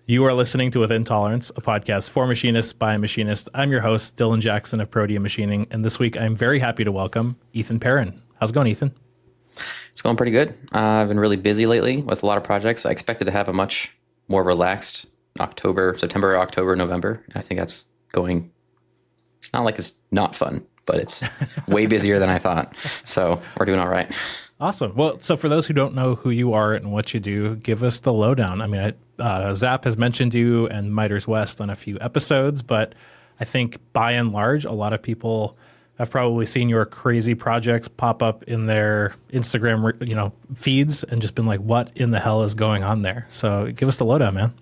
You are listening to Within Tolerance, a podcast for machinists by a machinist. I'm your host, Dylan Jackson of Protea Machining, and this week I'm very happy to welcome Ethan Perrin. How's it going, Ethan? It's going pretty good. I've been really busy lately with a lot of projects. I expected to have a much more relaxed September, October, November. I think that's going, it's not like it's not fun, but it's way busier than I thought. So we're doing all right. Awesome. Well, so for those who don't know who you are and what you do, give us the lowdown. I mean, Zap has mentioned you and Miters West on a few episodes, but I think by and large, a lot of people have probably seen your crazy projects pop up in their Instagram, feeds and just been like, what in the hell is going on there? So give us the lowdown, man.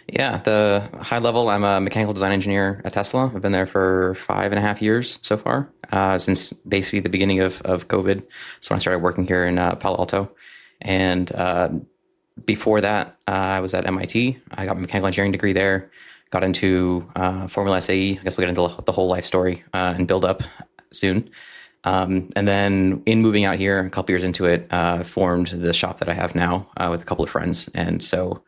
Yeah, at the high level, I'm a mechanical design engineer at Tesla. I've been there for 5.5 years so far, since basically the beginning of COVID. So when I started working here in Palo Alto. And before that, I was at MIT. I got my mechanical engineering degree there, got into Formula SAE. I guess we'll get into the whole life story and build up soon. And then in moving out here, a couple years into it, formed the shop that I have now with a couple of friends. And so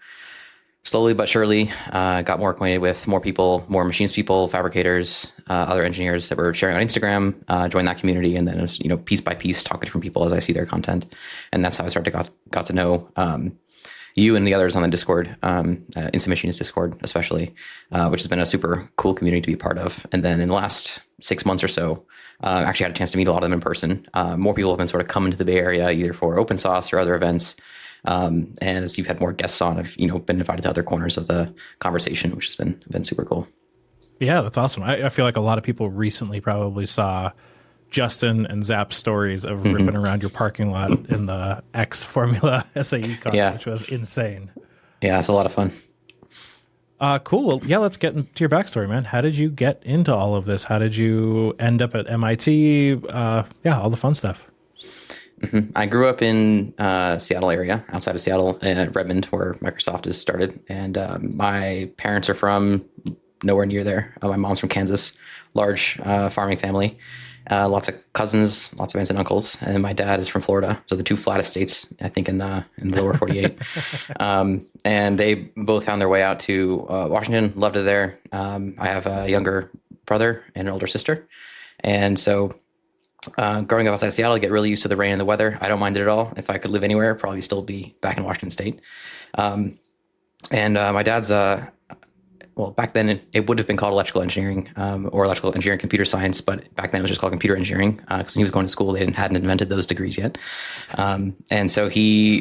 slowly but surely, got more acquainted with more people, more machines people, fabricators, other engineers that were sharing on Instagram, joined that community, and then piece by piece talk to different people as I see their content, and that's how I got to know you and the others on the Discord, Instant Machinist Discord especially, which has been a super cool community to be part of. And then in the last 6 months or so, actually had a chance to meet a lot of them in person. More people have been sort of coming to the Bay Area either for open source or other events. And as you've had more guests on, I've been invited to other corners of the conversation, which has been super cool. Yeah, that's awesome. I feel like a lot of people recently probably saw Justin and Zap's stories of ripping around your parking lot in the X Formula SAE car, which was insane. Yeah, it's a lot of fun. Cool. Well, yeah, let's get into your backstory, man. How did you get into all of this? How did you end up at MIT? All the fun stuff. I grew up in Seattle area, outside of Seattle, in Redmond, where Microsoft is started. And my parents are from nowhere near there. My mom's from Kansas, large farming family, lots of cousins, lots of aunts and uncles. And my dad is from Florida, so the two flattest states, I think, in the lower 48. And they both found their way out to Washington, loved it there. I have a younger brother and an older sister. And so growing up outside of Seattle, I get really used to the rain and the weather. I don't mind it at all. If I could live anywhere, I'd probably still be back in Washington State. And my dad's, back then it would have been called electrical engineering or electrical engineering computer science, but back then it was just called computer engineering because when he was going to school, they hadn't invented those degrees yet. And so he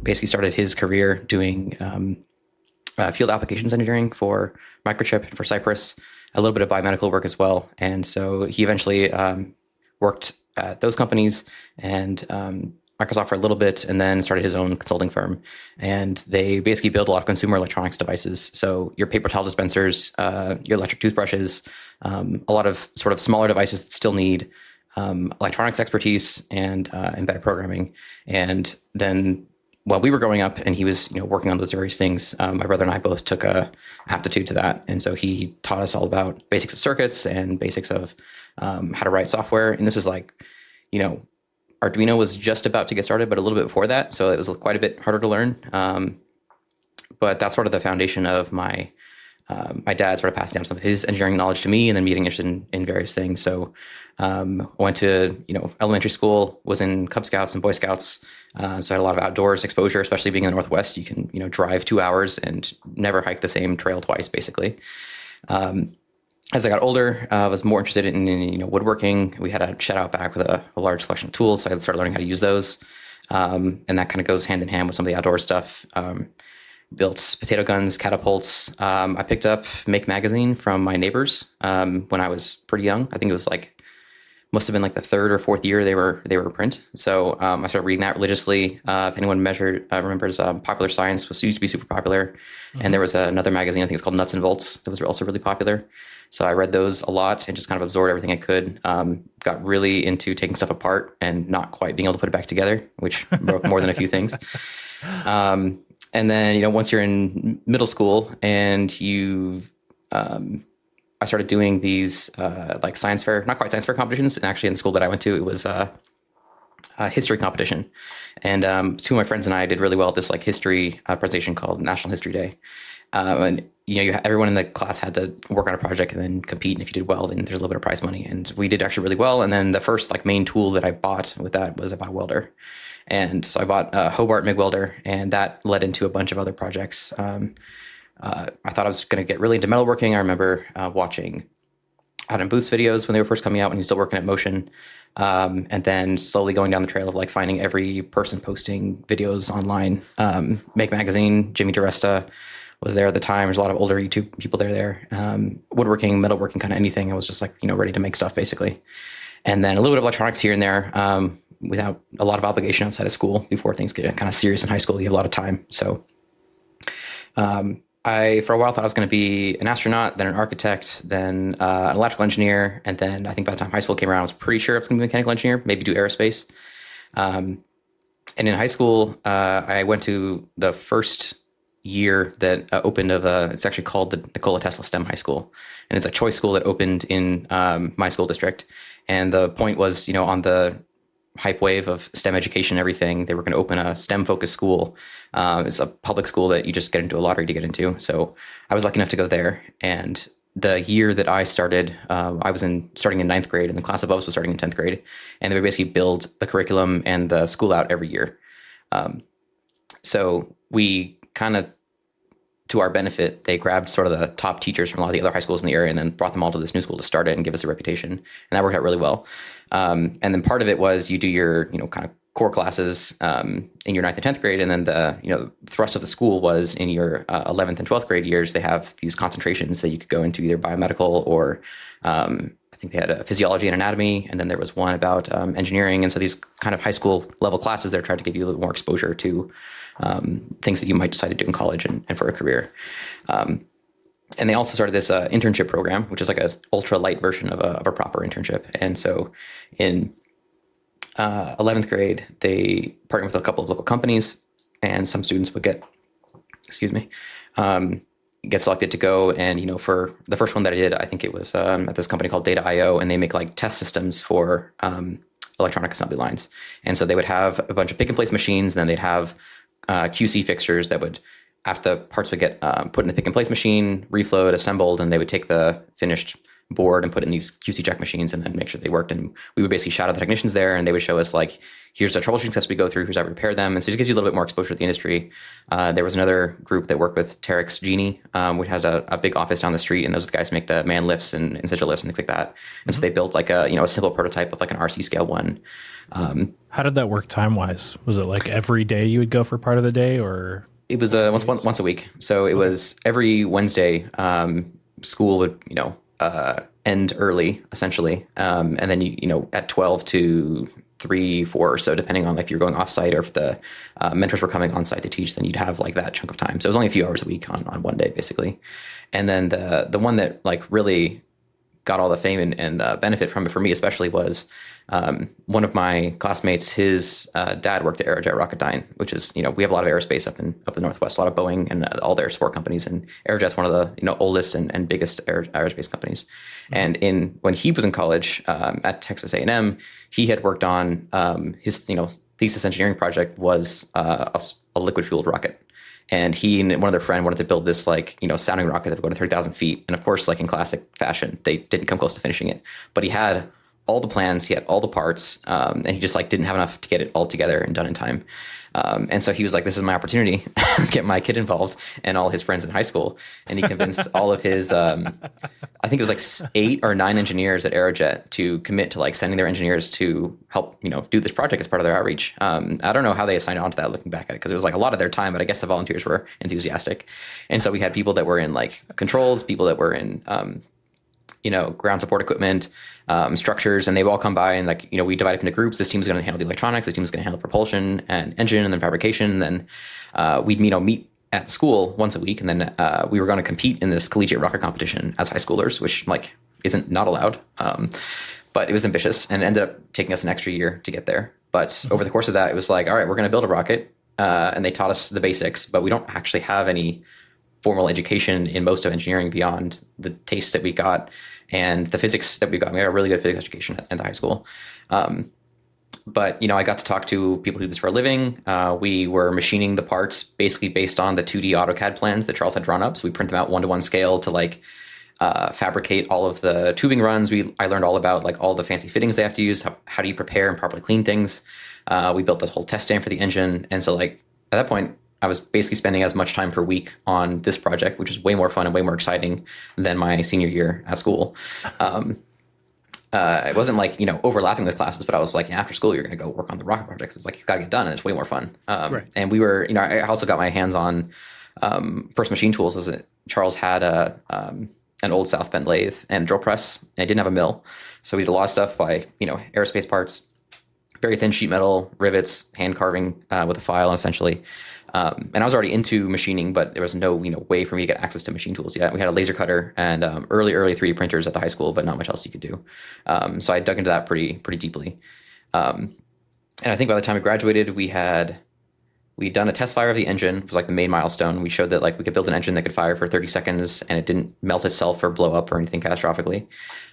basically started his career doing field applications engineering for Microchip and for Cypress, a little bit of biomedical work as well. And so he eventually worked at those companies and Microsoft for a little bit, and then started his own consulting firm. And they basically build a lot of consumer electronics devices. So your paper towel dispensers, your electric toothbrushes, a lot of sort of smaller devices that still need electronics expertise and embedded programming. And then while we were growing up and he was, working on those various things, my brother and I both took a aptitude to that. And so he taught us all about basics of circuits and basics of how to write software. And this is like, Arduino was just about to get started, but a little bit before that. So it was quite a bit harder to learn. But that's sort of the foundation of my dad sort of passing down some of his engineering knowledge to me and then me getting interested in various things. So went to, elementary school, was in Cub Scouts and Boy Scouts. So I had a lot of outdoors exposure, especially being in the Northwest. You can, drive 2 hours and never hike the same trail twice, basically. As I got older, I was more interested in woodworking. We had a shed out back with a large collection of tools, so I started learning how to use those. And that kind of goes hand in hand with some of the outdoor stuff. Built potato guns, catapults. I picked up Make Magazine from my neighbors when I was pretty young. I think it was must have been the third or fourth year they were print. So I started reading that religiously. If anyone remembers, Popular Science used to be super popular. And there was another magazine, I think it's called Nuts and Bolts, that was also really popular. So I read those a lot and just kind of absorbed everything I could. Got really into taking stuff apart and not quite being able to put it back together, which broke more than a few things. And then, once you're in middle school and I started doing these science fair, not quite science fair competitions. And actually in the school that I went to, it was history competition. And two of my friends and I did really well at this like history presentation called National History Day. And everyone in the class had to work on a project and then compete. And if you did well, then there's a little bit of prize money. And we did actually really well. And then the first like main tool that I bought with that was a bow welder. And so I bought a Hobart MIG welder, and that led into a bunch of other projects. I thought I was going to get really into metalworking. I remember watching Adam Booth's videos when they were first coming out when he was still working at Motion. And then slowly going down the trail of like finding every person posting videos online. Make Magazine, Jimmy DiResta was there at the time. There's a lot of older YouTube people there. Woodworking, metalworking, kind of anything. I was just like, ready to make stuff basically. And then a little bit of electronics here and there without a lot of obligation outside of school before things get kind of serious in high school. You have a lot of time. So I, for a while, thought I was going to be an astronaut, then an architect, then an electrical engineer. And then I think by the time high school came around, I was pretty sure I was going to be a mechanical engineer, maybe do aerospace. And in high school, I went to the first year that opened of it's actually called the Nikola Tesla STEM High School. And it's a choice school that opened in my school district. And the point was, on the hype wave of STEM education and everything, they were going to open a STEM focused school. It's a public school that you just get into a lottery to get into. So I was lucky enough to go there. And the year that I started, I was starting in 9th grade, and the class above us was starting in 10th grade. And they would basically build the curriculum and the school out every year. So we kind of, to our benefit, they grabbed sort of the top teachers from a lot of the other high schools in the area and then brought them all to this new school to start it and give us a reputation. And that worked out really well. And then part of it was you do your, kind of core classes in your 9th and 10th grade. And then the thrust of the school was in your 11th and 12th grade years, they have these concentrations that you could go into either biomedical or I think they had a physiology and anatomy. And then there was one about engineering. And so these kind of high school level classes, they're trying to give you a little more exposure to things that you might decide to do in college and for a career. And they also started this internship program, which is like a ultra light version of a proper internship. And so in 11th grade, they partnered with a couple of local companies, and some students would get selected to go. And, for the first one that I did, I think it was at this company called Data.io, and they make like test systems for electronic assembly lines. And so they would have a bunch of pick and place machines, and then they'd have QC fixtures that would, after the parts would get put in the pick and place machine, reflowed, assembled, and they would take the finished board and put it in these QC check machines and then make sure they worked. And we would basically shout at the technicians there, and they would show us like, here's the troubleshooting steps we go through, here's how we repair them. And so it just gives you a little bit more exposure to the industry. There was another group that worked with Terex Genie, which has a big office down the street, and those are the guys who make the man lifts and essential lifts and things like that. And so they built like a simple prototype of like an RC scale one. How did that work time wise? Was it like every day you would go for part of the day, or? It was once a week. So it was every Wednesday. School would end early essentially, and then at 12 to 3, 4 or so, depending on if you're going off site or if the mentors were coming on site to teach, then you'd have like that chunk of time. So it was only a few hours a week on one day basically. And then the one that like really got all the fame and benefit from it for me especially was one of my classmates, his dad worked at Aerojet Rocketdyne, which is, we have a lot of aerospace up the Northwest, a lot of Boeing and all their support companies. And Aerojet's one of the, oldest and biggest aerospace companies. Mm-hmm. And when he was in college at Texas A&M, he had worked on his, thesis engineering project was a liquid fueled rocket. And he and one other friend wanted to build this sounding rocket that would go to 30,000 feet. And of course, like in classic fashion, they didn't come close to finishing it. But he had all the plans, he had all the parts, and he just didn't have enough to get it all together and done in time. And so he was like, this is my opportunity, get my kid involved and all his friends in high school. And he convinced all of his, I think it was like 8 or 9 engineers at Aerojet to commit to sending their engineers to help, do this project as part of their outreach. I don't know how they signed on to that looking back at it, because it was a lot of their time, but I guess the volunteers were enthusiastic. And so we had people that were in controls, people that were in, ground support equipment, structures, and they would all come by and we divide up into groups. This team's going to handle the electronics, this team's going to handle propulsion and engine and then fabrication. And then we'd meet at the school once a week. And then we were going to compete in this collegiate rocket competition as high schoolers, which isn't not allowed. But it was ambitious and ended up taking us an extra year to get there. But over the course of that, it was all right, we're going to build a rocket. And they taught us the basics, but we don't actually have any formal education in most of engineering beyond the taste that we got and the physics that we got. We had a really good physics education at the high school. But, I got to talk to people who do this for a living. We were machining the parts basically based on the 2D AutoCAD plans that Charles had drawn up. So we print them out 1-to-1 scale to like fabricate all of the tubing runs. I learned all about like all the fancy fittings they have to use. How do you prepare and properly clean things? We built this whole test stand for the engine. And so like at that point, I was basically spending as much time per week on this project, which was way more fun and way more exciting than my senior year at school. It wasn't like, overlapping with classes, but I was like, after school, you're going to go work on the rocket projects. It's like, you've got to get done and it's way more fun. Right. And we were, I also got my hands on first machine tools. Charles had an old South Bend lathe and drill press, and it didn't have a mill. So we did a lot of stuff by, aerospace parts, very thin sheet metal, rivets, hand carving with a file essentially. And I was already into machining, but there was no, way for me to get access to machine tools yet. We had a laser cutter and early 3D printers at the high school, but not much else you could do. So I dug into that pretty deeply. And I think by the time we graduated, we'd done a test fire of the engine. It was like the main milestone. We showed that like we could build an engine that could fire for 30 seconds and it didn't melt itself or blow up or anything catastrophically.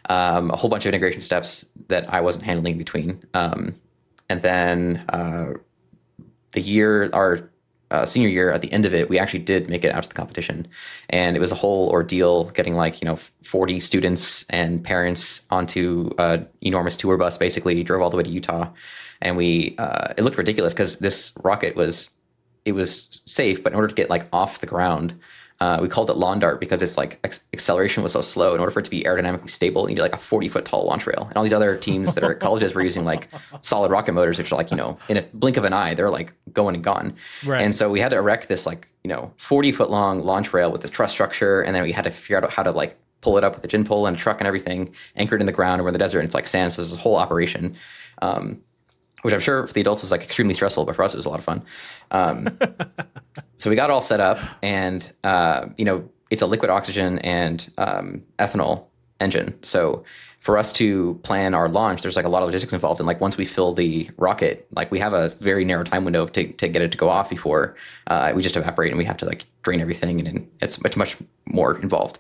A whole bunch of integration steps that I wasn't handling in between. And then our senior year, at the end of it, we actually did make it out to the competition. And it was a whole ordeal getting 40 students and parents onto an enormous tour bus, basically drove all the way to Utah. And it looked ridiculous because this rocket was safe, but in order to get off the ground, we called it lawn dart because it's acceleration was so slow. In order for it to be aerodynamically stable, you need a 40-foot tall launch rail. And all these other teams that are at colleges were using solid rocket motors, which are in a blink of an eye, they're going and gone. Right. And so we had to erect this 40-foot long launch rail with the truss structure, and then we had to figure out how to pull it up with a gin pole and a truck and everything, anchored in the ground, and we're in the desert, and it's sand, so there's this whole operation. Which I'm sure for the adults was extremely stressful, but for us it was a lot of fun. So we got it all set up, and it's a liquid oxygen and ethanol engine. So for us to plan our launch, there's a lot of logistics involved. And once we fill the rocket, we have a very narrow time window to get it to go off before we just evaporate, and we have to drain everything, and it's much more involved.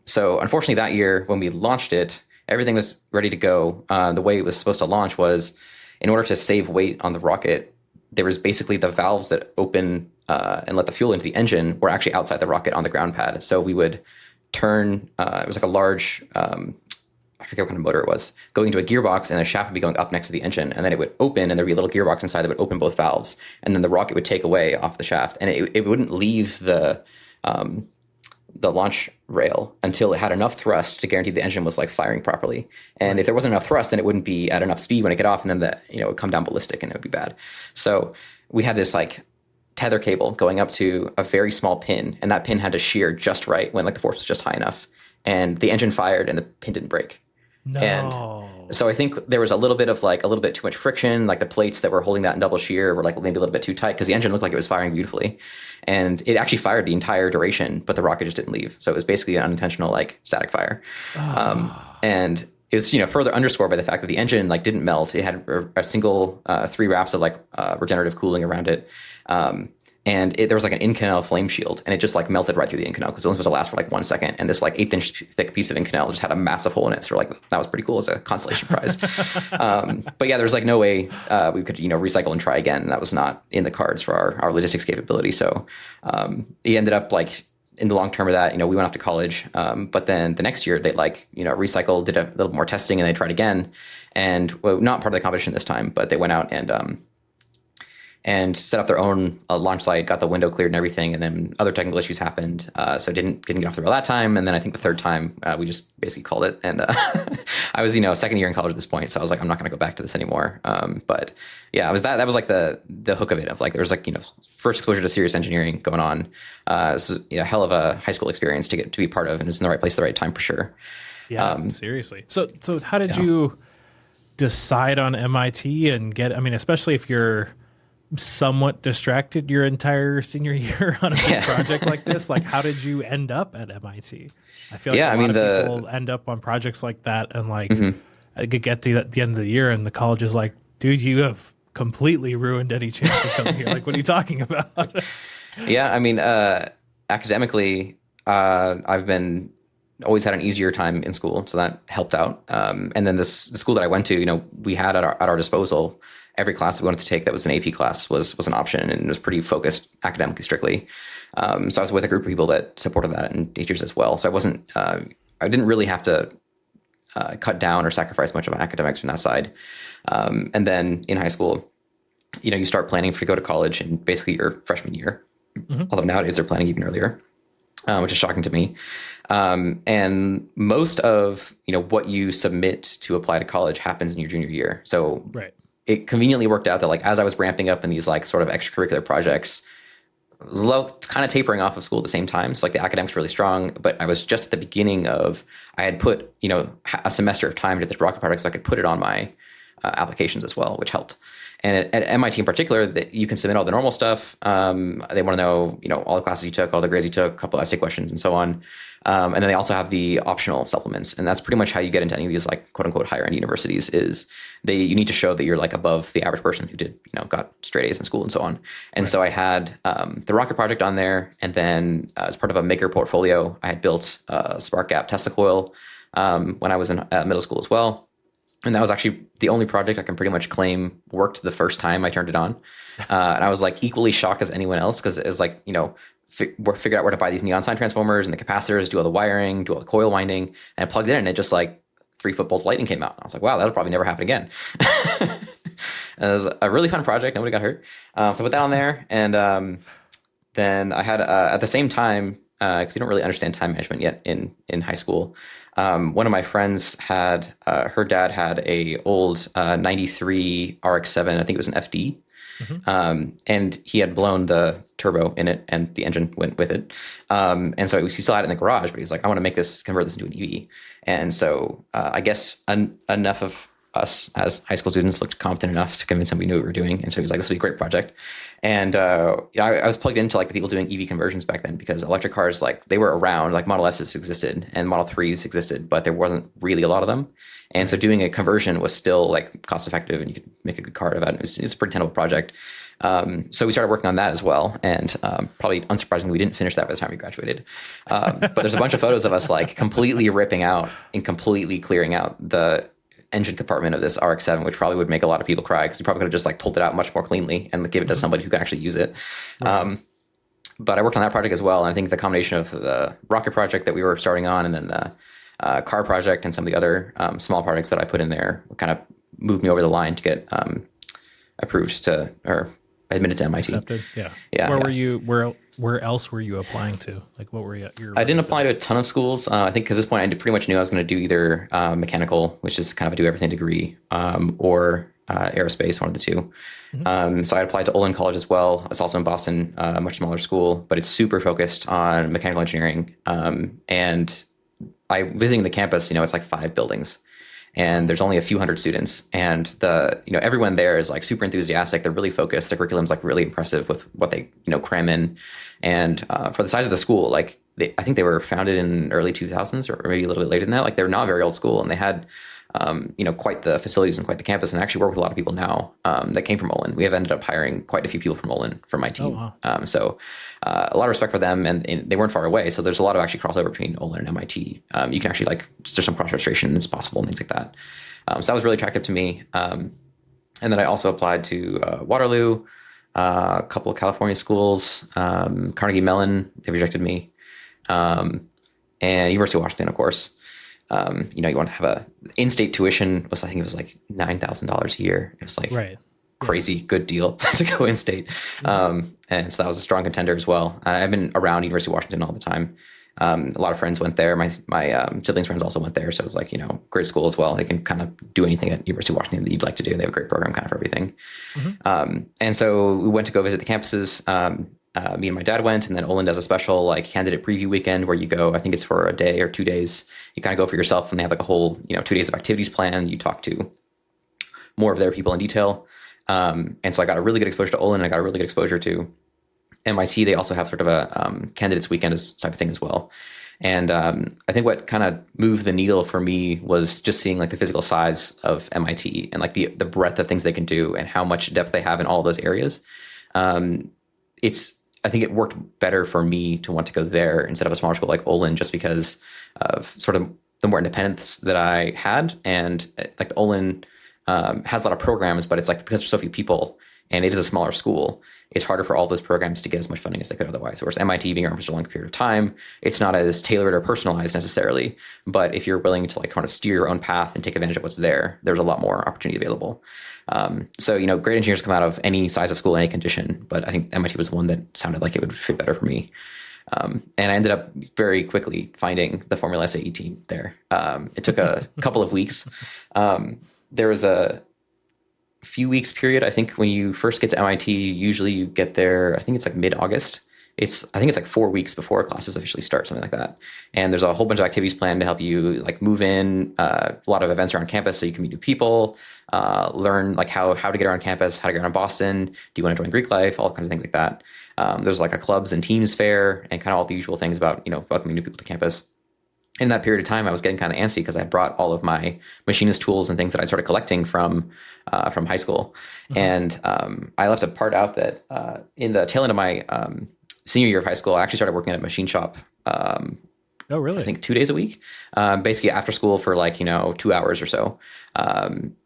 So unfortunately that year when we launched it, everything was ready to go. The way it was supposed to launch was, in order to save weight on the rocket, there was basically the valves that open and let the fuel into the engine were actually outside the rocket on the ground pad. So we would turn, it was a large, I forget what kind of motor it was, going into a gearbox, and a shaft would be going up next to the engine, and then it would open, and there'd be a little gearbox inside that would open both valves, and then the rocket would take away off the shaft, and it wouldn't leave the launch rail until it had enough thrust to guarantee the engine was firing properly. And if there wasn't enough thrust, then it wouldn't be at enough speed when it get off, and then it would come down ballistic and it would be bad. So we had this tether cable going up to a very small pin, and that pin had to shear just right when the force was just high enough, and the engine fired and the pin didn't break. No. And so I think there was a little bit of a little bit too much friction. The plates that were holding that in double shear were maybe a little bit too tight, because the engine looked like it was firing beautifully, and it actually fired the entire duration, but the rocket just didn't leave. So it was basically an unintentional static fire. And it was further underscored by the fact that the engine didn't melt. It had a single 3 wraps of regenerative cooling around it. And there was an Inconel flame shield, and it just melted right through the Inconel, because it was supposed to last for 1 second. And this 1/8-inch thick piece of Inconel just had a massive hole in it. So that was pretty cool as a consolation prize. But yeah, there's no way we could recycle and try again. That was not in the cards for our logistics capability. So it ended up in the long term of that, we went off to college. But then the next year they recycled, did a little more testing, and they tried again. And not part of the competition this time, but they went out and set up their own launch site, got the window cleared and everything, and then other technical issues happened, so it didn't get off the rail that time. And then I think the third time we just basically called it. And I was second year in college at this point, so I was I'm not going to go back to this anymore. But yeah, it was that was the hook of it, of there was first exposure to serious engineering going on. So hell of a high school experience to be part of, and it was in the right place at the right time for sure. Yeah, seriously. So how did you decide on MIT and get? I mean, especially if you're somewhat distracted your entire senior year on a big project like this, how did you end up at MIT? I feel like a lot of people end up on projects like that, and get to the end of the year, and the college is dude, you have completely ruined any chance of coming here. What are you talking about? Yeah, I mean, academically, I've been always had an easier time in school, so that helped out. And then the school that I went to, we had at our disposal every class that we wanted to take that was an AP class was an option, and it was pretty focused academically strictly. So I was with a group of people that supported that, and teachers as well. So I didn't really have to cut down or sacrifice much of my academics from that side. And then in high school, you start planning to go to college in basically your freshman year. Mm-hmm. Although nowadays they're planning even earlier, which is shocking to me. And most of what you submit to apply to college happens in your junior year. So it conveniently worked out that as I was ramping up in these sort of extracurricular projects, I was kind of tapering off of school at the same time. So the academics were really strong, but I was just at the beginning of, I had put a semester of time to this rocket project, so I could put it on my applications as well, which helped. And at MIT in particular, that you can submit all the normal stuff. They want to know, all the classes you took, all the grades you took, a couple of essay questions, and so on. And then they also have the optional supplements, and that's pretty much how you get into any of these quote unquote higher end universities. Is you need to show that you're above the average person who did got straight A's in school and so on. And so I had the rocket project on there, and then as part of a maker portfolio, I had built a spark gap Tesla coil when I was in middle school as well. And that was actually the only project I can pretty much claim worked the first time I turned it on. And I was equally shocked as anyone else, because it was figure out where to buy these neon sign transformers and the capacitors, do all the wiring, do all the coil winding, and I plugged it in, and it just 3-foot bolt lightning came out. And I was like, wow, that'll probably never happen again. And it was a really fun project. Nobody got hurt. So I put that on there. And then I had, at the same time, because you don't really understand time management yet in high school, one of my friends had, her dad had a old 93 RX-7, I think it was an FD. Mm-hmm. And he had blown the turbo in it, and the engine went with it. And so he still had it in the garage, but he's like, I want to convert this into an EV. And so I guess enough of us as high school students looked competent enough to convince him we knew what we were doing. And so he was like, this will be a great project. And I was plugged into the people doing EV conversions back then, because electric cars, they were around, Model S's existed and Model 3s existed, but there wasn't really a lot of them. And so doing a conversion was still cost effective, and you could make a good car out of it. It's a pretty tenable project. So we started working on that as well. And probably unsurprisingly, we didn't finish that by the time we graduated. But there's a bunch of photos of us completely ripping out and completely clearing out the engine compartment of this RX-7, which probably would make a lot of people cry, because we probably could have just pulled it out much more cleanly and give it to somebody who can actually use it. Right. But I worked on that project as well. And I think the combination of the rocket project that we were starting on, and then the car project and some of the other small projects that I put in there kind of moved me over the line to get approved or admitted to MIT. Accepted. Yeah. Where were you? Where else were you applying to? What were you? I didn't apply to a ton of schools. I think because at this point I pretty much knew I was going to do either mechanical, which is kind of a do everything degree, or aerospace, one of the two. Mm-hmm. So I applied to Olin College as well. It's also in Boston, a much smaller school, but it's super focused on mechanical engineering. And visiting the campus, it's 5 buildings, and there's only a few hundred students, and everyone there is super enthusiastic. They're really focused. Their curriculum's really impressive with what they cram in, and for the size of the school, I think they were founded in early 2000s or maybe a little bit later than that. They're not a very old school, and they had quite the facilities and quite the campus, and actually work with a lot of people now that came from Olin. We have ended up hiring quite a few people from Olin for my team. Oh, wow. So a lot of respect for them, and they weren't far away. So there's a lot of actually crossover between Olin and MIT. You can actually there's some cross registration that's possible and things like that. So that was really attractive to me. And then I also applied to Waterloo, a couple of California schools, Carnegie Mellon, they rejected me, and University of Washington, of course. You want to have a in-state tuition was, I think it was $9,000 a year. It was crazy good deal to go in-state. And so that was a strong contender as well. I've been around University of Washington all the time. A lot of friends went there. My siblings' friends also went there. So it was great school as well. They can kind of do anything at University of Washington that you'd like to do. They have a great program kind of for everything. Mm-hmm. And so we went to go visit the campuses. Me and my dad went, and then Olin does a special candidate preview weekend where you go, I think it's for a day or 2 days. You kind of go for yourself, and they have a whole, 2 days of activities planned. You talk to more of their people in detail. And so I got a really good exposure to Olin, and I got a really good exposure to MIT. They also have sort of a candidates weekend type of thing as well. And I think what kind of moved the needle for me was just seeing the physical size of MIT and the breadth of things they can do and how much depth they have in all those areas. I think it worked better for me to want to go there instead of a smaller school like Olin, just because of sort of the more independence that I had. And like the Olin has a lot of programs, but it's like because there's so few people and it is a smaller school, it's harder for all those programs to get as much funding as they could otherwise. Whereas MIT being around for such a long period of time, it's not as tailored or personalized necessarily. But if you're willing to like kind of steer your own path and take advantage of what's there, there's a lot more opportunity available. So, great engineers come out of any size of school, any condition, but I think MIT was one that sounded like it would fit better for me. And I ended up very quickly finding the Formula SAE team there. It took a couple of weeks. There was a few weeks period. I think when you first get to MIT, usually you get there, I think it's like mid-August. I think it's like 4 weeks before classes officially start, something like that. And there's a whole bunch of activities planned to help you like move in, a lot of events around campus so you can meet new people, learn like how to get around campus, how to get around Boston. Do you want to join Greek life? All kinds of things like that. There's like a clubs and teams fair and kind of all the usual things about, welcoming new people to campus. In that period of time, I was getting kind of antsy because I brought all of my machinist tools and things that I started collecting from high school. Mm-hmm. And I left a part out that in the tail end of my senior year of high school, I actually started working at a machine shop. Oh, really? I think 2 days a week, basically after school for like, 2 hours or so.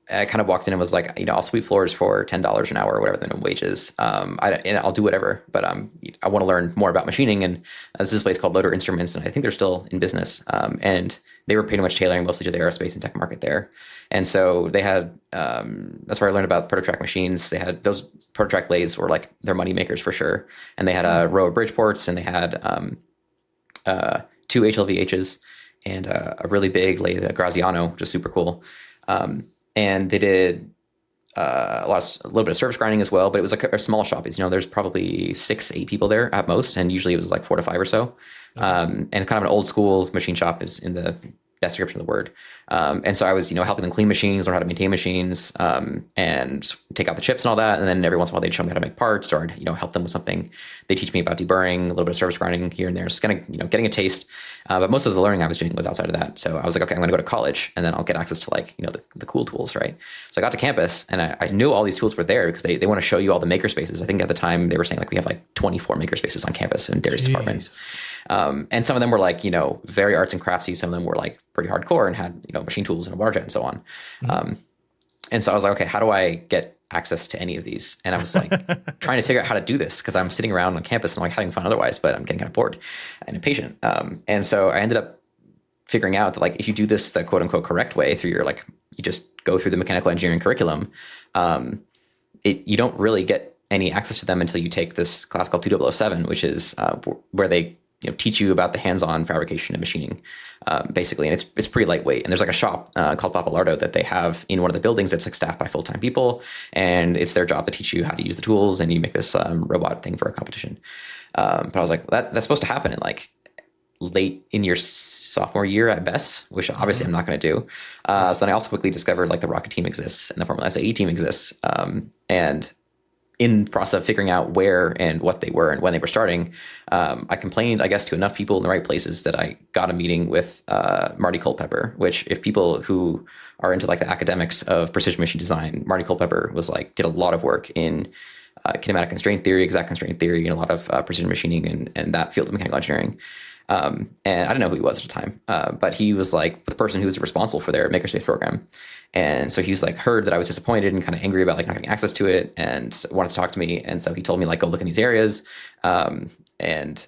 I kind of walked in and was like, I'll sweep floors for $10 an hour or whatever the minimum wage is. And I'll do whatever, but I want to learn more about machining. And this is a place called Loader Instruments, and I think they're still in business. And they were pretty much tailoring mostly to the aerospace and tech market there. And so they had, that's where I learned about Prototra machines. They had those Prototra lathes were like their money makers for sure. And they had a row of bridge ports, and they had 2 HLVHs and a really big lathe, a Graziano, which is super cool. And they did a little bit of service grinding as well, but it was like a small shop. There's probably 6-8 people there at most, and usually it was like 4 to 5 or so. And kind of an old school machine shop is in the best description of the word. And so I was, helping them clean machines, learn how to maintain machines, and take out the chips and all that. And then every once in a while they'd show me how to make parts, or I'd, help them with something. They teach me about deburring, a little bit of service grinding here and there, just kind of, getting a taste. But most of the learning I was doing was outside of that. So I was like, okay, I'm going to go to college, and then I'll get access to like, the cool tools, right? So I got to campus, and I knew all these tools were there because they want to show you all the maker spaces. I think at the time they were saying like we have like 24 maker spaces on campus in various departments. And some of them were like, very arts and craftsy. Some of them were like pretty hardcore and had, machine tools and a water jet and so on. Mm-hmm. And so I was like, okay, how do I get access to any of these? And I was like trying to figure out how to do this because I'm sitting around on campus and I'm like having fun otherwise, but I'm getting kind of bored and impatient. And so I ended up figuring out that like if you do this the quote unquote correct way through your like you just go through the mechanical engineering curriculum, you don't really get any access to them until you take this class called 2007, which is where they teach you about the hands-on fabrication and machining, basically. And it's pretty lightweight. And there's like a shop called Papalardo that they have in one of the buildings that's like staffed by full-time people. And it's their job to teach you how to use the tools, and you make this robot thing for a competition. But I was like, that's supposed to happen in like late in your sophomore year at best, which obviously I'm not going to do. So then I also quickly discovered like the rocket team exists and the Formula SAE team exists. And in the process of figuring out where and what they were and when they were starting, I complained, I guess, to enough people in the right places that I got a meeting with Marty Culpepper, which if people who are into like the academics of precision machine design, Marty Culpepper was like, did a lot of work in kinematic constraint theory, exact constraint theory, and a lot of precision machining and that field of mechanical engineering. And I didn't know who he was at the time, but he was like the person who was responsible for their makerspace program. And so he was like heard that I was disappointed and kind of angry about like not having access to it, and wanted to talk to me. And so he told me like, go look in these areas. And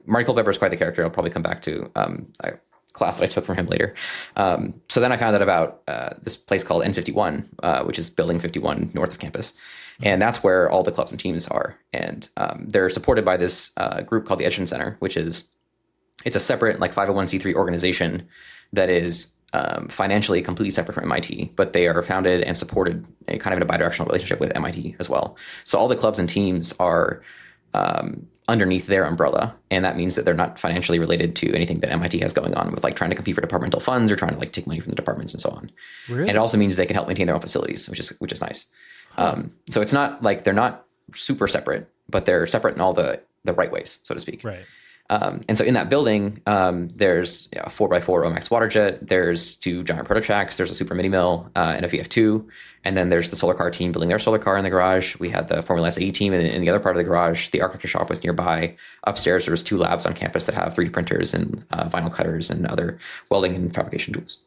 Marty Culpepper is quite the character. I'll probably come back to a class that I took from him later. So then I found out about this place called N51, which is building 51 north of campus. And that's where all the clubs and teams are. And they're supported by this group called the Edgerton Center, which is it's a separate like 501c3 organization that is financially completely separate from MIT, but they are founded and supported kind of in a bidirectional relationship with MIT as well. So all the clubs and teams are underneath their umbrella, and that means that they're not financially related to anything that MIT has going on with like trying to compete for departmental funds or trying to like take money from the departments and so on. Really? And it also means they can help maintain their own facilities, which is nice. Huh. So it's not like they're not super separate, but they're separate in all the right ways, so to speak. Right. And so in that building, there's a 4x4 Omax water jet. There's 2 giant prototracks. There's a super mini mill and a VF2. And then there's the solar car team building their solar car in the garage. We had the Formula SAE team in the other part of the garage. The architecture shop was nearby. Upstairs, there was 2 labs on campus that have 3D printers and vinyl cutters and other welding and fabrication tools.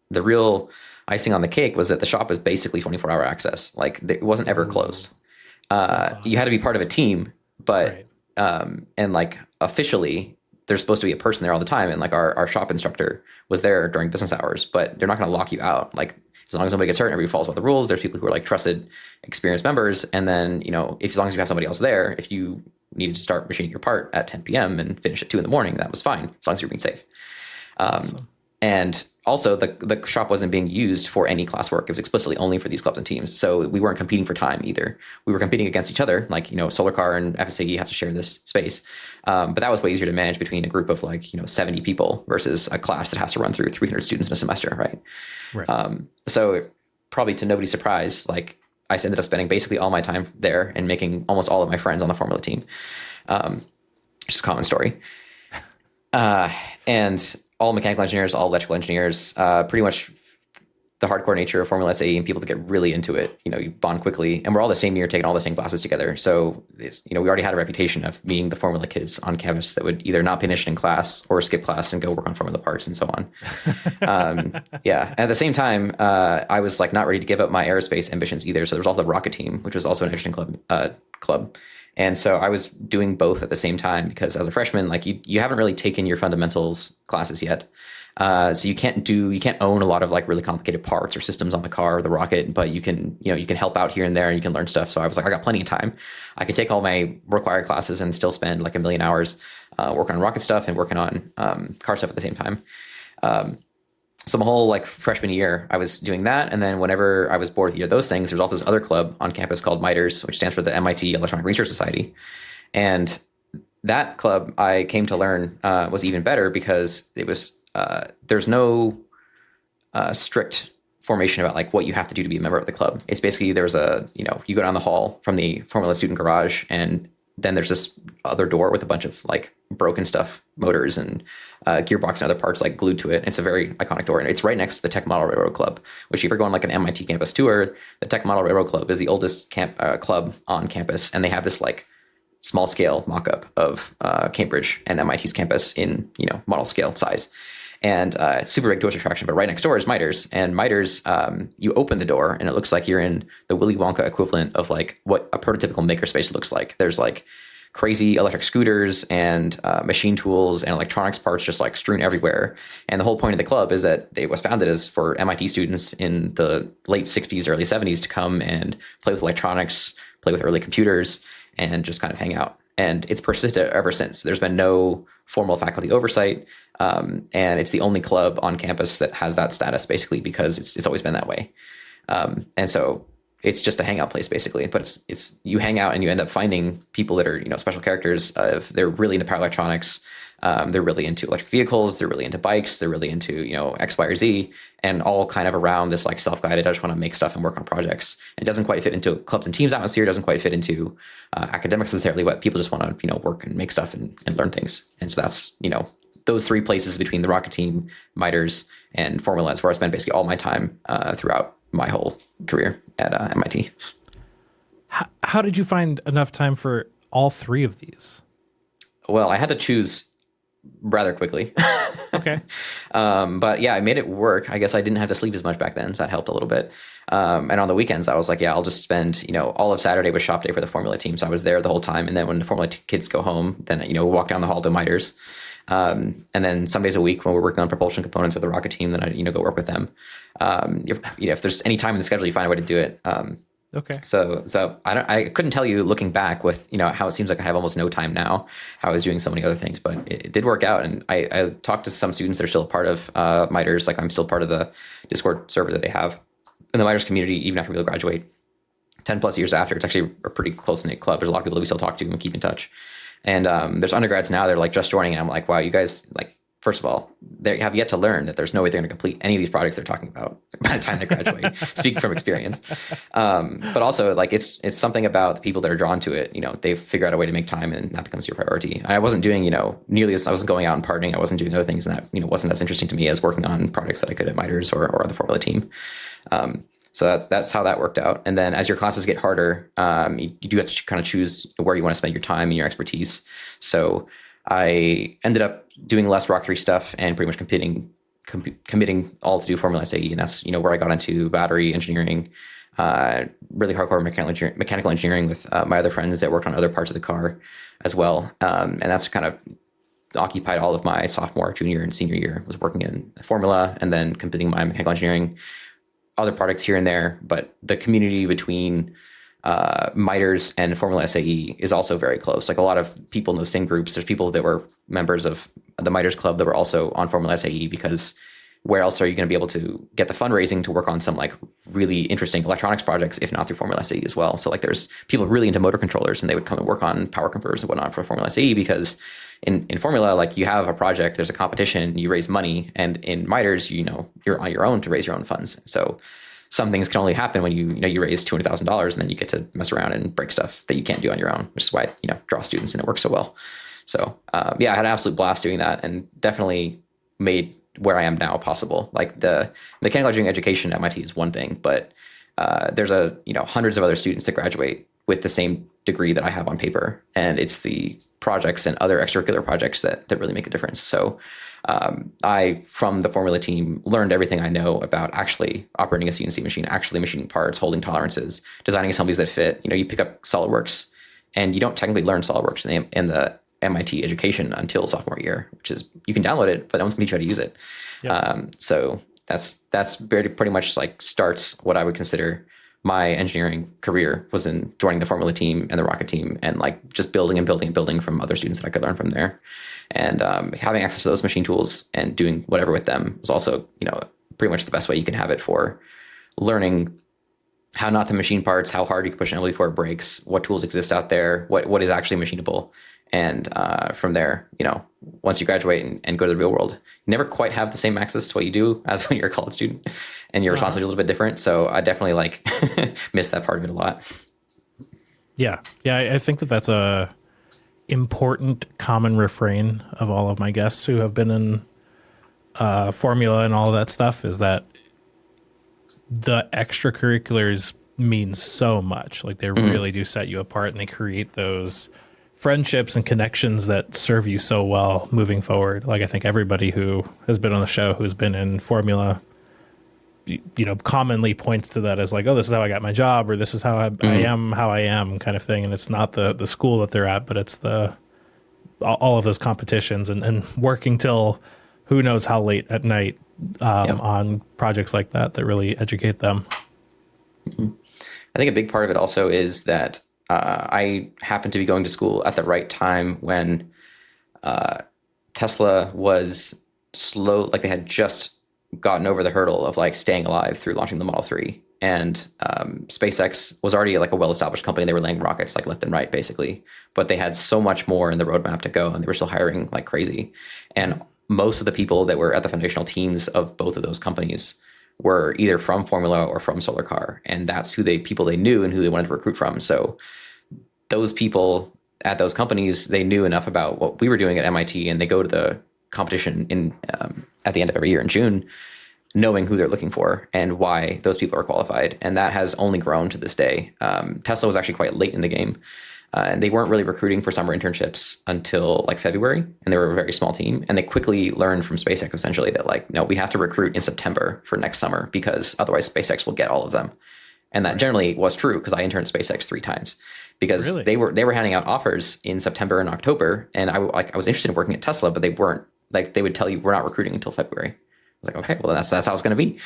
The real icing on the cake was that the shop was basically 24-hour access. Like, it wasn't ever closed. Awesome. You had to be part of a team, but and like officially there's supposed to be a person there all the time, and like our shop instructor was there during business hours, but they're not going to lock you out. Like, as long as nobody gets hurt and everybody follows by the rules, there's people who are like trusted, experienced members. And then, if as long as you have somebody else there, if you needed to start machining your part at 10 p.m. and finish at 2 a.m, that was fine, as long as you're being safe. Awesome. And also, the shop wasn't being used for any classwork. It was explicitly only for these clubs and teams. So we weren't competing for time either. We were competing against each other. Like, Solar Car and FSAE have to share this space. But that was way easier to manage between a group of 70 people versus a class that has to run through 300 students in a semester, right? So probably to nobody's surprise, I ended up spending basically all my time there and making almost all of my friends on the Formula team. Just a common story. And all mechanical engineers, all electrical engineers, pretty much the hardcore nature of Formula SAE and people that get really into it, you bond quickly. And we're all the same year, taking all the same classes together. So, we already had a reputation of being the Formula kids on campus that would either not finish in class or skip class and go work on Formula parts and so on. At the same time, I was not ready to give up my aerospace ambitions either. So there was also the rocket team, which was also an interesting club. And so I was doing both at the same time, because as a freshman, you haven't really taken your fundamentals classes yet. So you can't own a lot of really complicated parts or systems on the car or the rocket, but you can help out here and there and you can learn stuff. So I was I got plenty of time. I could take all my required classes and still spend 1 million hours working on rocket stuff and working on car stuff at the same time. So my whole freshman year, I was doing that. And then whenever I was bored with either of those things, there's also this other club on campus called MITers, which stands for the MIT Electronic Research Society. And that club, I came to learn, was even better because it was, there's no strict formation about what you have to do to be a member of the club. It's basically, there's you go down the hall from the Formula student garage, and then there's this other door with a bunch of broken stuff, motors and gearbox and other parts glued to it. It's a very iconic door, and it's right next to the Tech Model Railroad Club, which if you're going an MIT campus tour, the Tech Model Railroad Club is the oldest club on campus, and they have this small scale mock-up of Cambridge and MIT's campus in model scale size. And it's super big tourist attraction, but right next door is MITers. And MITers, you open the door and it looks like you're in the Willy Wonka equivalent of what a prototypical makerspace looks like. There's crazy electric scooters and machine tools and electronics parts just strewn everywhere. And the whole point of the club is that it was founded as for MIT students in the late 60s, early 70s to come and play with electronics, play with early computers, and just kind of hang out. And it's persisted ever since. There's been no formal faculty oversight. And it's the only club on campus that has that status, basically, because it's always been that way. And so it's just a hangout place, basically. But it's you hang out and you end up finding people that are special characters. They're really into power electronics. They're really into electric vehicles. They're really into bikes. They're really into X, Y, or Z, and all kind of around this self-guided. I just want to make stuff and work on projects. It doesn't quite fit into clubs and teams atmosphere. It doesn't quite fit into academics necessarily. But people just want to work and make stuff and learn things. And so that's those 3 places between the rocket team, MITers, and Formula is where I spent basically all my time throughout my whole career at MIT. How did you find enough time for all 3 of these? Well, I had to choose rather quickly. Okay. But yeah, I made it work. I guess I didn't have to sleep as much back then, so that helped a little bit. And on the weekends, I was I'll just spend, all of Saturday was shop day for the Formula team. So I was there the whole time. And then when the Formula kids go home, then, walk down the hall to MITers. And then some days a week when we're working on propulsion components with the rocket team, then I, go work with them. If there's any time in the schedule, you find a way to do it. Okay. So I couldn't tell you looking back with, how it seems like I have almost no time now, how I was doing so many other things, but it did work out. And I talked to some students that are still a part of MITers. I'm still part of the Discord server that they have in the MITers community, even after we graduate 10 plus years after. It's actually a pretty close-knit club. There's a lot of people that we still talk to and keep in touch. And there's undergrads now, they're just joining, and I'm wow, you guys first of all, they have yet to learn that there's no way they're going to complete any of these projects they're talking about by the time they graduate, speaking from experience. But also, like, it's something about the people that are drawn to it. They figure out a way to make time, and that becomes your priority. I wasn't doing, nearly as, I wasn't going out and partying. I wasn't doing other things, and that, wasn't as interesting to me as working on projects that I could at MITers or on the Formula team. So that's how that worked out. And then as your classes get harder, you do have to kind of choose where you want to spend your time and your expertise. So I ended up doing less rocketry stuff and pretty much committing all to do Formula SAE. And that's, where I got into battery engineering, really hardcore mechanical engineering with my other friends that worked on other parts of the car as well. And that's kind of occupied all of my sophomore, junior, and senior year. I was working in Formula and then completing my mechanical engineering, other projects here and there. But the community between MITers and Formula SAE is also very close. Like, a lot of people in those same groups, there's people that were members of the MITers Club that were also on Formula SAE, because where else are you going to be able to get the fundraising to work on some like really interesting electronics projects, if not through Formula SAE as well? So like, there's people really into motor controllers, and they would come and work on power converters and whatnot for Formula SAE, because in Formula, like, you have a project, there's a competition, you raise money, and in MITers, you're on your own to raise your own funds. So some things can only happen when you raise $200,000, and then you get to mess around and break stuff that you can't do on your own, which is why draw students, and it works so well. So I had an absolute blast doing that, and definitely made where I am now possible. Like, the mechanical engineering education at MIT is one thing, but there's hundreds of other students that graduate with the same degree that I have on paper, and it's the projects and other extracurricular projects that really make a difference. So I, from the Formula team, learned everything I know about actually operating a CNC machine, actually machining parts, holding tolerances, designing assemblies that fit. You pick up SolidWorks, and you don't technically learn SolidWorks in the MIT education until sophomore year, which is, you can download it, but no one's going to teach you how to use it. Yep. So that's pretty much like starts what I would consider my engineering career, was in joining the Formula team and the rocket team, and like just building and building and building from other students that I could learn from there. And having access to those machine tools and doing whatever with them is also, pretty much the best way you can have it for learning how not to machine parts, how hard you can push an envelope before it breaks, what tools exist out there, what is actually machinable. And from there, once you graduate and go to the real world, you never quite have the same access to what you do as when you're a college student, and your responsibility is a little bit different. So I definitely miss that part of it a lot. Yeah. I think that's a important common refrain of all of my guests who have been in Formula and all of that stuff, is that the extracurriculars mean so much. Like, they really do set you apart, and they create those friendships and connections that serve you so well moving forward. Like, I think everybody who has been on the show, who's been in Formula, commonly points to that as like, oh, this is how I got my job, or this is how I am how I am, kind of thing. And it's not the school that they're at, but it's all of those competitions and working till who knows how late at night on projects like that really educate them. I think a big part of it also is that I happened to be going to school at the right time when Tesla was slow. Like, they had just gotten over the hurdle of like staying alive through launching the Model 3. And SpaceX was already like a well-established company. They were laying rockets like left and right, basically. But they had so much more in the roadmap to go, and they were still hiring like crazy. And most of the people that were at the foundational teams of both of those companies were either from Formula or from Solar Car. And that's people they knew and who they wanted to recruit from. So those people at those companies, they knew enough about what we were doing at MIT, and they go to the competition at the end of every year in June, knowing who they're looking for and why those people are qualified. And that has only grown to this day. Tesla was actually quite late in the game, and they weren't really recruiting for summer internships until like February, and they were a very small team. And they quickly learned from SpaceX, essentially, that like, no, we have to recruit in September for next summer, because otherwise SpaceX will get all of them. And that generally was true, because I interned at SpaceX 3 times, because Really? they were handing out offers in September and October. And I was interested in working at Tesla, but they weren't, like, they would tell you, we're not recruiting until February. I was like, okay, well, that's how it's going to be.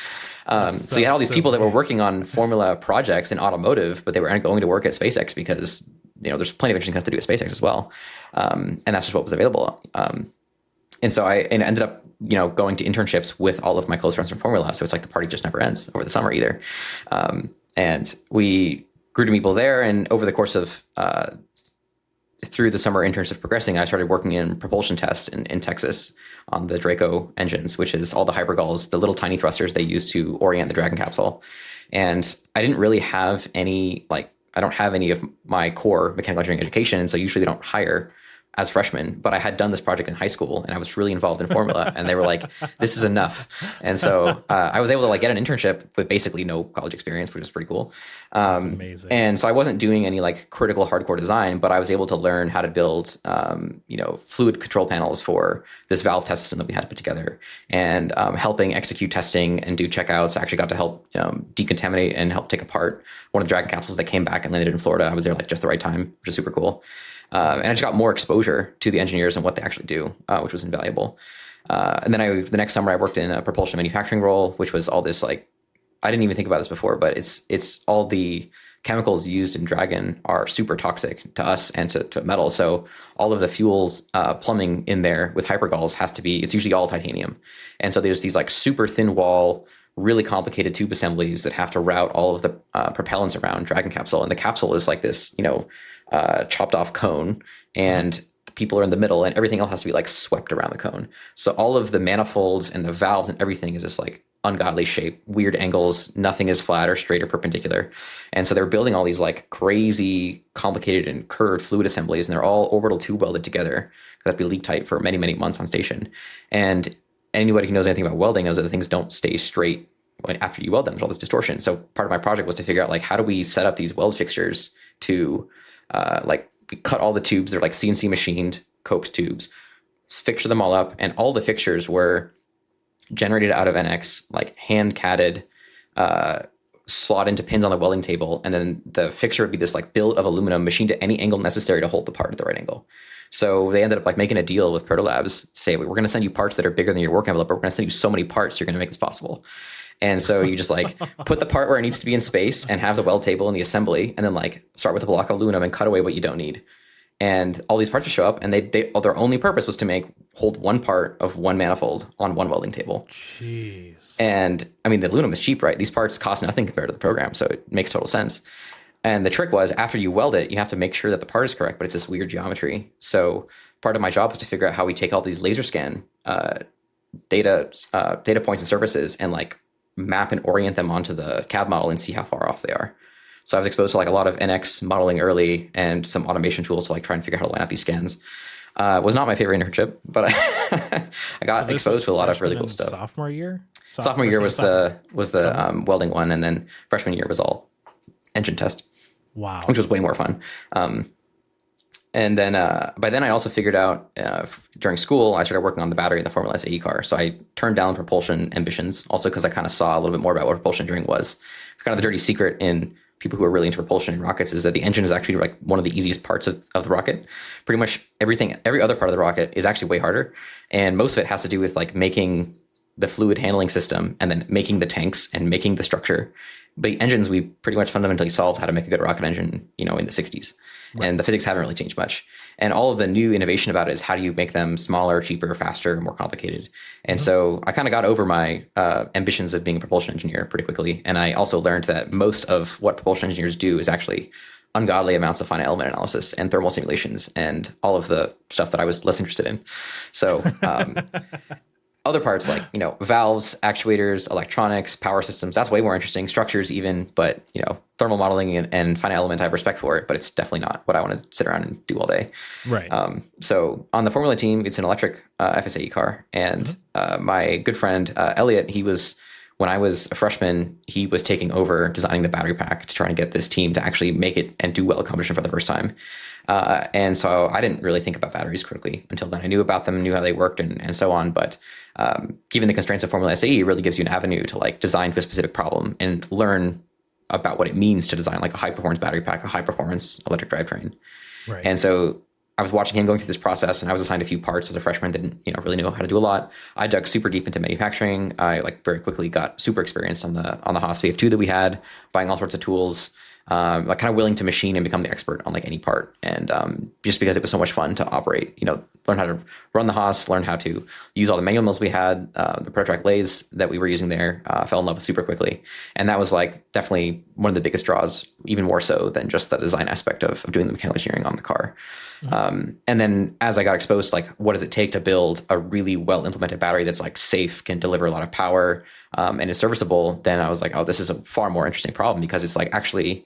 So you had all these people that were working on Formula projects in automotive, but they were going to work at SpaceX because, there's plenty of interesting stuff to do at SpaceX as well. And that's just what was available. And so I ended up, going to internships with all of my close friends from Formula. So it's like the party just never ends over the summer either. And we grew to meet people there. And over the course of through the summer internships progressing, I started working in propulsion tests in Texas on the Draco engines, which is all the hypergulls, the little tiny thrusters they use to orient the Dragon capsule. And I didn't really have any, like, I don't have any of my core mechanical engineering education. And so usually they don't hire as freshmen, but I had done this project in high school and I was really involved in formula and they were like, this is enough. And so I was able to like get an internship with basically no college experience, which was pretty cool. That's amazing. And so I wasn't doing any like critical hardcore design, but I was able to learn how to build, fluid control panels for this valve test system that we had to put together, and helping execute testing and do checkouts. I actually got to help decontaminate and help take apart one of the Dragon capsules that came back and landed in Florida. I was there like just the right time, which is super cool. And I just got more exposure to the engineers and what they actually do, which was invaluable. And then the next summer I worked in a propulsion manufacturing role, which was all this, like, I didn't even think about this before, but it's all the chemicals used in Dragon are super toxic to us and to metal. So all of the fuels, plumbing in there with hypergulls it's usually all titanium. And so there's these like super thin wall, really complicated tube assemblies that have to route all of the propellants around Dragon capsule. And the capsule is like this, chopped off cone, and people are in the middle, and everything else has to be like swept around the cone. So all of the manifolds and the valves and everything is just like ungodly shape, weird angles. Nothing is flat or straight or perpendicular. And so they're building all these like crazy, complicated and curved fluid assemblies, and they're all orbital tube welded together. That'd be leak tight for many, many months on station. And anybody who knows anything about welding knows that the things don't stay straight after you weld them. There's all this distortion. So part of my project was to figure out like, how do we set up these weld fixtures to we cut all the tubes. They're like CNC machined coped tubes, fixture them all up. And all the fixtures were generated out of NX, like hand catted, slot into pins on the welding table. And then the fixture would be this like billet of aluminum machined at any angle necessary to hold the part at the right angle. So they ended up like making a deal with Protolabs, say, we're going to send you parts that are bigger than your work envelope, but we're going to send you so many parts, you're going to make this possible. And so you just like put the part where it needs to be in space and have the weld table in the assembly, and then like start with a block of aluminum and cut away what you don't need. And all these parts will show up, and their only purpose was to hold one part of one manifold on one welding table. Jeez. And I mean, the aluminum is cheap, right? These parts cost nothing compared to the program, so it makes total sense. And the trick was, after you weld it, you have to make sure that the part is correct, but it's this weird geometry. So part of my job was to figure out how we take all these laser scan data points and surfaces and like map and orient them onto the CAD model and see how far off they are. So I was exposed to like a lot of NX modeling early and some automation tools to like try and figure out how to line up these scans. It was not my favorite internship, but I got exposed to a lot of really cool stuff. Sophomore year? Sophomore year was the welding one, and then freshman year was all engine test. Wow. Which was way more fun. And then by then I also figured out during school, I started working on the battery in the Formula SAE car. So I turned down propulsion ambitions, also because I kind of saw a little bit more about what propulsion engineering was. It's kind of the dirty secret in people who are really into propulsion and rockets is that the engine is actually like one of the easiest parts of the rocket. Pretty much every other part of the rocket is actually way harder. And most of it has to do with like making the fluid handling system and then making the tanks and making the structure. The engines, we pretty much fundamentally solved how to make a good rocket engine, in the 60s. Right. And the physics haven't really changed much. And all of the new innovation about it is how do you make them smaller, cheaper, faster, more complicated. And so I kind of got over my ambitions of being a propulsion engineer pretty quickly. And I also learned that most of what propulsion engineers do is actually ungodly amounts of finite element analysis and thermal simulations and all of the stuff that I was less interested in. So other parts like, valves, actuators, electronics, power systems, that's way more interesting. Structures even, but, thermal modeling and finite element, I have respect for it, but it's definitely not what I want to sit around and do all day. Right. So on the Formula team, it's an electric FSAE car. And my good friend, Elliot, when I was a freshman, he was taking over designing the battery pack to try and get this team to actually make it and do well at competition for the first time. And so I didn't really think about batteries critically until then. I knew about them, knew how they worked and so on. But given the constraints of Formula SAE, it really gives you an avenue to like design to a specific problem and learn about what it means to design like a high performance battery pack, a high performance electric drivetrain. Right. And so I was watching him going through this process, and I was assigned a few parts as a freshman. Didn't really know how to do a lot. I dug super deep into manufacturing. I very quickly got super experienced on the Haas VF2 that we had, buying all sorts of tools. Kind of willing to machine and become the expert on like any part. And just because it was so much fun to operate, learn how to run the Haas, learn how to use all the manual mills we had, the Prototra lathes that we were using there, fell in love with super quickly. And that was like definitely one of the biggest draws, even more so than just the design aspect of doing the mechanical engineering on the car. And then as I got exposed to like, what does it take to build a really well implemented battery that's like safe, can deliver a lot of power, and is serviceable, then I was like, oh, this is a far more interesting problem, because it's like actually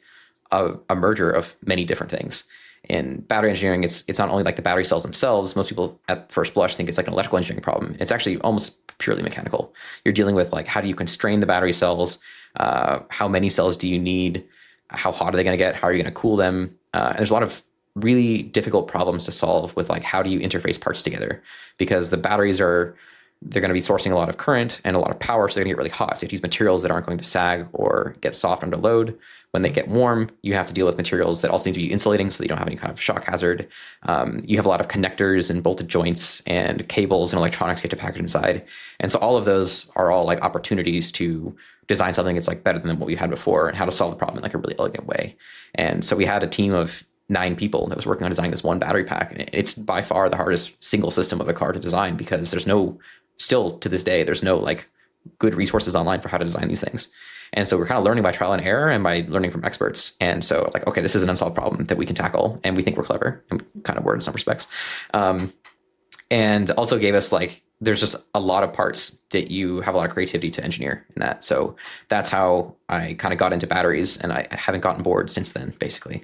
a merger of many different things. In battery engineering, it's not only like the battery cells themselves. Most people at first blush think it's like an electrical engineering problem. It's actually almost purely mechanical. You're dealing with like, how do you constrain the battery cells? How many cells do you need? How hot are they going to get? How are you going to cool them? And there's a lot of really difficult problems to solve with like, how do you interface parts together? Because the batteries they're going to be sourcing a lot of current and a lot of power, so they're going to get really hot. So you have to use materials that aren't going to sag or get soft under load. When they get warm, you have to deal with materials that also need to be insulating, so that you don't have any kind of shock hazard. You have a lot of connectors and bolted joints and cables and electronics you have to package inside. And so all of those are all like opportunities to design something that's like better than what we had before, and how to solve the problem in like a really elegant way. And so we had a team of 9 people that was working on designing this one battery pack. And it's by far the hardest single system of the car to design, because still to this day, there's no like good resources online for how to design these things. And so we're kind of learning by trial and error and by learning from experts. And so like, okay, this is an unsolved problem that we can tackle, and we think we're clever, and kind of were in some respects. And also gave us like, there's just a lot of parts that you have a lot of creativity to engineer in that. So that's how I kind of got into batteries, and I haven't gotten bored since then, basically.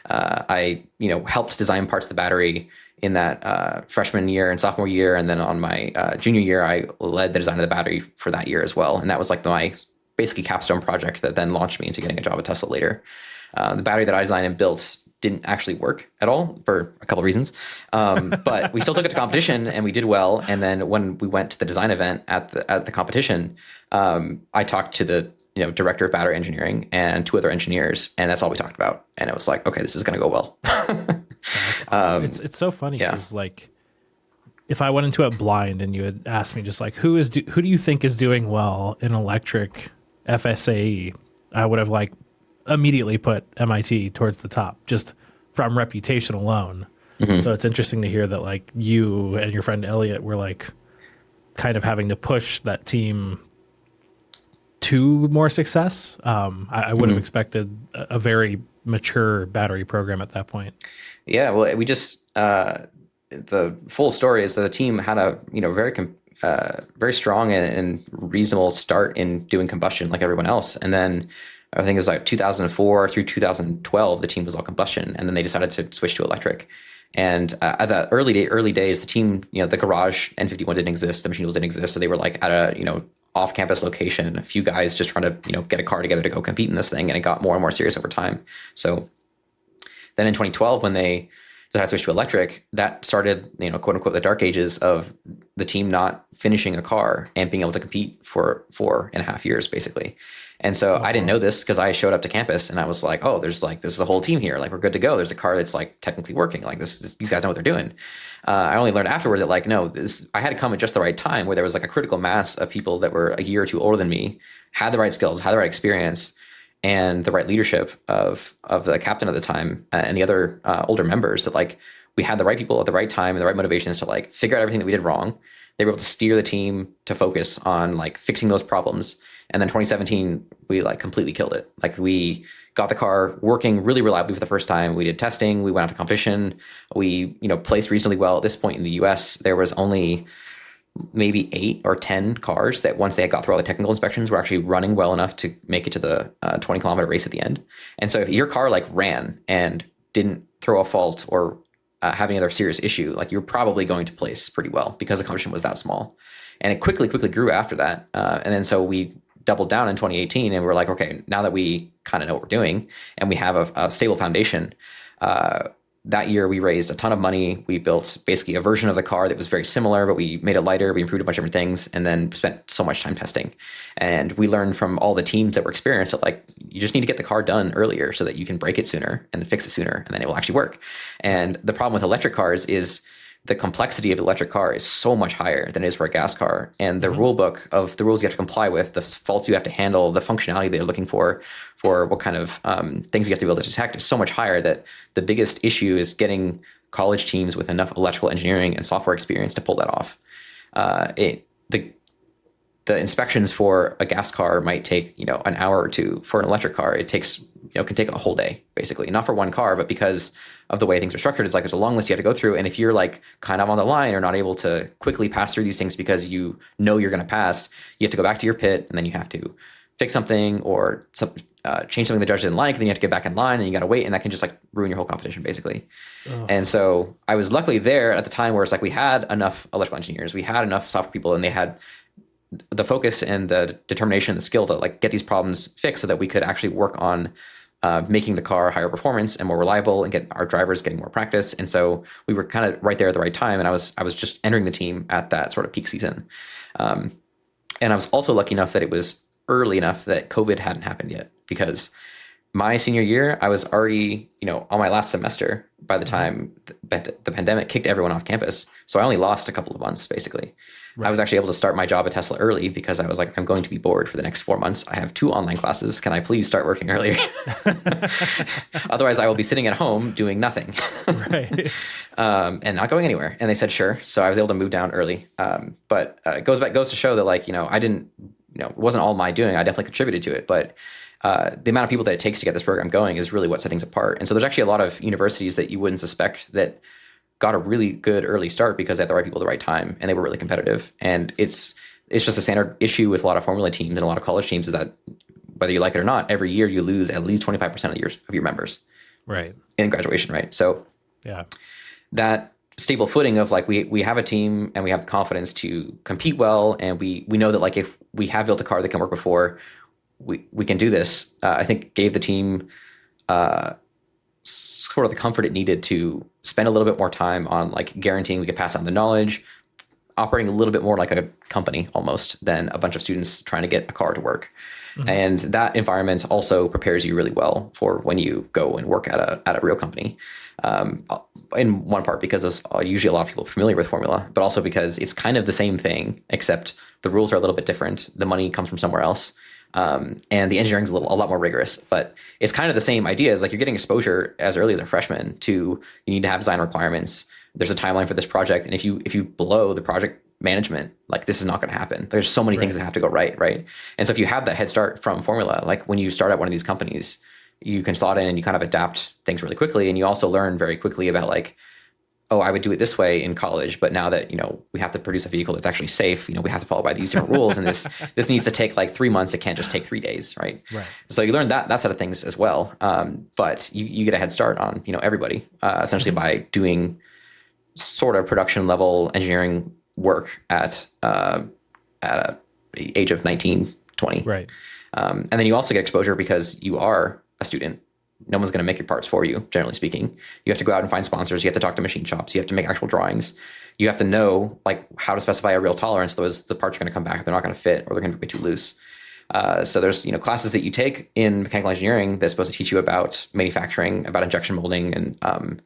I helped design parts of the battery in that freshman year and sophomore year. And then on my junior year, I led the design of the battery for that year as well. And that was like my basically capstone project that then launched me into getting a job at Tesla later. The battery that I designed and built didn't actually work at all for a couple of reasons. But we still took it to competition, and we did well. And then when we went to the design event at the competition, I talked to the director of battery engineering and 2 other engineers, and that's all we talked about. And it was like, okay, this is going to go well. Awesome. It's so funny because like, if I went into it blind and you had asked me just like, who do you think is doing well in electric FSAE, I would have like immediately put MIT towards the top just from reputation alone. Mm-hmm. So it's interesting to hear that like you and your friend Elliot were like kind of having to push that team to more success. I would have expected a very mature battery program at that point. Yeah, well, we just the full story is that the team had a very strong and reasonable start in doing combustion like everyone else, and then I think it was like 2004 through 2012 the team was all combustion, and then they decided to switch to electric. And at the early days, the team, the garage N51 didn't exist, the machine tools didn't exist, so they were like at a off-campus location, a few guys just trying to get a car together to go compete in this thing, and it got more and more serious over time. So then in 2012, when they decided to switch to electric, that started, quote unquote, the dark ages of the team not finishing a car and being able to compete for 4.5 years, basically. And so I didn't know this because I showed up to campus and I was like, oh, there's like, this is a whole team here. Like, we're good to go. There's a car that's like technically working. Like these guys know what they're doing. I only learned afterward that like, no, I had to come at just the right time where there was like a critical mass of people that were a year or two older than me, had the right skills, had the right experience, and the right leadership of the captain at the time and the other older members, that like we had the right people at the right time and the right motivations to like figure out everything that we did wrong. They were able to steer the team to focus on like fixing those problems. And then 2017, we like completely killed it. Like we got the car working really reliably for the first time. We did testing. We went out to competition. We, placed reasonably well. At this point in the US, there was only maybe 8 or 10 cars that once they had got through all the technical inspections were actually running well enough to make it to the 20-kilometer race at the end. And so if your car like ran and didn't throw a fault or have any other serious issue, like you're probably going to place pretty well because the competition was that small. And it quickly grew after that. And then so we doubled down in 2018 and we're like, okay, now that we kind of know what we're doing and we have a stable foundation, that year we raised a ton of money. We built basically a version of the car that was very similar, but we made it lighter. We improved a bunch of different things and then spent so much time testing. And we learned from all the teams that were experienced that like, you just need to get the car done earlier so that you can break it sooner and then fix it sooner, and then it will actually work. And the problem with electric cars is the complexity of the electric car is so much higher than it is for a gas car. And the rule book of the rules you have to comply with, the faults you have to handle, the functionality they're looking for what kind of things you have to be able to detect is so much higher that the biggest issue is getting college teams with enough electrical engineering and software experience to pull that off. The inspections for a gas car might take, an hour or two. For an electric car, it takes, can take a whole day, basically. Not for one car, but because of the way things are structured, it's like there's a long list you have to go through. And if you're like kind of on the line or not able to quickly pass through these things because you're going to pass, you have to go back to your pit, and then you have to fix something or change something the judge didn't like, and then you have to get back in line and you got to wait, and that can just like ruin your whole competition, basically. Oh. And so I was luckily there at the time where it's like we had enough electrical engineers, we had enough software people, and they had the focus and the determination and the skill to like get these problems fixed so that we could actually work on making the car higher performance and more reliable and get our drivers getting more practice. And so we were kind of right there at the right time. And I was just entering the team at that sort of peak season. And I was also lucky enough that it was early enough that COVID hadn't happened yet, because my senior year, I was already, on my last semester by the time the pandemic kicked everyone off campus. So I only lost a couple of months, basically. Right. I was actually able to start my job at Tesla early because I was like, I'm going to be bored for the next 4 months. I have 2 online classes. Can I please start working earlier? Otherwise, I will be sitting at home doing nothing. Right. And not going anywhere. And they said, sure. So I was able to move down early. But it goes to show that like, I didn't, it wasn't all my doing. I definitely contributed to it. But the amount of people that it takes to get this program going is really what set things apart. And so there's actually a lot of universities that you wouldn't suspect that got a really good early start because they had the right people at the right time, and they were really competitive. And it's just a standard issue with a lot of formula teams and a lot of college teams is that whether you like it or not, every year you lose at least 25% of your members. Right. In graduation, right? So yeah, that stable footing of like we have a team and we have the confidence to compete well, and we know that like if we have built a car that can work before, we can do this. I think gave the team sort of the comfort it needed to spend a little bit more time on like guaranteeing we could pass on the knowledge, operating a little bit more like a company almost than a bunch of students trying to get a car to work. Mm-hmm. And that environment also prepares you really well for when you go and work at a real company. In one part because there's usually a lot of people familiar with formula, but also because it's kind of the same thing, except the rules are a little bit different. The money comes from somewhere else. And the engineering is a lot more rigorous, but it's kind of the same idea. Is like you're getting exposure as early as a freshman to you need to have design requirements. There's a timeline for this project, and if you blow the project management, like this is not going to happen. There's so many things that have to go right. And so if you have that head start from formula, like when you start at one of these companies, you can slot in and you kind of adapt things really quickly, and you also learn very quickly about like, oh, I would do it this way in college, but now that, we have to produce a vehicle that's actually safe, we have to follow by these different rules, and this needs to take like 3 months. It can't just take 3 days, right? So you learn that side of things as well. But you get a head start on, everybody, essentially by doing sort of production level engineering work at a age of 19, 20. Right. And then you also get exposure because you are a student. No one's going to make your parts for you, generally speaking. You have to go out and find sponsors. You have to talk to machine shops. You have to make actual drawings. You have to know like how to specify a real tolerance. Otherwise, the parts are going to come back. They're not going to fit, or they're going to be too loose. So there's classes that you take in mechanical engineering that's supposed to teach you about manufacturing, about injection molding, and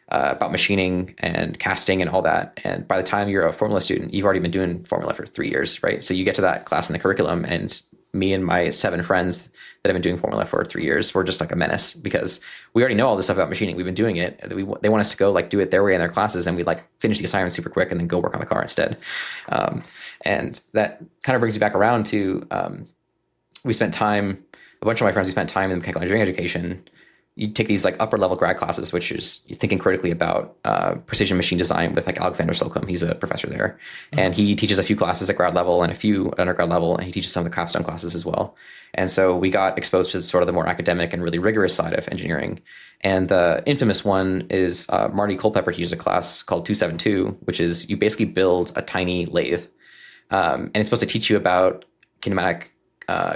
about machining and casting and all that. And by the time you're a formula student, you've already been doing formula for 3 years, right? So you get to that class in the curriculum, and me and my 7 friends that have been doing formula for 3 years, we're just like a menace because we already know all this stuff about machining. We've been doing it. They want us to go like do it their way in their classes, and we like finish the assignment super quick and then go work on the car instead. And that kind of brings you back around to we spent time. A bunch of my friends, we spent time in mechanical engineering education. You take these like upper level grad classes, which is thinking critically about precision machine design with like Alexander Slocum. He's a professor there, and he teaches a few classes at grad level and a few at undergrad level, and he teaches some of the capstone classes as well. And so we got exposed to sort of the more academic and really rigorous side of engineering. And the infamous one is Marty Culpepper teaches a class called 272, which is you basically build a tiny lathe, and it's supposed to teach you about kinematic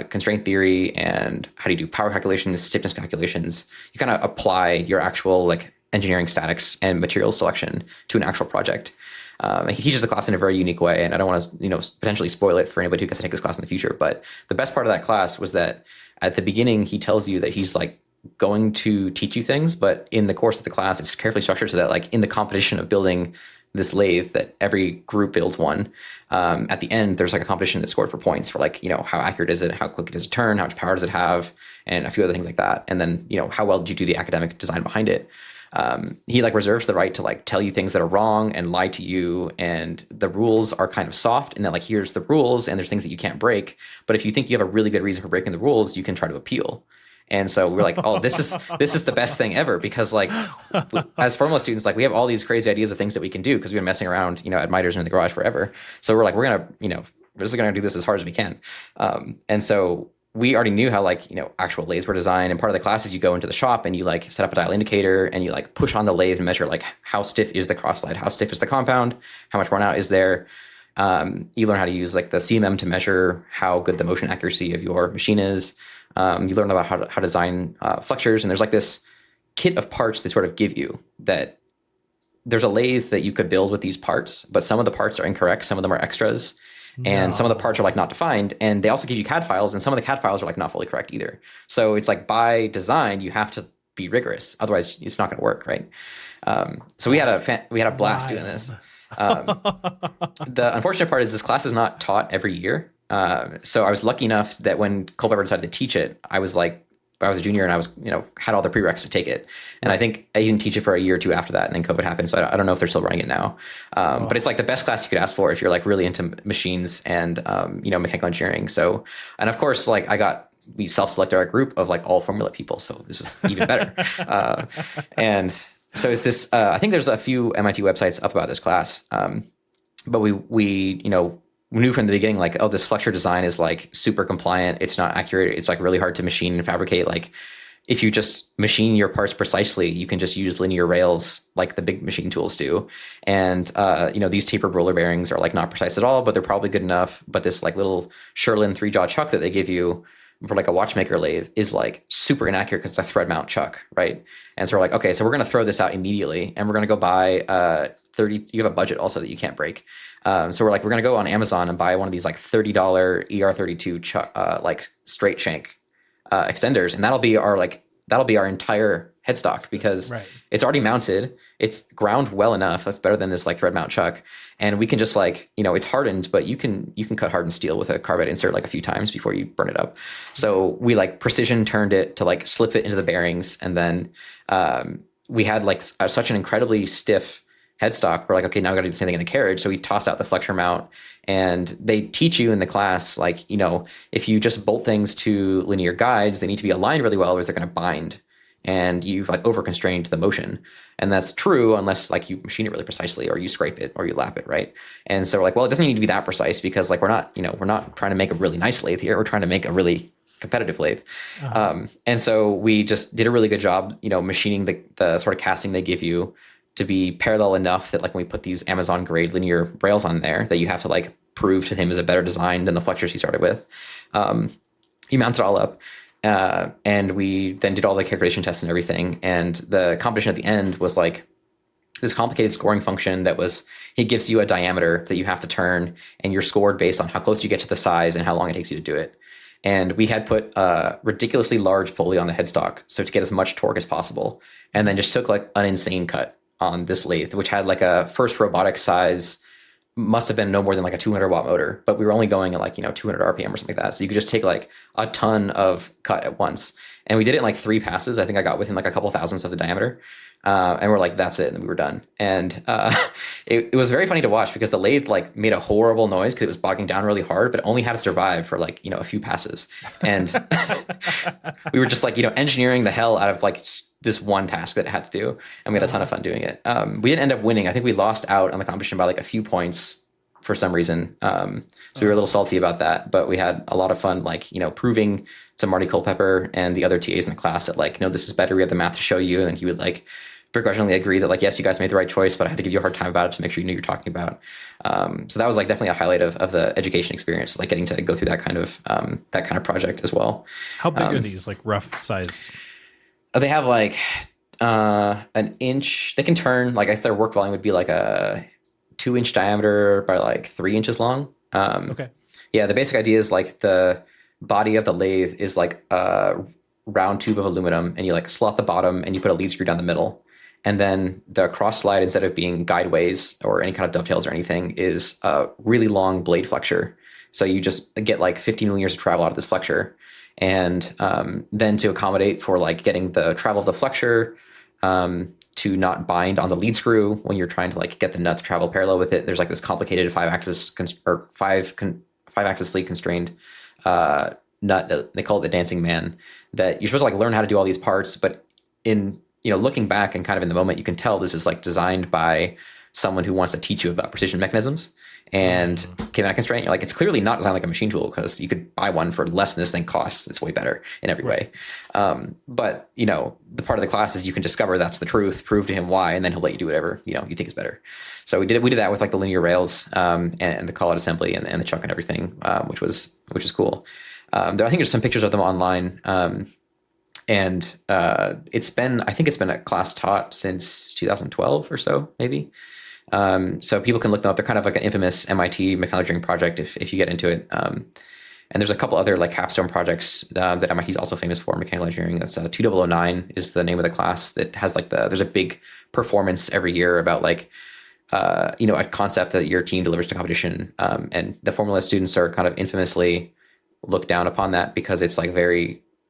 constraint theory and how do you do power calculations, stiffness calculations. You kind of apply your actual like engineering statics and material selection to an actual project. And he teaches the class in a very unique way, and I don't want to potentially spoil it for anybody who gets to take this class in the future. But the best part of that class was that at the beginning he tells you that he's like going to teach you things, but in the course of the class it's carefully structured so that like in the competition of building this lathe that every group builds one, at the end there's like a competition that's scored for points for like how accurate is it, how quick does it turn, how much power does it have, and a few other things like that. And then how well did you do the academic design behind it. he like reserves the right to like tell you things that are wrong and lie to you. And the rules are kind of soft in that like, here's the rules and there's things that you can't break. But if you think you have a really good reason for breaking the rules, you can try to appeal. And so we're like, oh, this is the best thing ever, because like as Formula students, like we have all these crazy ideas of things that we can do because we've been messing around, at miters in the garage forever. So we're like, we're just going to do this as hard as we can. And so we already knew how like, actual lathes were designed. And part of the class is you go into the shop and you like set up a dial indicator and you like push on the lathe and measure like how stiff is the cross slide, how stiff is the compound, how much worn out is there. You learn how to use like the CMM to measure how good the motion accuracy of your machine is. You learn about how to design flexures, and there's like this kit of parts they sort of give you that there's a lathe that you could build with these parts, but some of the parts are incorrect, some of them are extras, and some of the parts are like not defined, and they also give you CAD files, and some of the CAD files are like not fully correct either. So it's like by design you have to be rigorous, otherwise it's not going to work, right? So we had a blast doing this. The unfortunate part is this class is not taught every year. So I was lucky enough that when Culpeper decided to teach it, I was a junior and I was, had all the prereqs to take it. And I think I didn't teach it for a year or two after that. And then COVID happened. So I don't know if they're still running it now. But it's like the best class you could ask for if you're like really into machines and, mechanical engineering. So, and of course, like we self-selected our group of like all Formula people. So this was even better. And so it's this, I think there's a few MIT websites up about this class. But we knew from the beginning, like, oh, this flexure design is like super compliant. It's not accurate. It's like really hard to machine and fabricate. Like if you just machine your parts precisely, you can just use linear rails like the big machine tools do. And, these tapered roller bearings are like not precise at all, but they're probably good enough. But this like little Sherlin 3-jaw chuck that they give you for like a watchmaker lathe is like super inaccurate because it's a thread mount chuck, right? And so we're like, okay, so we're going to throw this out immediately, and we're going to go buy 30. You have a budget also that you can't break. So we're going to go on Amazon and buy one of these like $30 ER32 like straight shank extenders, and that'll be our entire headstock, because it's already mounted. It's ground well enough. That's better than this like thread mount chuck. And we can just like, it's hardened, but you can cut hardened steel with a carbide insert like a few times before you burn it up. So we like precision turned it to like slip it into the bearings. And then we had like such an incredibly stiff headstock. We're like, okay, now we got to do the same thing in the carriage. So we toss out the flexure mount, and they teach you in the class, like, if you just bolt things to linear guides, they need to be aligned really well, or they're going to bind. And you've like over constrained the motion. And that's true unless like you machine it really precisely, or you scrape it, or you lap it, right? And so we're like, well, it doesn't need to be that precise, because like we're not trying to make a really nice lathe here. We're trying to make a really competitive lathe. And so we just did a really good job, machining the sort of casting they give you to be parallel enough that like when we put these Amazon grade linear rails on there, that you have to like prove to him is a better design than the flexures he started with. He mounts it all up. And we then did all the calculation tests and everything. And the competition at the end was like this complicated scoring function that was, he gives you a diameter that you have to turn, and you're scored based on how close you get to the size and how long it takes you to do it. And we had put a ridiculously large pulley on the headstock, so to get as much torque as possible, and then just took like an insane cut on this lathe, which had like a first robotic size, must have been no more than like a 200 watt motor, but we were only going at like, 200 RPM or something like that. So you could just take like a ton of cut at once. And we did it in like 3 passes. I think I got within like a couple thousandths of the diameter. And we're like, that's it. And we were done. And it was very funny to watch, because the lathe like made a horrible noise because it was bogging down really hard, but only had to survive for like, a few passes. And we were just like, engineering the hell out of like this one task that it had to do. And we had a ton of fun doing it. We didn't end up winning. I think we lost out on the competition by like a few points for some reason. So we were a little salty about that, but we had a lot of fun, like, proving to Marty Culpeper and the other TAs in the class that like, no, this is better. We have the math to show you. And he would like begrudgingly agree that like, yes, you guys made the right choice, but I had to give you a hard time about it to make sure you knew what you're talking about. So that was like definitely a highlight of the education experience, like getting to go through that kind of project as well. How big are these, like rough size? They have like an inch. They can turn, like I said, their work volume would be like a 2-inch diameter by like 3 inches long. Okay. Yeah, the basic idea is like the body of the lathe is like a round tube of aluminum, and you like slot the bottom and you put a lead screw down the middle. And then the cross slide, instead of being guideways or any kind of dovetails or anything, is a really long blade flexure. So you just get like 15 millimeters of travel out of this flexure. And then to accommodate for like getting the travel of the flexure, to not bind on the lead screw when you're trying to like get the nut to travel parallel with it. There's like this complicated five axis lead constrained nut. They call it the dancing man, that you're supposed to like learn how to do all these parts. But in, looking back and kind of in the moment, you can tell this is like designed by someone who wants to teach you about precision mechanisms. And came that constraint, you're like, it's clearly not designed like a machine tool, because you could buy one for less than this thing costs. It's way better in every way. But the part of the class is you can discover that's the truth, prove to him why, and then he'll let you do whatever you think is better. So we did that with like the linear rails and the call out assembly and the chuck and everything, which was cool. I think there's some pictures of them online. And it's been a class taught since 2012 or so, maybe. So people can look them up. They're kind of like an infamous MIT mechanical engineering project if you get into it. And there's a couple other like capstone projects that MIT is also famous for, mechanical engineering. That's 2009 is the name of the class, that has like there's a big performance every year about like a concept that your team delivers to competition. And the Formula students are kind of infamously looked down upon that, because it's like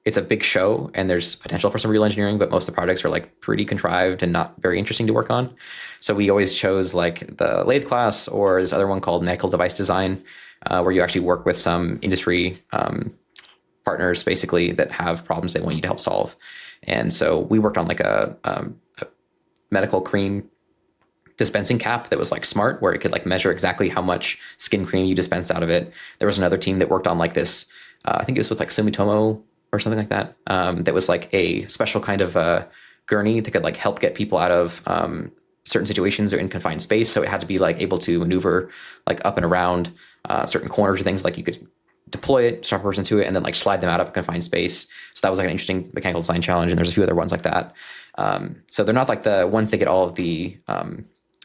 it's a big show and there's potential for some real engineering, but most of the projects are like pretty contrived and not very interesting to work on. So we always chose like the lathe class, or this other one called medical device design, where you actually work with some industry partners basically that have problems they want you to help solve. And so we worked on like a medical cream dispensing cap that was like smart, where it could like measure exactly how much skin cream you dispensed out of it. There was another team that worked on like this, I think it was with like Sumitomo or something like that. That was like a special kind of gurney that could like help get people out of certain situations or in confined space. So it had to be like able to maneuver like up and around certain corners or things. Like you could deploy it, strap a person to it, and then like slide them out of a confined space. So that was like an interesting mechanical design challenge. And there's a few other ones like that. So they're not like the ones that get all of the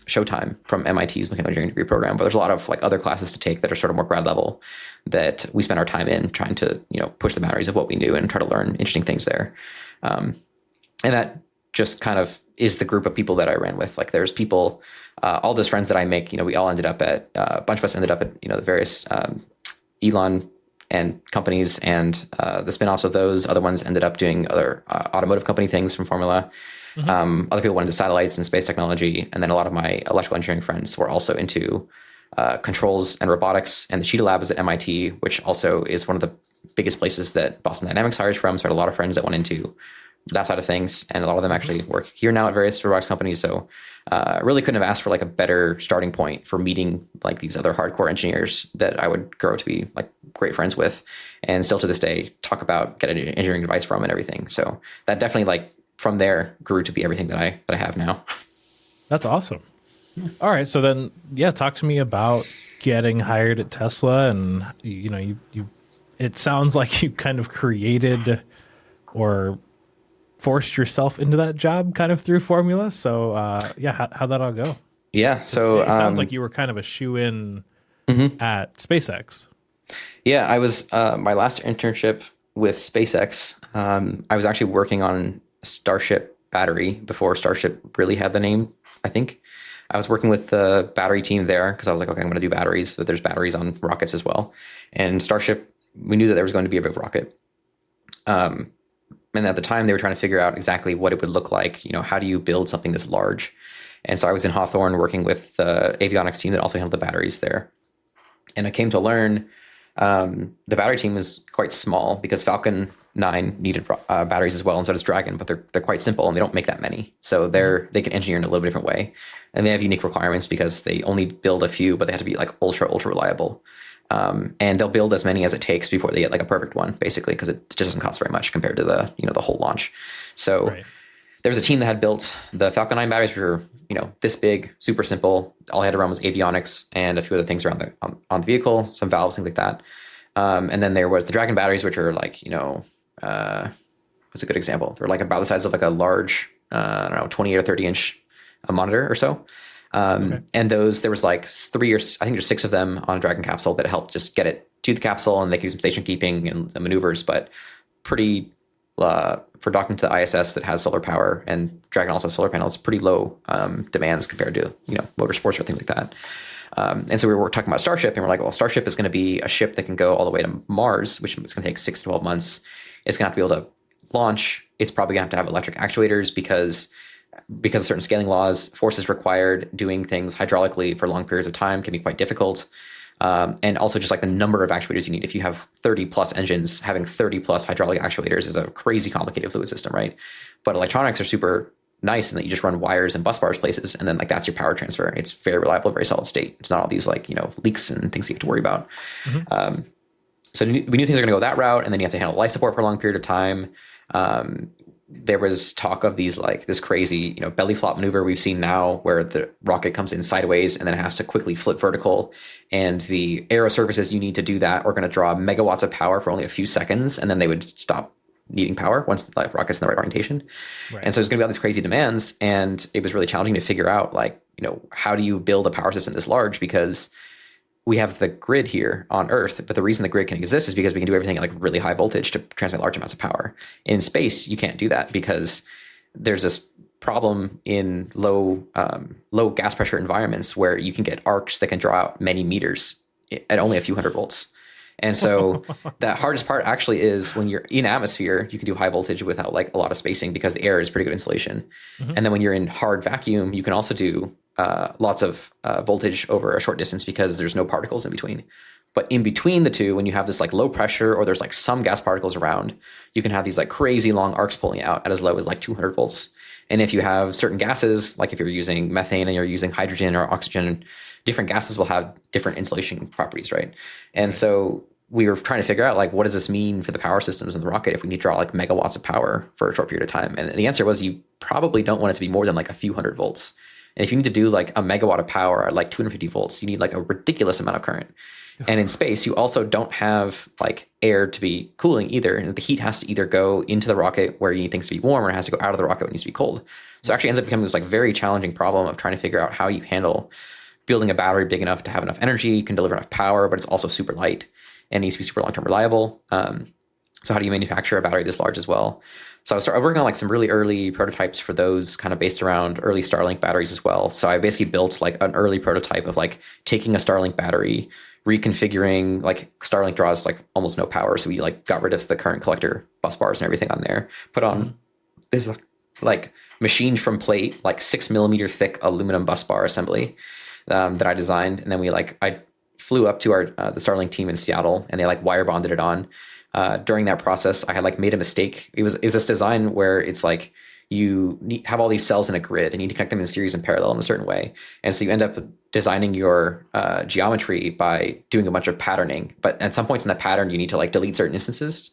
showtime from MIT's mechanical engineering degree program, but there's a lot of like other classes to take that are sort of more grad level that we spend our time in trying to, push the boundaries of what we knew and try to learn interesting things there. And that just kind of is the group of people that I ran with. Like there's people, all those friends that I make, we all ended up at, a bunch of us ended up at, the various Elon and companies, and the spinoffs of those. Other ones ended up doing other automotive company things from Formula. Other people went into satellites and space technology. And then a lot of my electrical engineering friends were also into controls and robotics. And the Cheetah Lab is at MIT, which also is one of the biggest places that Boston Dynamics hires from. So I had a lot of friends that went into that side of things. And a lot of them actually work here now at various robotics companies. So I really couldn't have asked for like a better starting point for meeting like these other hardcore engineers that I would grow to be like great friends with, and still to this day talk about, get engineering advice from and everything. So that definitely like from there grew to be everything that I have now. That's awesome. All right. So then, talk to me about getting hired at Tesla. And, you it sounds like you kind of created or forced yourself into that job kind of through Formula. So, how'd that all go? Yeah. So it sounds like you were kind of a shoe-in at SpaceX. Yeah. I was, my last internship with SpaceX, I was actually working on Starship battery before Starship really had the name, I think. I was working with the battery team there because I was like, okay, I'm going to do batteries, but there's batteries on rockets as well. And Starship, we knew that there was going to be a big rocket. And at the time, they were trying to figure out exactly what it would look like. How do you build something this large? And so I was in Hawthorne working with the avionics team that also handled the batteries there. And I came to learn the battery team was quite small because Falcon 9 needed batteries as well, and so does Dragon, but they're quite simple and they don't make that many. So they can engineer in a little bit different way. And they have unique requirements because they only build a few, but they have to be like ultra reliable. And they'll build as many as it takes before they get like a perfect one, basically, because it just doesn't cost very much compared to the whole launch. So there was a team that had built the Falcon 9 batteries, which were this big, super simple. All I had to run was avionics and a few other things around on the vehicle, some valves, things like that. And then there was the Dragon batteries, which are like what's a good example? They're like about the size of like a large 28 or 30 inch monitor or so. And those, there was like I think there's 6 of them on a Dragon capsule that helped just get it to the capsule, and they could do some station keeping and maneuvers, but pretty, for docking to the ISS that has solar power, and Dragon also has solar panels, pretty low demands compared to, motorsports or things like that. And so we were talking about Starship, and we're like, well, Starship is going to be a ship that can go all the way to Mars, which is going to take 6 to 12 months. It's going to have to be able to launch. It's probably going to have electric actuators because because of certain scaling laws, forces required, doing things hydraulically for long periods of time can be quite difficult. And also just like the number of actuators you need. If you have 30 plus engines, having 30 plus hydraulic actuators is a crazy complicated fluid system, right? But electronics are super nice in that you just run wires and bus bars places, and then like that's your power transfer. It's very reliable, very solid state. It's not all these like, leaks and things you have to worry about. So we knew things are going to go that route, and then you have to handle life support for a long period of time. There was talk of these like this crazy, belly flop maneuver we've seen now where the rocket comes in sideways and then it has to quickly flip vertical. And the aero surfaces you need to do that are going to draw megawatts of power for only a few seconds. And then they would stop needing power once the rocket's in the right orientation. Right. And so there's going to be all these crazy demands. And it was really challenging to figure out like, how do you build a power system this large? Because we have the grid here on Earth, but the reason the grid can exist is because we can do everything at like really high voltage to transmit large amounts of power. In space, you can't do that because there's this problem in low gas pressure environments where you can get arcs that can draw out many meters at only a few hundred volts. And so the hardest part actually is when you're in atmosphere, you can do high voltage without like a lot of spacing because the air is pretty good insulation. And then when you're in hard vacuum, you can also do lots of voltage over a short distance because there's no particles in between. But in between the two, when you have this like low pressure or there's like some gas particles around, you can have these like crazy long arcs pulling out at as low as like 200 volts. And if you have certain gases, like if you're using methane and you're using hydrogen or oxygen, different gases will have different insulation properties, right? And so we were trying to figure out like, what does this mean for the power systems in the rocket if we need to draw like megawatts of power for a short period of time? And the answer was you probably don't want it to be more than like a few hundred volts. And if you need to do like a megawatt of power at like 250 volts, you need like a ridiculous amount of current. And in space, you also don't have like air to be cooling either. And the heat has to either go into the rocket where you need things to be warm, or it has to go out of the rocket when it needs to be cold. So it actually ends up becoming this like very challenging problem of trying to figure out how you handle building a battery big enough to have enough energy, can deliver enough power, but it's also super light and needs to be super long-term reliable. So how do you manufacture a battery this large as well? So I was working on like some really early prototypes for those, kind of based around early Starlink batteries as well. So I basically built like an early prototype of like taking a Starlink battery, reconfiguring, like Starlink draws like almost no power. So we like got rid of the current collector bus bars and everything on there, put on this like machined from plate, like 6 millimeter thick aluminum bus bar assembly that I designed. And then I flew up to the Starlink team in Seattle, and they like wire bonded it on. During that process, I had like made a mistake. It was this design where it's like you have all these cells in a grid and you need to connect them in series and parallel in a certain way. And so you end up designing your geometry by doing a bunch of patterning. But at some points in the pattern, you need to like delete certain instances.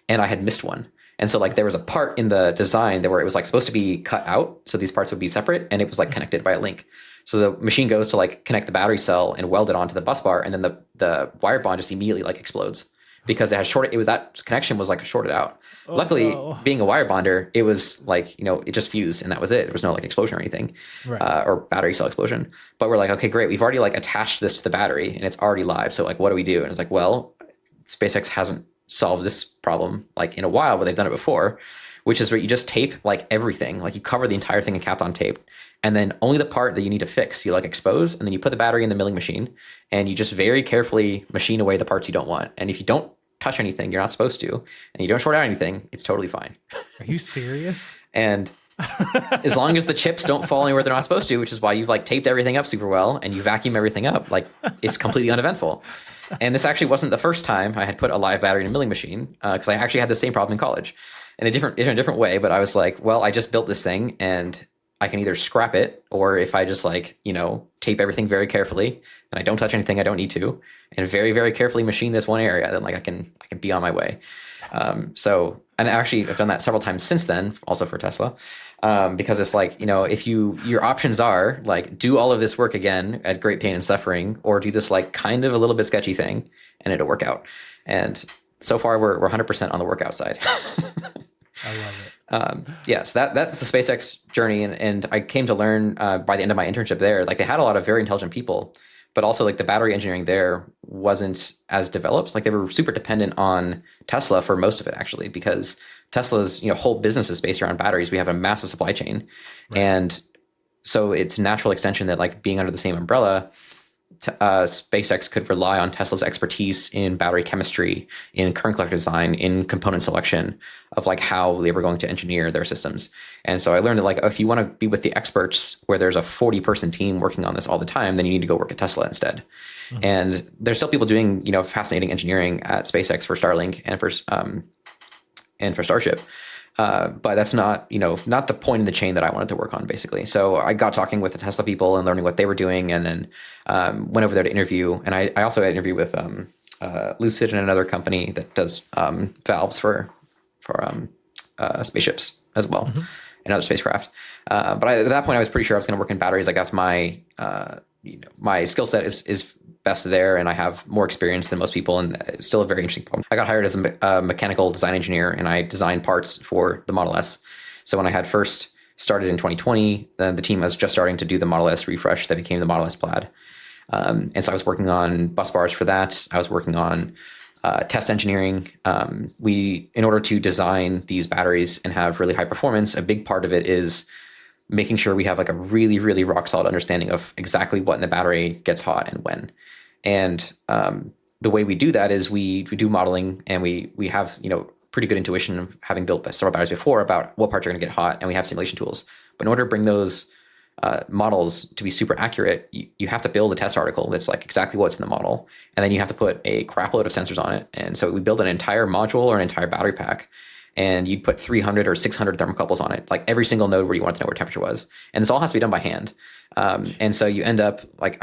And I had missed one. And so like there was a part in the design where it was like supposed to be cut out. So these parts would be separate, and it was like connected by a link. So the machine goes to like connect the battery cell and weld it onto the bus bar. And then the wire bond just immediately like explodes because that connection was like shorted out. Oh, luckily, no. Being a wire bonder, it was like, it just fused and that was it. There was no like explosion or anything, right. Or battery cell explosion. But we're like, okay, great. We've already like attached this to the battery and it's already live. So like, what do we do? And it's like, well, SpaceX hasn't solved this problem like in a while, but they've done it before, which is where you just tape like everything. Like you cover the entire thing in Kapton tape. And then only the part that you need to fix, you like expose, and then you put the battery in the milling machine, and you just very carefully machine away the parts you don't want. And if you don't touch anything you're not supposed to, and you don't short out anything, it's totally fine. Are you serious? And as long as the chips don't fall anywhere they're not supposed to, which is why you've like taped everything up super well and you vacuum everything up, like it's completely uneventful. And this actually wasn't the first time I had put a live battery in a milling machine, because I actually had the same problem in college in a different way. But I was like, well, I just built this thing and I can either scrap it, or if I just like, tape everything very carefully and I don't touch anything I don't need to, and very, very carefully machine this one area, then like I can be on my way. And actually I've done that several times since then, also for Tesla, because it's like, if your options are like, do all of this work again at great pain and suffering, or do this like kind of a little bit sketchy thing and it'll work out. And so far we're 100% on the workout side. I love it. Yes, that's the SpaceX journey. And I came to learn by the end of my internship there, like they had a lot of very intelligent people, but also like the battery engineering there wasn't as developed. Like they were super dependent on Tesla for most of it, actually, because Tesla's whole business is based around batteries. We have a massive supply chain. Right. And so it's a natural extension that like being under the same umbrella, SpaceX could rely on Tesla's expertise in battery chemistry, in current collector design, in component selection of like how they were going to engineer their systems. And so I learned that like if you want to be with the experts where there's a 40-person team working on this all the time, then you need to go work at Tesla instead. Mm-hmm. And there's still people doing, fascinating engineering at SpaceX for Starlink and for Starship. But that's not, not the point in the chain that I wanted to work on, basically. So I got talking with the Tesla people and learning what they were doing, and then went over there to interview. And I also had an interview with Lucid and another company that does valves for spaceships as well, mm-hmm. and other spacecraft. But at that point, I was pretty sure I was going to work in batteries. I guess my skill set is best there, and I have more experience than most people, and it's still a very interesting problem. I got hired as a mechanical design engineer, and I designed parts for the Model S. So when I had first started in 2020, then the team was just starting to do the Model S refresh that became the Model S Plaid. And so I was working on bus bars for that. I was working on test engineering. In order to design these batteries and have really high performance, a big part of it is making sure we have like a really, really rock solid understanding of exactly what in the battery gets hot and when. And the way we do that is we do modeling, and we have pretty good intuition of having built several batteries before about what parts are going to get hot, and we have simulation tools. But in order to bring those models to be super accurate, you have to build a test article that's like exactly what's in the model, and then you have to put a crap load of sensors on it. And so we build an entire module or an entire battery pack, and you'd put 300 or 600 thermocouples on it, like every single node where you want to know where temperature was. And this all has to be done by hand. And so you end up like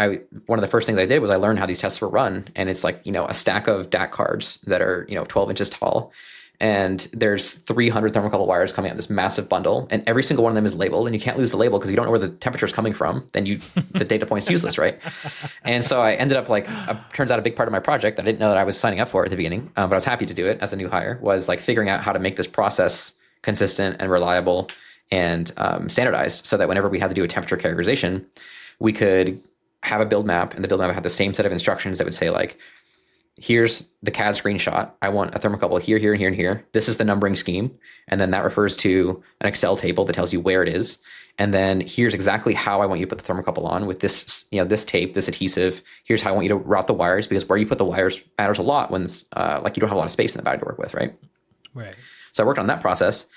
one of the first things I did was I learned how these tests were run. And it's like, a stack of DAC cards that are, 12 inches tall. And there's 300 thermocouple wires coming out of this massive bundle, and every single one of them is labeled, and you can't lose the label because you don't know where the temperature is coming from. Then the data point's useless, right? And so I ended up turns out a big part of my project that I didn't know that I was signing up for at the beginning, but I was happy to do it as a new hire, was like figuring out how to make this process consistent and reliable and standardized, so that whenever we had to do a temperature characterization, we could have a build map, and the build map had the same set of instructions that would say like, here's the CAD screenshot. I want a thermocouple here, here, and here, and here. This is the numbering scheme. And then that refers to an Excel table that tells you where it is. And then here's exactly how I want you to put the thermocouple on with this, this tape, this adhesive. Here's how I want you to route the wires, because where you put the wires matters a lot when you don't have a lot of space in the battery to work with, right? Right. So I worked on that process.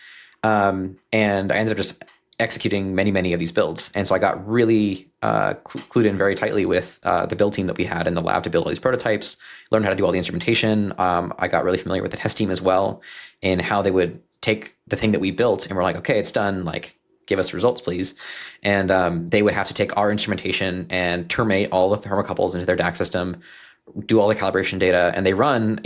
And I ended up just executing many, many of these builds. And so I got really clued in very tightly with the build team that we had in the lab to build all these prototypes, learned how to do all the instrumentation. I got really familiar with the test team as well, and how they would take the thing that we built and we're like, okay, it's done. Like, give us results, please. And they would have to take our instrumentation and terminate all the thermocouples into their DAC system, do all the calibration data, and they run,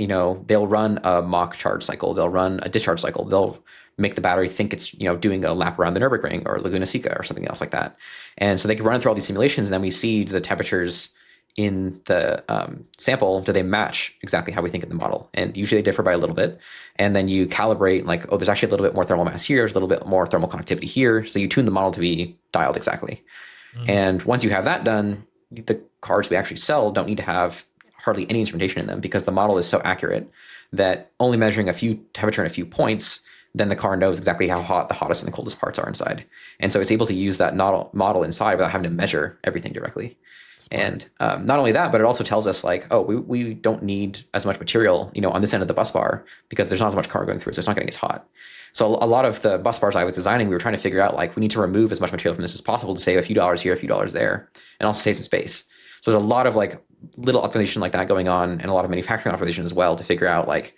they'll run a mock charge cycle. They'll run a discharge cycle. They'll make the battery think it's, doing a lap around the Nürburgring or Laguna Seca or something else like that. And so they can run through all these simulations, and then we see the temperatures in the sample, do they match exactly how we think in the model? And usually they differ by a little bit. And then you calibrate like, oh, there's actually a little bit more thermal mass here, there's a little bit more thermal conductivity here. So you tune the model to be dialed exactly. Mm-hmm. And once you have that done, the cards we actually sell don't need to have hardly any instrumentation in them, because the model is so accurate that only measuring a few temperature and a few points, then the car knows exactly how hot the hottest and the coldest parts are inside. And so it's able to use that model inside without having to measure everything directly. Smart. And not only that, but it also tells us like, oh, we don't need as much material, on this end of the bus bar, because there's not as much car going through, so it's not getting as hot. So a lot of the bus bars I was designing, we were trying to figure out like, we need to remove as much material from this as possible to save a few dollars here, a few dollars there, and also save some space. So there's a lot of like little optimization like that going on, and a lot of manufacturing optimization as well, to figure out like,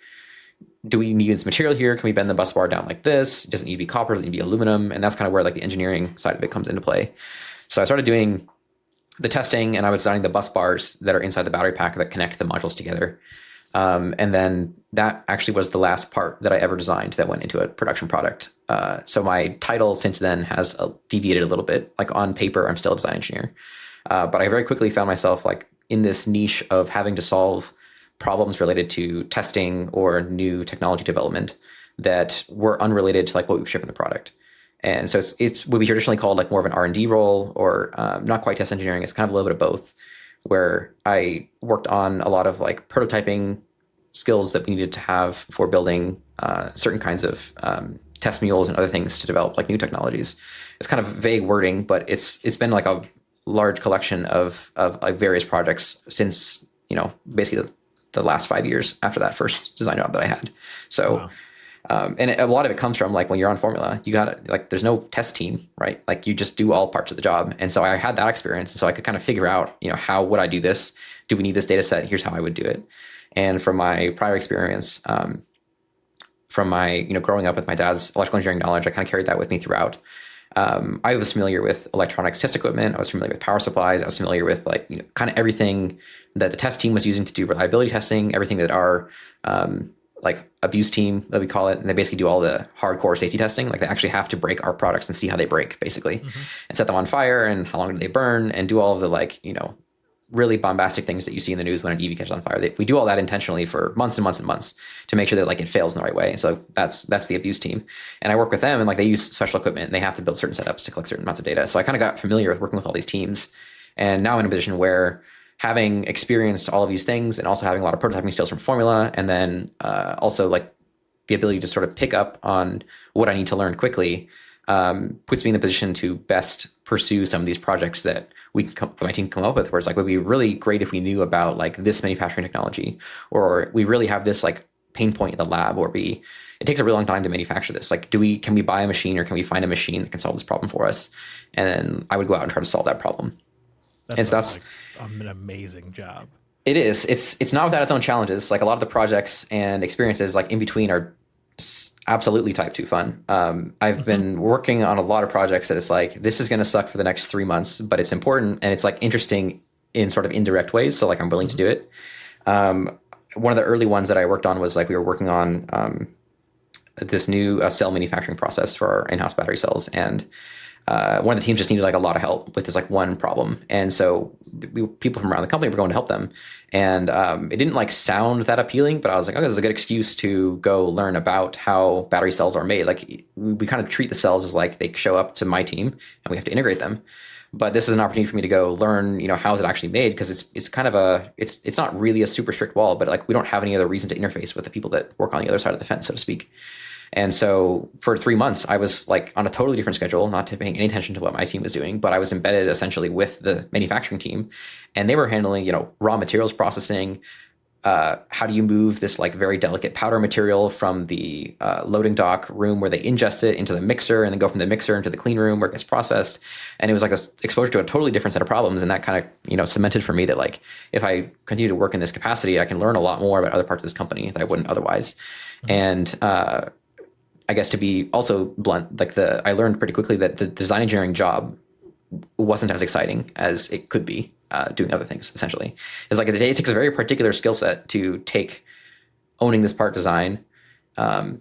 do we need this material here? Can we bend the bus bar down like this? Does it need to be copper? Does it need to be aluminum? And that's kind of where like the engineering side of it comes into play. So I started doing the testing, and I was designing the bus bars that are inside the battery pack that connect the modules together. And then that actually was the last part that I ever designed that went into a production product. So my title since then has deviated a little bit. Like on paper, I'm still a design engineer. But I very quickly found myself like in this niche of having to solve problems related to testing or new technology development that were unrelated to like what we ship in the product. And so it's what we traditionally called like more of an R&D role, or not quite test engineering. It's kind of a little bit of both, where I worked on a lot of like prototyping skills that we needed to have for building certain kinds of test mules and other things to develop like new technologies. It's kind of vague wording, but it's been like large collection of like various projects since, basically the last 5 years after that first design job that I had. So, wow. And a lot of it comes from like when you're on Formula, you got like, there's no test team, right? Like you just do all parts of the job. And so I had that experience. And so I could kind of figure out, how would I do this? Do we need this data set? Here's how I would do it. And from my prior experience, from my, growing up with my dad's electrical engineering knowledge, I kind of carried that with me throughout. I was familiar with electronics test equipment. I was familiar with power supplies. I was familiar with like, kind of everything that the test team was using to do reliability testing, everything that our, like abuse team that we call it. And they basically do all the hardcore safety testing. Like they actually have to break our products and see how they break basically, and set them on fire and how long do they burn and do all of the like, really bombastic things that you see in the news when an EV catches on fire. We do all that intentionally for months and months and months to make sure that like it fails in the right way. And so that's the abuse team. And I work with them and like they use special equipment and they have to build certain setups to collect certain amounts of data. So I kind of got familiar with working with all these teams. And now I'm in a position where having experienced all of these things and also having a lot of prototyping skills from Formula, and then also like the ability to sort of pick up on what I need to learn quickly, puts me in the position to best pursue some of these projects that my team come up with, where it's like, it would be really great if we knew about like this manufacturing technology, or we really have this like pain point in the lab, or it takes a really long time to manufacture this. Like, can we buy a machine, or can we find a machine that can solve this problem for us? And then I would go out and try to solve that problem. That's like an amazing job. It is. It's not without its own challenges. Like a lot of the projects and experiences like in between are absolutely type 2 fun. I've been working on a lot of projects that it's like, this is going to suck for the next 3 months, but it's important and it's like interesting in sort of indirect ways. So like I'm willing to do it. One of the early ones that I worked on was like we were working on this new cell manufacturing process for our in-house battery cells, and one of the teams just needed like a lot of help with this like one problem. And so people from around the company were going to help them. And it didn't like sound that appealing, but I was like, okay, this is a good excuse to go learn about how battery cells are made. Like we kind of treat the cells as like they show up to my team and we have to integrate them. But this is an opportunity for me to go learn, how is it actually made? Because it's kind of it's not really a super strict wall, but like we don't have any other reason to interface with the people that work on the other side of the fence, so to speak. And so for 3 months, I was like on a totally different schedule, not paying any attention to what my team was doing, but I was embedded essentially with the manufacturing team, and they were handling, raw materials processing. How do you move this like very delicate powder material from the loading dock room where they ingest it into the mixer, and then go from the mixer into the clean room where it gets processed? And it was like this exposure to a totally different set of problems. And that kind of, cemented for me that like, if I continue to work in this capacity, I can learn a lot more about other parts of this company that I wouldn't otherwise. And, I guess to be also blunt, like I learned pretty quickly that the design engineering job wasn't as exciting as it could be doing other things, essentially. It's like it takes a very particular skill set to take owning this part design, not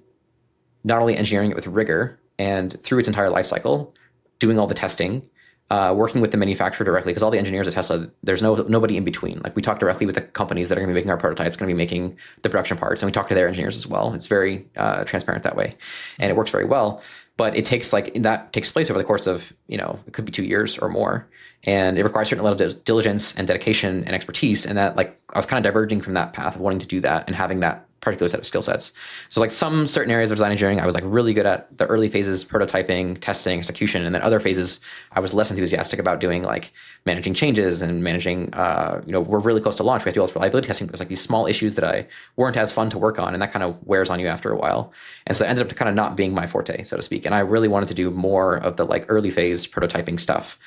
only engineering it with rigor and through its entire life cycle, doing all the testing, working with the manufacturer directly, because all the engineers at Tesla, there's nobody in between. Like we talk directly with the companies that are going to be making our prototypes, going to be making the production parts, and we talk to their engineers as well. It's very transparent that way, and it works very well. But it takes that takes place over the course of, it could be 2 years or more, and it requires a certain level of diligence and dedication and expertise. And that like I was kind of diverging from that path of wanting to do that and having that particular set of skill sets. So like some certain areas of design engineering, I was like really good at the early phases, prototyping, testing, execution. And then other phases, I was less enthusiastic about doing, like managing changes and managing, we're really close to launch. We have to do all this reliability testing. There's like these small issues that weren't as fun to work on. And that kind of wears on you after a while. And so it ended up kind of not being my forte, so to speak. And I really wanted to do more of the like early phase prototyping stuff.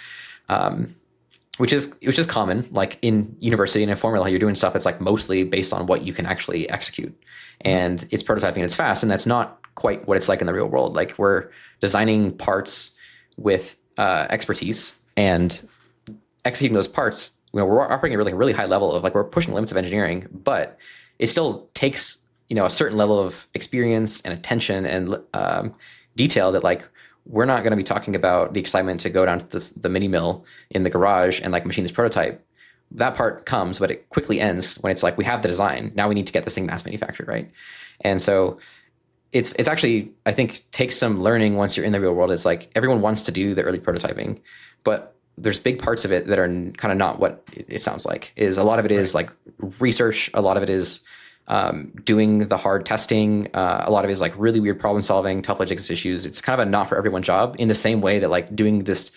Which is common, like in university and in Formula, you're doing stuff that's like mostly based on what you can actually execute. And it's prototyping and it's fast, and that's not quite what it's like in the real world. Like we're designing parts with expertise and executing those parts. We're operating at a really high level of like, we're pushing the limits of engineering, but it still takes, a certain level of experience and attention and detail that like, we're not going to be talking about the excitement to go down to the mini mill in the garage and like machine this prototype. That part comes, but it quickly ends when it's like, we have the design. Now we need to get this thing mass manufactured, right? And so it's actually, I think, takes some learning once you're in the real world. It's like everyone wants to do the early prototyping, but there's big parts of it that are kind of not what it sounds like. Is a lot of it is like research. A lot of it is doing the hard testing. A lot of it is like really weird problem solving, tough logistics issues. It's kind of a not for everyone job, in the same way that like doing this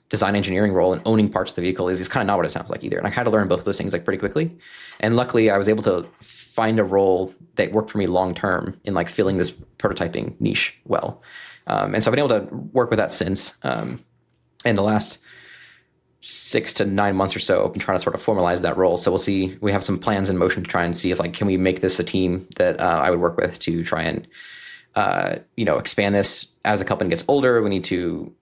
design engineering role and owning parts of the vehicle is kind of not what it sounds like either. And I had to learn both of those things like pretty quickly. And luckily I was able to find a role that worked for me long-term in like filling this prototyping niche well. And so I've been able to work with that since, in the last 6 to 9 months or so, I've been trying to sort of formalize that role. So we'll see, we have some plans in motion to try and see if like, can we make this a team that I would work with to try and, expand this as the company gets older. We need to,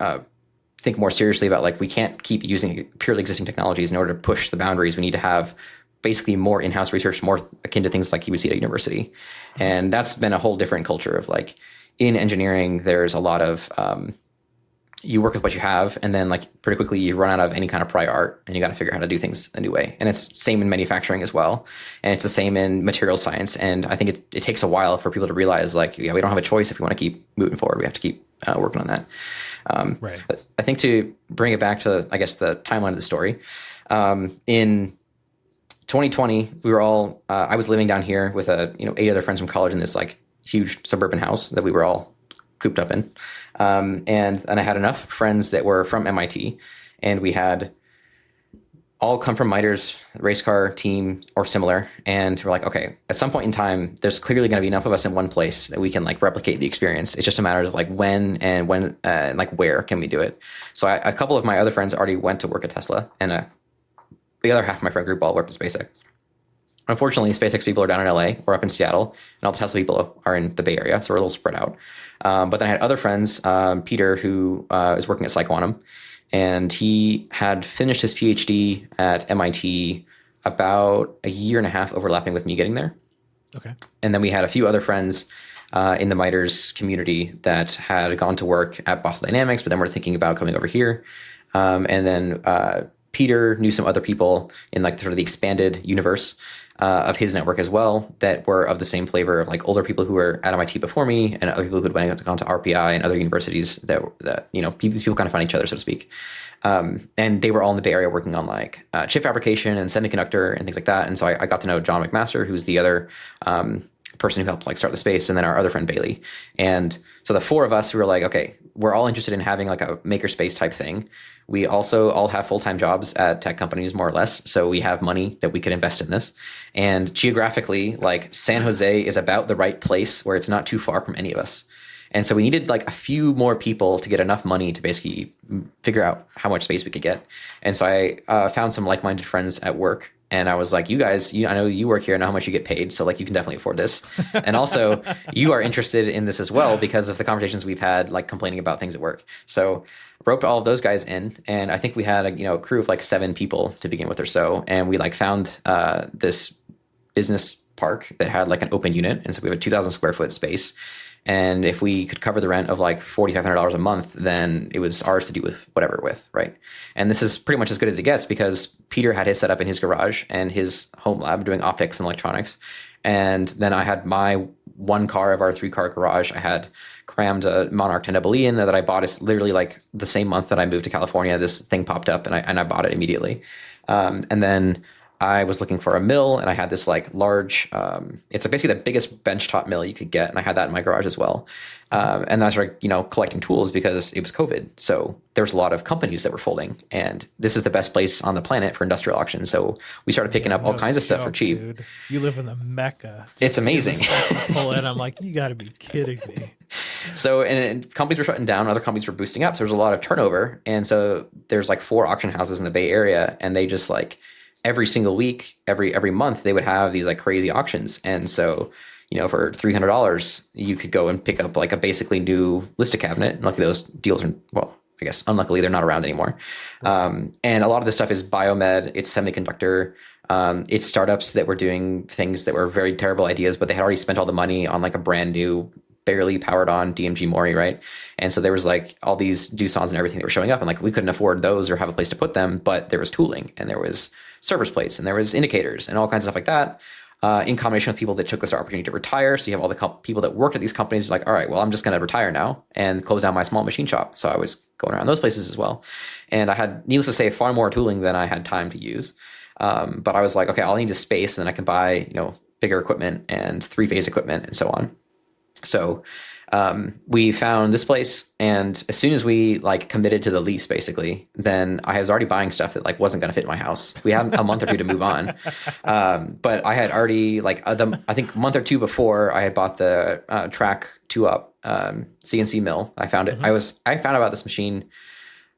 think more seriously about like we can't keep using purely existing technologies in order to push the boundaries. We need to have basically more in-house research, more akin to things like you would see at a university. And that's been a whole different culture of like in engineering, there's a lot of you work with what you have, and then like pretty quickly you run out of any kind of prior art and you got to figure out how to do things a new way. And it's same in manufacturing as well. And it's the same in material science. And I think it takes a while for people to realize like, yeah, we don't have a choice if we want to keep moving forward. We have to keep working on that. Right. But I think to bring it back to, I guess, the timeline of the story, in 2020, we were all, I was living down here with 8 other friends from college in this like huge suburban house that we were all cooped up in. And I had enough friends that were from MIT, and we had all come from MITRE's race car team or similar. And we're like, okay, at some point in time, there's clearly going to be enough of us in one place that we can like replicate the experience. It's just a matter of like when and like where can we do it? So a couple of my other friends already went to work at Tesla, and the other half of my friend group all worked at SpaceX. Unfortunately, SpaceX people are down in LA or up in Seattle, and all the Tesla people are in the Bay Area, so we're a little spread out. But then I had other friends, Peter, who is working at PsiQuantum, and he had finished his PhD at MIT about a year and a half overlapping with me getting there. Okay. And then we had a few other friends in the MITRE's community that had gone to work at Boston Dynamics, but then were thinking about coming over here. And then Peter knew some other people in like sort of the expanded universe of his network as well that were of the same flavor of like older people who were at MIT before me and other people who had gone to RPI and other universities that these people kind of found each other, so to speak. And they were all in the Bay Area working on like chip fabrication and semiconductor and things like that. And so I got to know John McMaster, who's the other person who helped like start the space, and then our other friend Bailey. And so the 4 of us who were like, okay, we're all interested in having like a makerspace type thing. We also all have full-time jobs at tech companies, more or less. So we have money that we could invest in this. And geographically, like San Jose is about the right place where it's not too far from any of us. And so we needed like a few more people to get enough money to basically figure out how much space we could get. And so I found some like-minded friends at work. And I was like, you guys, I know you work here, I know how much you get paid. So like, you can definitely afford this. And also you are interested in this as well because of the conversations we've had, like complaining about things at work. So roped all of those guys in. And I think we had a crew of like 7 people to begin with or so. And we like found this business park that had like an open unit. And so we have a 2,000 square foot space. And if we could cover the rent of like $4,500 a month, then it was ours to do with whatever with, right? And this is pretty much as good as it gets because Peter had his setup in his garage and his home lab doing optics and electronics. And then I had my 1 car of our 3-car garage. I had crammed a Monarch 10 EE in that I bought. It's literally like the same month that I moved to California, this thing popped up and I bought it immediately. And then I was looking for a mill, and I had this like large, it's basically the biggest benchtop mill you could get. And I had that in my garage as well. And I started, collecting tools because it was COVID. So there was a lot of companies that were folding, and this is the best place on the planet for industrial auctions. So we started picking up all kinds of stuff for cheap. Dude. You live in the Mecca. It's amazing. Pull in. I'm like, you got to be kidding me. So, and companies were shutting down, other companies were boosting up. So there's a lot of turnover. And so there's like 4 auction houses in the Bay Area, and they just like, every single week, every month, they would have these like crazy auctions. And so, for $300, you could go and pick up like a basically new Lista cabinet. And luckily those deals are, well, I guess unluckily they're not around anymore. And a lot of this stuff is biomed, it's semiconductor, it's startups that were doing things that were very terrible ideas, but they had already spent all the money on like a brand new, barely powered on DMG Mori, right? And so there was like all these Doosan's and everything that were showing up, and like we couldn't afford those or have a place to put them, but there was tooling and there was service plates and there was indicators and all kinds of stuff like that, in combination with people that took this opportunity to retire. So you have all the people that worked at these companies like, all right, well, I'm just going to retire now and close down my small machine shop. So I was going around those places as well. And I had, needless to say, far more tooling than I had time to use. But I was like, okay, I'll need a space, and then I can buy, bigger equipment and 3-phase equipment and so on. So we found this place, and as soon as we like committed to the lease, basically, then I was already buying stuff that like wasn't going to fit in my house. We had a month or two to move on, but I had already like I think a month or two before I had bought the track 2-up CNC mill. I found it. I found out about this machine.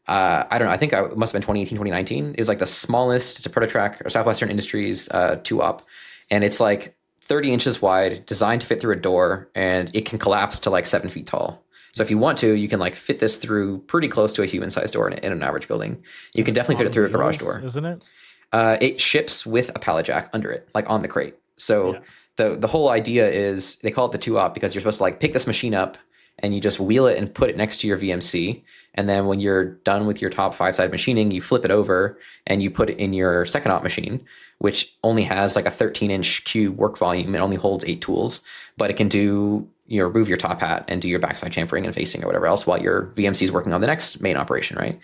I don't know. I think it must have been 2018, 2019. It was like the smallest. It's a Prototra or Southwestern Industries 2-up, and it's like 30 inches wide, designed to fit through a door, and it can collapse to like 7 feet tall. So if you want to, you can like fit this through pretty close to a human-sized door in an average building. You can definitely fit it through a garage door, isn't it? It ships with a pallet jack under it, like on the crate. So the whole idea is they call it the 2-op because you're supposed to like pick this machine up and you just wheel it and put it next to your VMC. And then when you're done with your top 5-side machining, you flip it over and you put it in your second op machine, which only has like a 13-inch cube work volume. It only holds 8 tools, but it can do, remove your top hat and do your backside chamfering and facing or whatever else while your VMC is working on the next main operation, right?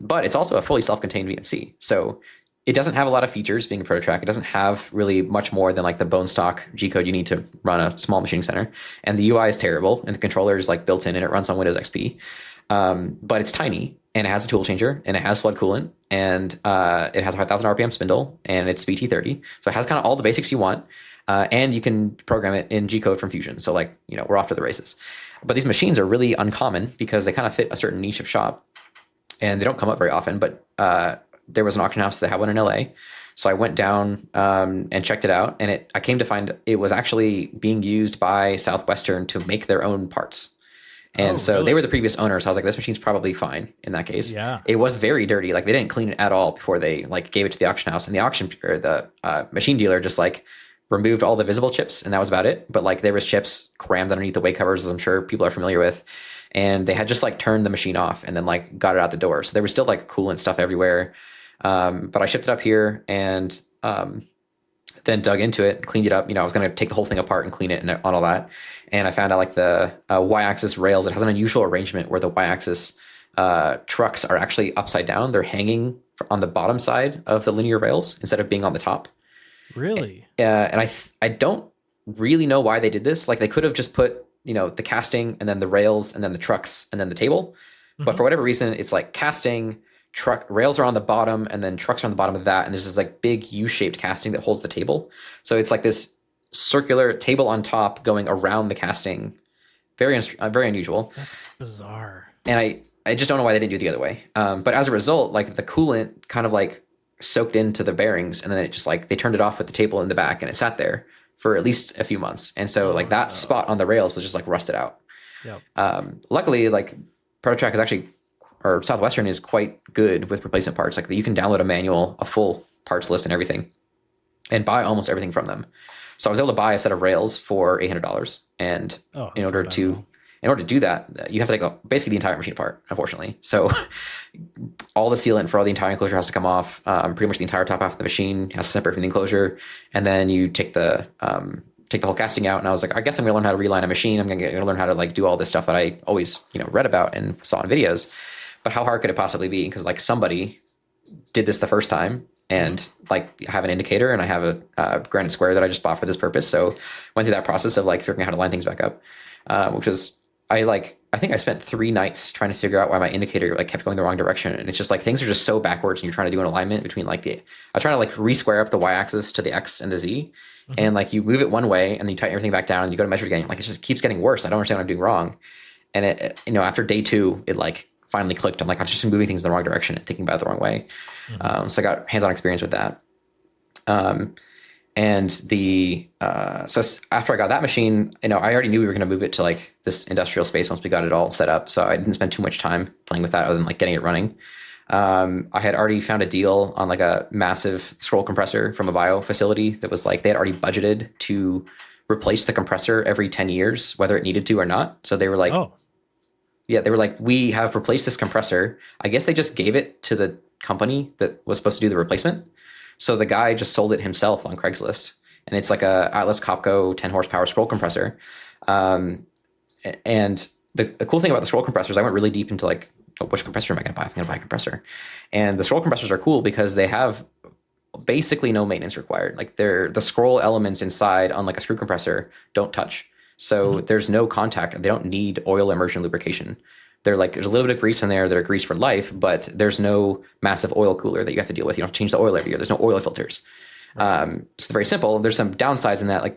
But it's also a fully self-contained VMC. So it doesn't have a lot of features being a Prototrack. It doesn't have really much more than like the bone stock G-code you need to run a small machining center. And the UI is terrible and the controller is like built in and it runs on Windows XP. But it's tiny and it has a tool changer and it has flood coolant and it has a 5,000 RPM spindle and it's BT30. So it has kind of all the basics you want. And you can program it in G-code from Fusion. So like, we're off to the races. But these machines are really uncommon because they kind of fit a certain niche of shop and they don't come up very often. But there was an auction house that had one in LA. So I went down and checked it out. And I came to find it was actually being used by Southwestern to make their own parts. And really? They were the previous owners. I was like, this machine's probably fine in that case. Yeah. It was very dirty. Like they didn't clean it at all before they like gave it to the auction house. And the auction or the machine dealer just like removed all the visible chips and that was about it. But like there was chips crammed underneath the weight covers, as I'm sure people are familiar with. And they had just like turned the machine off and then like got it out the door. So there was still like coolant stuff everywhere. But I shipped it up here and then dug into it, cleaned it up. I was going to take the whole thing apart and clean it and on all that. And I found out like the Y-axis rails, it has an unusual arrangement where the Y-axis trucks are actually upside down. They're hanging on the bottom side of the linear rails instead of being on the top. Really? And I don't really know why they did this. Like they could have just put, the casting and then the rails and then the trucks and then the table. But for whatever reason, it's like casting, truck rails are on the bottom and then trucks are on the bottom of that. And there's this like big U-shaped casting that holds the table. So it's like this circular table on top going around the casting. Very unusual. That's bizarre. And I just don't know why they didn't do it the other way. But as a result, like the coolant kind of like soaked into the bearings and then it just like, they turned it off with the table in the back and it sat there for at least a few months. And so like that spot on the rails was just like rusted out. Yep. Luckily, like Prototrack is actually, or Southwestern is quite good with replacement parts. Like you can download a manual, a full parts list and everything and buy almost everything from them. So I was able to buy a set of rails for $800. And in order to do that, you have to take basically the entire machine apart, unfortunately. So all the sealant for all the entire enclosure has to come off. Pretty much the entire top half of the machine has to separate from the enclosure. And then you take the whole casting out. And I was like, I guess I'm going to learn how to reline a machine. I'm going to learn how to like do all this stuff that I always, read about and saw in videos. But how hard could it possibly be? Because like somebody did this the first time and like I have an indicator and I have a granite square that I just bought for this purpose. So went through that process of like figuring out how to line things back up, which was, I think I spent 3 nights trying to figure out why my indicator like kept going the wrong direction. And it's just like, things are just so backwards and you're trying to do an alignment between like I was trying to like re-square up the Y-axis to the X and the Z. And like you move it one way and then you tighten everything back down and you go to measure it again. Like it just keeps getting worse. I don't understand what I'm doing wrong. And it, after day 2, it like finally clicked. I'm like, I've just been moving things in the wrong direction and thinking about it the wrong way. So I got hands-on experience with that. And so after I got that machine, I already knew we were going to move it to like this industrial space once we got it all set up. So I didn't spend too much time playing with that other than like getting it running. I had already found a deal on like a massive scroll compressor from a bio facility that was like, they had already budgeted to replace the compressor every 10 years, whether it needed to or not. So they were like, they were like, we have replaced this compressor. I guess they just gave it to the company that was supposed to do the replacement. So the guy just sold it himself on Craigslist. And it's like a Atlas Copco 10 horsepower scroll compressor. And the cool thing about the scroll compressors, I went really deep into like, which compressor am I going to buy? I'm going to buy a compressor. And the scroll compressors are cool because they have basically no maintenance required. Like the scroll elements inside on like a screw compressor don't touch. So there's no contact. They don't need oil immersion lubrication. They're like, there's a little bit of grease in there that are grease for life, but there's no massive oil cooler that you have to deal with. You don't have to change the oil every year. There's no oil filters. So it's very simple. There's some downsides in that, like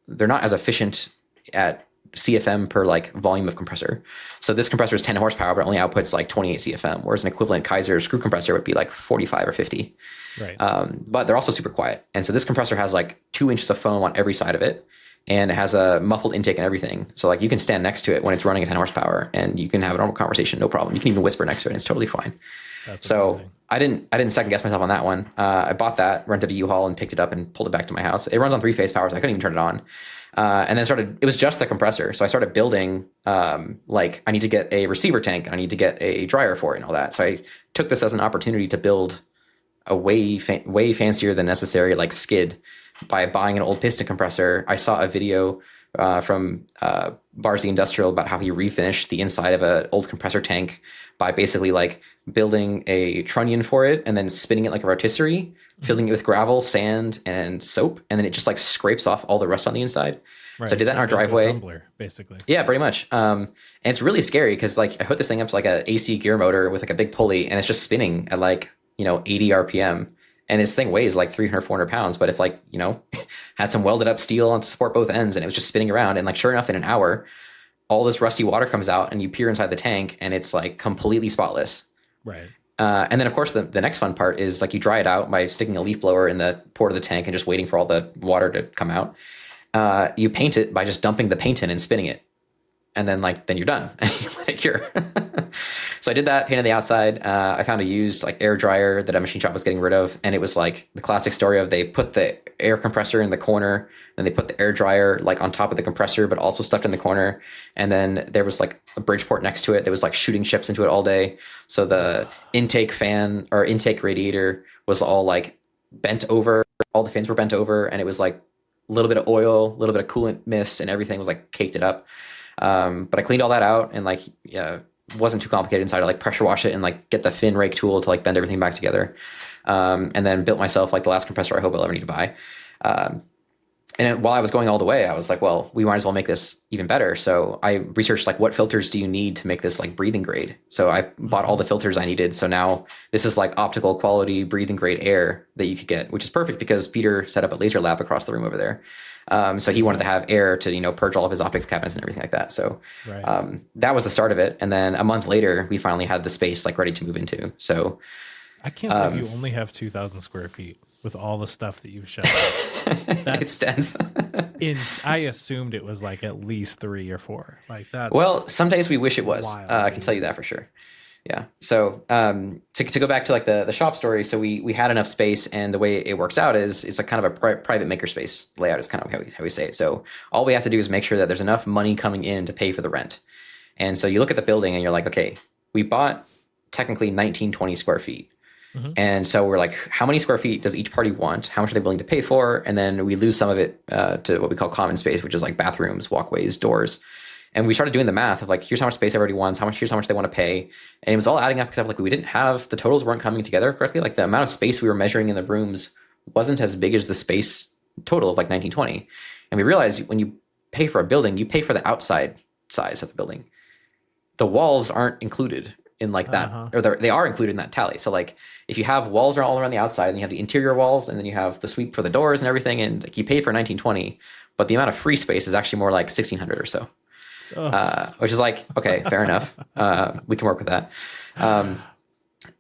they're not as efficient at CFM per like volume of compressor. So this compressor is 10 horsepower, but only outputs like 28 CFM, whereas an equivalent Kaiser screw compressor would be like 45 or 50. Right. But they're also super quiet. And so this compressor has like 2 inches of foam on every side of it. And it has a muffled intake and everything. So like you can stand next to it when it's running at 10 horsepower and you can have a normal conversation, no problem. You can even whisper next to it and it's totally fine. That's so amazing. I didn't second guess myself on that one. I bought that, rented a U-Haul and picked it up and pulled it back to my house. It runs on 3-phase power, so I couldn't even turn it on. And then it was just the compressor. So I started building, like I need to get a receiver tank and I need to get a dryer for it and all that. So I took this as an opportunity to build a way fancier than necessary, like skid, by buying an old piston compressor. I saw a video from Barzy Industrial about how he refinished the inside of an old compressor tank by basically like building a trunnion for it and then spinning it like a rotisserie, filling it with gravel, sand, and soap, and then it just like scrapes off all the rust on the inside. Right. So I did that in our driveway. Tumbler, basically. Yeah, pretty much. And it's really scary because like I hooked this thing up to like a AC gear motor with like a big pulley, and it's just spinning at like 80 RPM. And this thing weighs like 300, 400 pounds, but it's like, had some welded up steel on to support both ends, and it was just spinning around. And like, sure enough, in an hour, all this rusty water comes out and you peer inside the tank and it's like completely spotless. Right. And then of course, the next fun part is like you dry it out by sticking a leaf blower in the port of the tank and just waiting for all the water to come out. You paint it by just dumping the paint in and spinning it. And then you're done and you let it cure. So I did that, painted the outside. I found a used like air dryer that a machine shop was getting rid of. And it was like the classic story of they put the air compressor in the corner, then they put the air dryer like on top of the compressor, but also stuck in the corner. And then there was like a Bridgeport next to it that was like shooting ships into it all day. So the intake fan or intake radiator was all like bent over. All the fins were bent over, and it was like a little bit of oil, a little bit of coolant mist, and everything was like caked it up. But I cleaned all that out and wasn't too complicated inside. I like pressure wash it and like get the fin rake tool to like bend everything back together. And then built myself like the last compressor I hope I'll ever need to buy. And while I was going all the way, I was like, well, we might as well make this even better. So I researched like what filters do you need to make this like breathing grade? So I bought all the filters I needed. So now this is like optical quality breathing grade air that you could get, which is perfect because Peter set up a laser lab across the room over there. So he wanted to have air to, purge all of his optics cabinets and everything like that. So that was the start of it. And then a month later, we finally had the space like ready to move into. So I can't believe you only have 2,000 square feet with all the stuff that you've shown. It's dense. I assumed it was like at least 3 or 4. Like that. Well, some days we wish it was. Wild, I can tell you that for sure. Yeah. So to go back to like the shop story, so we had enough space, and the way it works out is it's like kind of a private makerspace layout is kind of how we say it. So all we have to do is make sure that there's enough money coming in to pay for the rent. And so you look at the building and you're like, okay, we bought technically 1920 square feet. Mm-hmm. And so we're like, how many square feet does each party want? How much are they willing to pay for? And then we lose some of it to what we call common space, which is like bathrooms, walkways, doors. And we started doing the math of like, here's how much space everybody wants, here's how much they want to pay. And it was all adding up because like we didn't have, the totals weren't coming together correctly. Like the amount of space we were measuring in the rooms wasn't as big as the space total of like 1920. And we realized when you pay for a building, you pay for the outside size of the building. The walls aren't included in like that, or they are included in that tally. So like if you have walls are all around the outside, and you have the interior walls, and then you have the sweep for the doors and everything, and like you pay for 1920, but the amount of free space is actually more like 1600 or so. Which is like, okay, fair enough. We can work with that.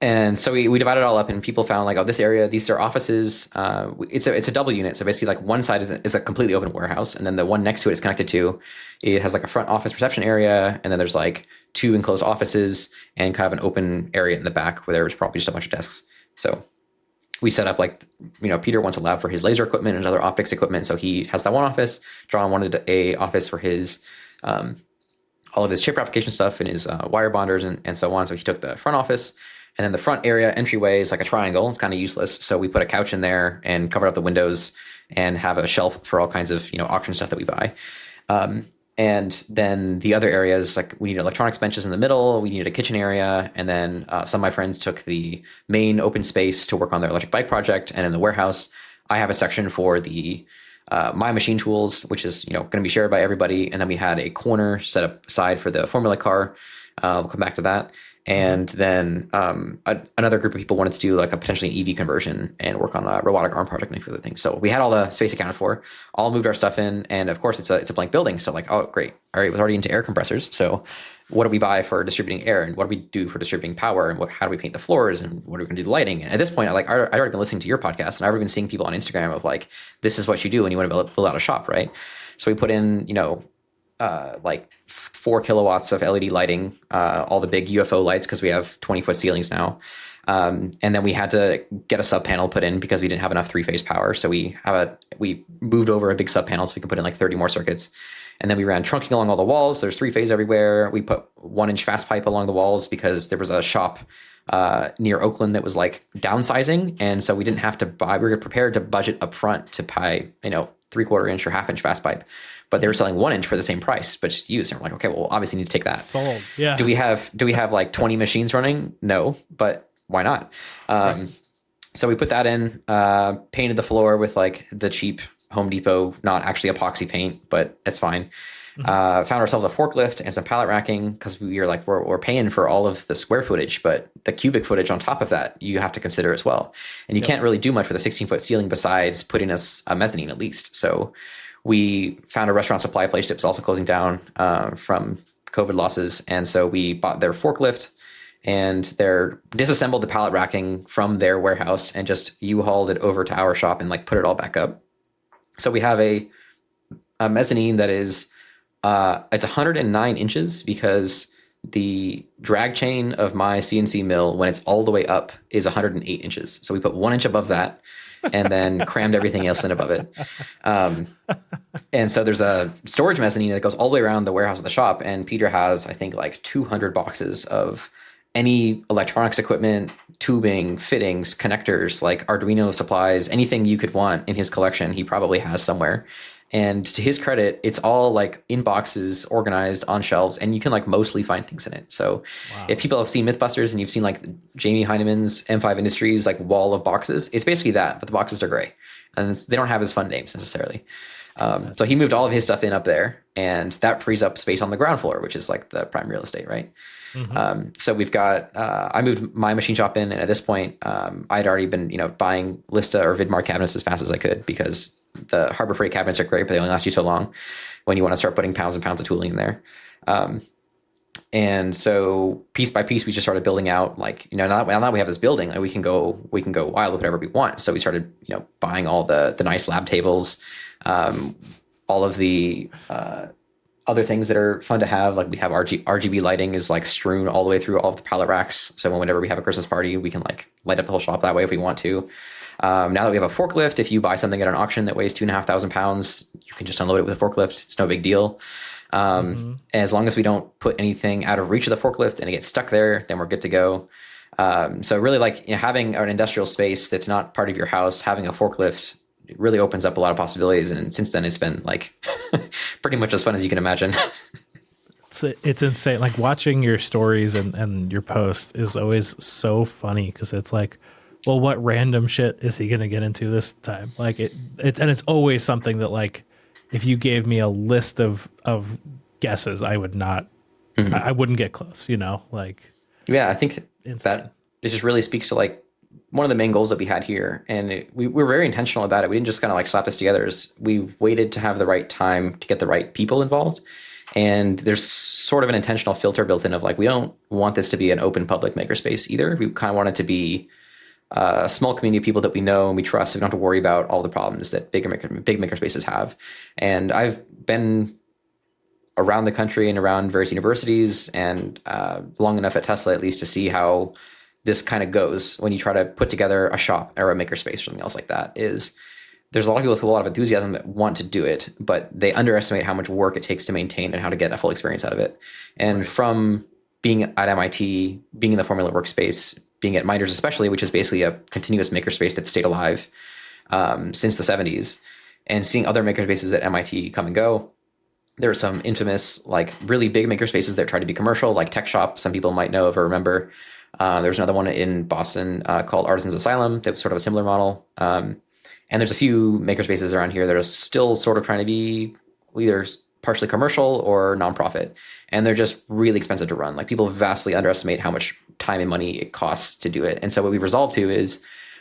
And so we divided it all up, and people found like, oh, this area, these are offices. It's a double unit. So basically like one side is a completely open warehouse. And then the one next to it is connected to, it has like a front office reception area. And then there's like 2 enclosed offices and kind of an open area in the back where there was probably just a bunch of desks. So we set up like, Peter wants a lab for his laser equipment and other optics equipment. So he has that one office. John wanted a office for his, all of his chip application stuff and his wire bonders and so on. So he took the front office, and then the front area entryway is like a triangle. It's kind of useless. So we put a couch in there and covered up the windows and have a shelf for all kinds of, auction stuff that we buy. And then the other areas, like we needed electronics benches in the middle, we needed a kitchen area. And then some of my friends took the main open space to work on their electric bike project. And in the warehouse, I have a section for the my machine tools, which is, going to be shared by everybody. And then we had a corner set up aside for the Formula car. We'll come back to that. And then another group of people wanted to do like a potentially an EV conversion and work on a robotic arm project and other things. So we had all the space accounted for, all moved our stuff in. And of course, it's a blank building. So like, oh, great. All right, it was already into air compressors. So what do we buy for distributing air? And what do we do for distributing power? And how do we paint the floors? And what are we going to do the lighting? And at this point, I'd already been listening to your podcast, and I've already been seeing people on Instagram of like, this is what you do when you want to build out a shop, right? So we put in, like 4 kilowatts of LED lighting, all the big UFO lights, because we have 20-foot ceilings now. And then we had to get a sub panel put in because we didn't have enough 3-phase power. So we moved over a big sub panel so we could put in like 30 more circuits. And then we ran trunking along all the walls. There's 3-phase everywhere. We put 1-inch fast pipe along the walls because there was a shop near Oakland that was like downsizing. And so we didn't have to buy, we were prepared to budget up front to buy, 3/4 inch or 1/2 inch fast pipe. But they were selling 1 inch for the same price, but just used. And we're like, okay, well, obviously need to take that. Sold. Yeah. Do we have like 20 machines running? No, but why not? Right. So we put that in, painted the floor with like the cheap Home Depot, not actually epoxy paint, but it's fine. Found ourselves a forklift and some pallet racking because we were like, we're paying for all of the square footage, but the cubic footage on top of that, you have to consider as well. And you can't really do much with a 16-foot ceiling besides putting us a mezzanine at least. So we found a restaurant supply place that was also closing down from COVID losses. And so we bought their forklift and disassembled the pallet racking from their warehouse and just U-hauled it over to our shop and like put it all back up. So we have a mezzanine that is, it's 109 inches because the drag chain of my CNC mill, when it's all the way up, is 108 inches. So we put 1 inch above that and then crammed everything else in above it. And so there's a storage mezzanine that goes all the way around the warehouse of the shop. And Peter has, I think, like 200 boxes of any electronics equipment, tubing, fittings, connectors, like Arduino supplies, anything you could want in his collection, he probably has somewhere. And to his credit, it's all like in boxes, organized on shelves, and you can like mostly find things in it. So if people have seen Mythbusters and you've seen like Jamie Heinemann's M5 Industries, like wall of boxes, it's basically that, but the boxes are gray and they don't have as fun names necessarily. So he moved all of his stuff in up there, and that frees up space on the ground floor, which is like the prime real estate, right? So we've got, I moved my machine shop in, and at this point, I'd already been, buying Lista or Vidmar cabinets as fast as I could because the Harbor Freight cabinets are great, but they only last you so long when you want to start putting pounds and pounds of tooling in there. And so piece by piece, we just started building out like, now that we have this building, like we can go wild with whatever we want. So we started, buying all the nice lab tables, all of the, other things that are fun to have, like we have RGB lighting is like strewn all the way through all of the pallet racks. So whenever we have a Christmas party, we can like light up the whole shop that way if we want to. Now that we have a forklift, if you buy something at an auction that weighs 2,500 pounds, you can just unload it with a forklift. It's no big deal. As long as we don't put anything out of reach of the forklift and it gets stuck there, then we're good to go. So really like having an industrial space that's not part of your house, having a forklift, it really opens up a lot of possibilities. And since then it's been like pretty much as fun as you can imagine. It's insane. Like watching your stories and your posts is always so funny because it's like, well, what random shit is he going to get into this time? Like it's always something that like, if you gave me a list of guesses, I would not, I wouldn't get close, like. Yeah, I think that it just really speaks to like one of the main goals that we had here. And we were very intentional about it. We didn't just kind of like slap this together. We waited to have the right time to get the right people involved. And there's sort of an intentional filter built in of like, we don't want this to be an open public makerspace either. We kind of want it to be a small community of people that we know and we trust. So we don't have to worry about all the problems that big makerspaces have. And I've been around the country and around various universities and long enough at Tesla at least to see how this kind of goes when you try to put together a shop or a makerspace or something else like that. Is there's a lot of people with a lot of enthusiasm that want to do it, but they underestimate how much work it takes to maintain and how to get a full experience out of it. And from being at MIT, being in the Formula workspace, being at Miners especially, which is basically a continuous makerspace that stayed alive since the 70s, and seeing other makerspaces at MIT come and go. There are some infamous, like really big makerspaces that try to be commercial, like Tech Shop, some people might know of or remember. There's another one in Boston called Artisans Asylum that was sort of a similar model. And there's a few makerspaces around here that are still sort of trying to be either partially commercial or nonprofit. And they're just really expensive to run. Like people vastly underestimate how much time and money it costs to do it. And so what we resolved to is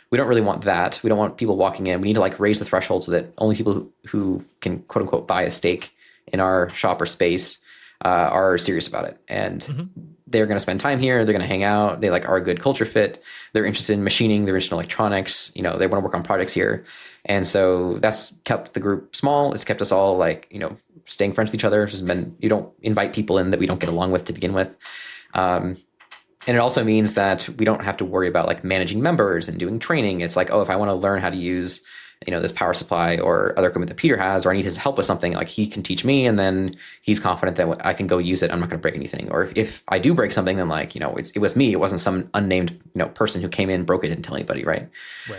we don't really want that. We don't want people walking in. We need to like raise the threshold so that only people who can quote unquote buy a stake in our shop or space are serious about it. And they're going to spend time here. They're going to hang out. They like are a good culture fit. They're interested in machining. They're interested in electronics. You know, they want to work on projects here. And so that's kept the group small. It's kept us all like, you know, staying friends with each other. It's just been, you don't invite people in that we don't get along with to begin with. And it also means that we don't have to worry about like managing members and doing training. It's like, oh, if I want to learn how to use, you know, this power supply or other equipment that Peter has, or I need his help with something, like he can teach me, and then he's confident that I can go use it. I'm not going to break anything. Or if I do break something, then like, you know, it was me. It wasn't some unnamed, you know, person who came in, broke it, didn't tell anybody, right?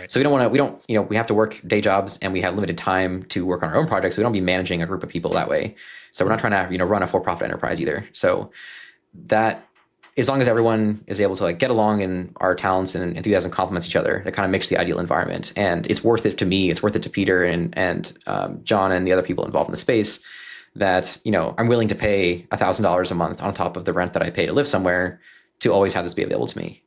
So we have to work day jobs, and we have limited time to work on our own projects. So we don't be managing a group of people that way. So we're not trying to, you know, run a for-profit enterprise either. So that, as long as everyone is able to like get along and our talents and enthusiasm complements each other, it kind of makes the ideal environment. And it's worth it to me. It's worth it to Peter and John and the other people involved in the space that, you know, I'm willing to pay $1,000 a month on top of the rent that I pay to live somewhere to always have this be available to me.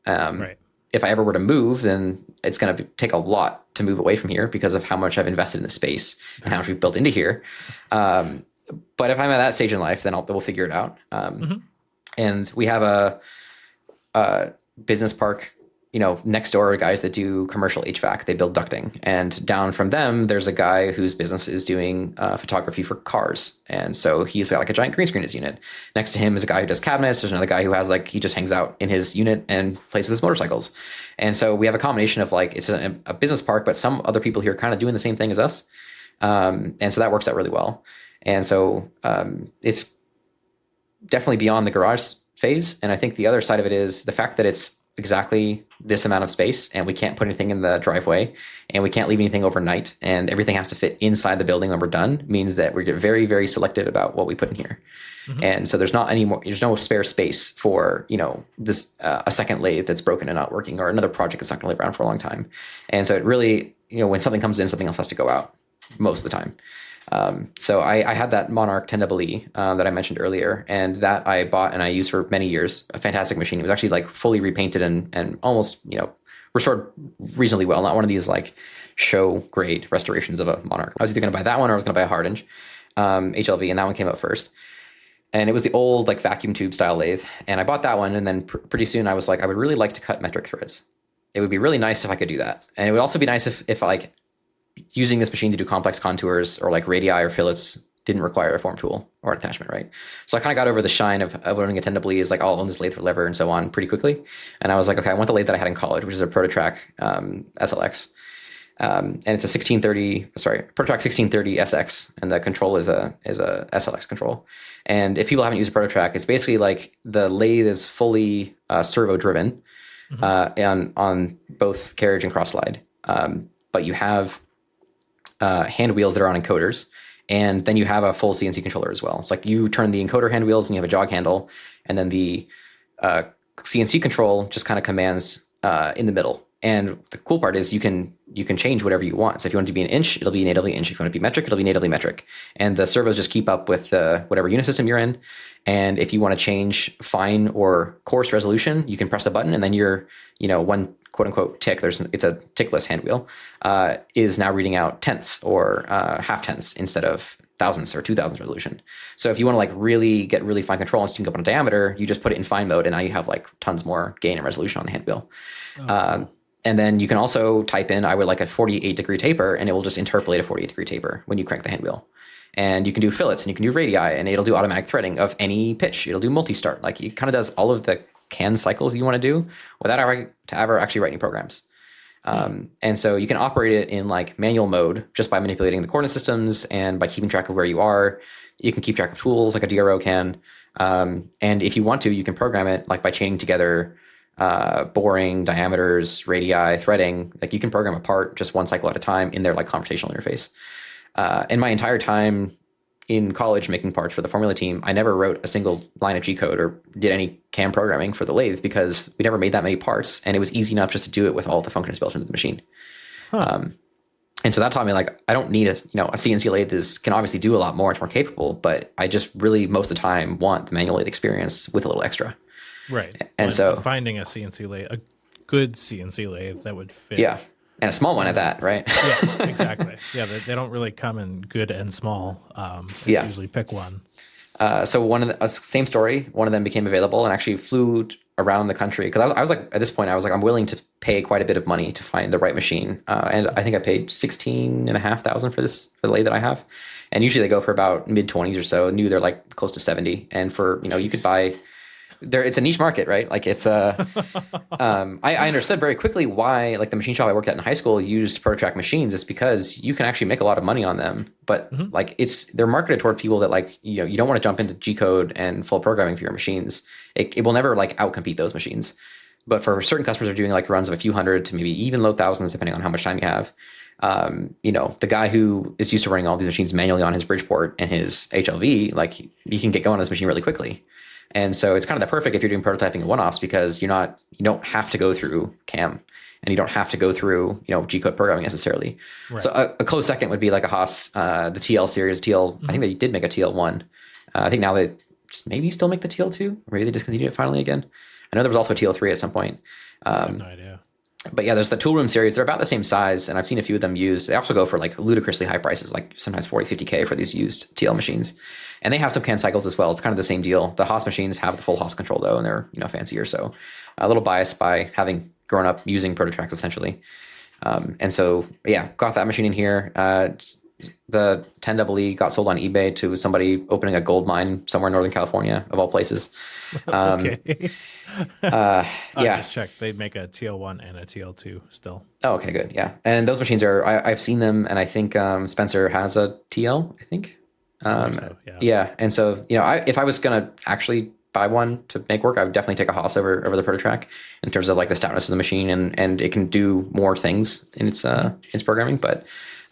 If I ever were to move, then it's going to take a lot to move away from here because of how much I've invested in the space and how much we've built into here. But if I'm at that stage in life, then we'll figure it out. And we have a business park, you know, next door, guys that do commercial HVAC. They build ducting. And down from them, there's a guy whose business is doing photography for cars. And so he's got like a giant green screen in his unit. Next to him is a guy who does cabinets. There's another guy who has like, he just hangs out in his unit and plays with his motorcycles. And so we have a combination of like, it's a business park, but some other people here kind of doing the same thing as us. And so that works out really well. And so it's definitely beyond the garage phase. And I think the other side of it is the fact that it's exactly this amount of space and we can't put anything in the driveway and we can't leave anything overnight and everything has to fit inside the building when we're done means that we get very, very selective about what we put in here. And so there's no spare space for, you know, this, a second lathe that's broken and not working or another project that's not going to live around for a long time. And so it really, you know, when something comes in, something else has to go out most of the time. So I had that Monarch 10EE that I mentioned earlier, and that I bought and I used for many years. A fantastic machine. It was actually like fully repainted and almost, you know, restored reasonably well. Not one of these like show grade restorations of a Monarch. I was either going to buy that one or I was going to buy a Hardinge HLV, and that one came out first. And it was the old like vacuum tube style lathe, and I bought that one. And then pretty soon I was like, I would really like to cut metric threads. It would be really nice if I could do that, and it would also be nice if like using this machine to do complex contours or like radii or fillets didn't require a form tool or an attachment, right? So I kind of got over the shine of owning a 10EE is like, I'll own this lathe for lever and so on pretty quickly. And I was like, okay, I want the lathe that I had in college, which is a Prototra SLX. And it's a Prototra 1630 SX, and the control is a SLX control. And if people haven't used a Prototra, it's basically like the lathe is fully servo driven on both carriage and cross slide. But you have hand wheels that are on encoders, and then you have a full CNC controller as well. It's like you turn the encoder hand wheels and you have a jog handle, and then the CNC control just kind of commands in the middle. And the cool part is you can change whatever you want. So if you want it to be an inch, it'll be natively inch. If you want it to be metric, it'll be natively metric. And the servos just keep up with whatever unit system you're in. And if you want to change fine or coarse resolution, you can press a button, and then your, you know, one quote unquote tick, it's a tickless hand wheel, is now reading out tenths or half tenths instead of thousandths or 2000s resolution. So if you want to like really get really fine control and sync up on a diameter, you just put it in fine mode, and now you have like tons more gain and resolution on the hand wheel. And then you can also type in, I would like a 48-degree taper, and it will just interpolate a 48-degree taper when you crank the hand wheel. And you can do fillets, and you can do radii, and it'll do automatic threading of any pitch. It'll do multi-start. Like it kind of does all of the CAN cycles you want to do without ever actually writing programs. And so you can operate it in like manual mode just by manipulating the coordinate systems and by keeping track of where you are. You can keep track of tools like a DRO can. And if you want to, you can program it like by chaining together boring, diameters, radii, threading. Like you can program a part just one cycle at a time in their like computational interface. And my entire time in college making parts for the Formula team, I never wrote a single line of G code or did any CAM programming for the lathe because we never made that many parts, and it was easy enough just to do it with all the functions built into the machine. And so that taught me like I don't need a CNC lathe. This can obviously do a lot more. It's more capable, but I just really most of the time want the manual lathe experience with a little extra. Right. And so finding a CNC lathe, a good CNC lathe that would fit. Yeah, and a small one at that, right? Yeah, exactly. Yeah, they don't really come in good and small. It's usually pick one. So one of the same story. One of them became available and actually flew around the country because I was like at this point I was like I'm willing to pay quite a bit of money to find the right machine, and I think I paid $16,500 for the lathe that I have, and usually they go for about mid-20s or so. New they're like close to 70, and for you could buy. It's a niche market, right? Like it's I understood very quickly why like the machine shop I worked at in high school used Prototrack machines is because you can actually make a lot of money on them, but like they're marketed toward people that like you don't want to jump into G code and full programming for your machines. It will never like outcompete those machines. But for certain customers who are doing like runs of a few hundred to maybe even low thousands, depending on how much time you have, the guy who is used to running all these machines manually on his Bridgeport and his HLV, like he can get going on this machine really quickly. And so it's kind of the perfect if you're doing prototyping and one-offs because you don't have to go through CAM and you don't have to go through, G-code programming necessarily. Right. So a close second would be like a Haas, the TL series, I think they did make a TL1. I think now they just maybe still make the TL2, or maybe they discontinued it finally again. I know there was also a TL3 at some point. I have no idea. But yeah, there's the tool room series. They're about the same size, and I've seen a few of them used. They also go for like ludicrously high prices, like sometimes 40, 50K for these used TL machines. And they have some CAN cycles as well. It's kind of the same deal. The Haas machines have the full Haas control though, and they're fancier. So a little biased by having grown up using Prototracks essentially. And so yeah, got that machine in here. The 10EE got sold on eBay to somebody opening a gold mine somewhere in Northern California, of all places. Okay. Yeah. Just check. They make a TL1 and a TL2 still. Oh, okay, good. Yeah. And those machines I've seen them, and I think Spencer has a TL, I think. Yeah. And so, if I was going to actually buy one to make work, I would definitely take a Haas over the Prototrack in terms of like the stoutness of the machine, and it can do more things in its programming, but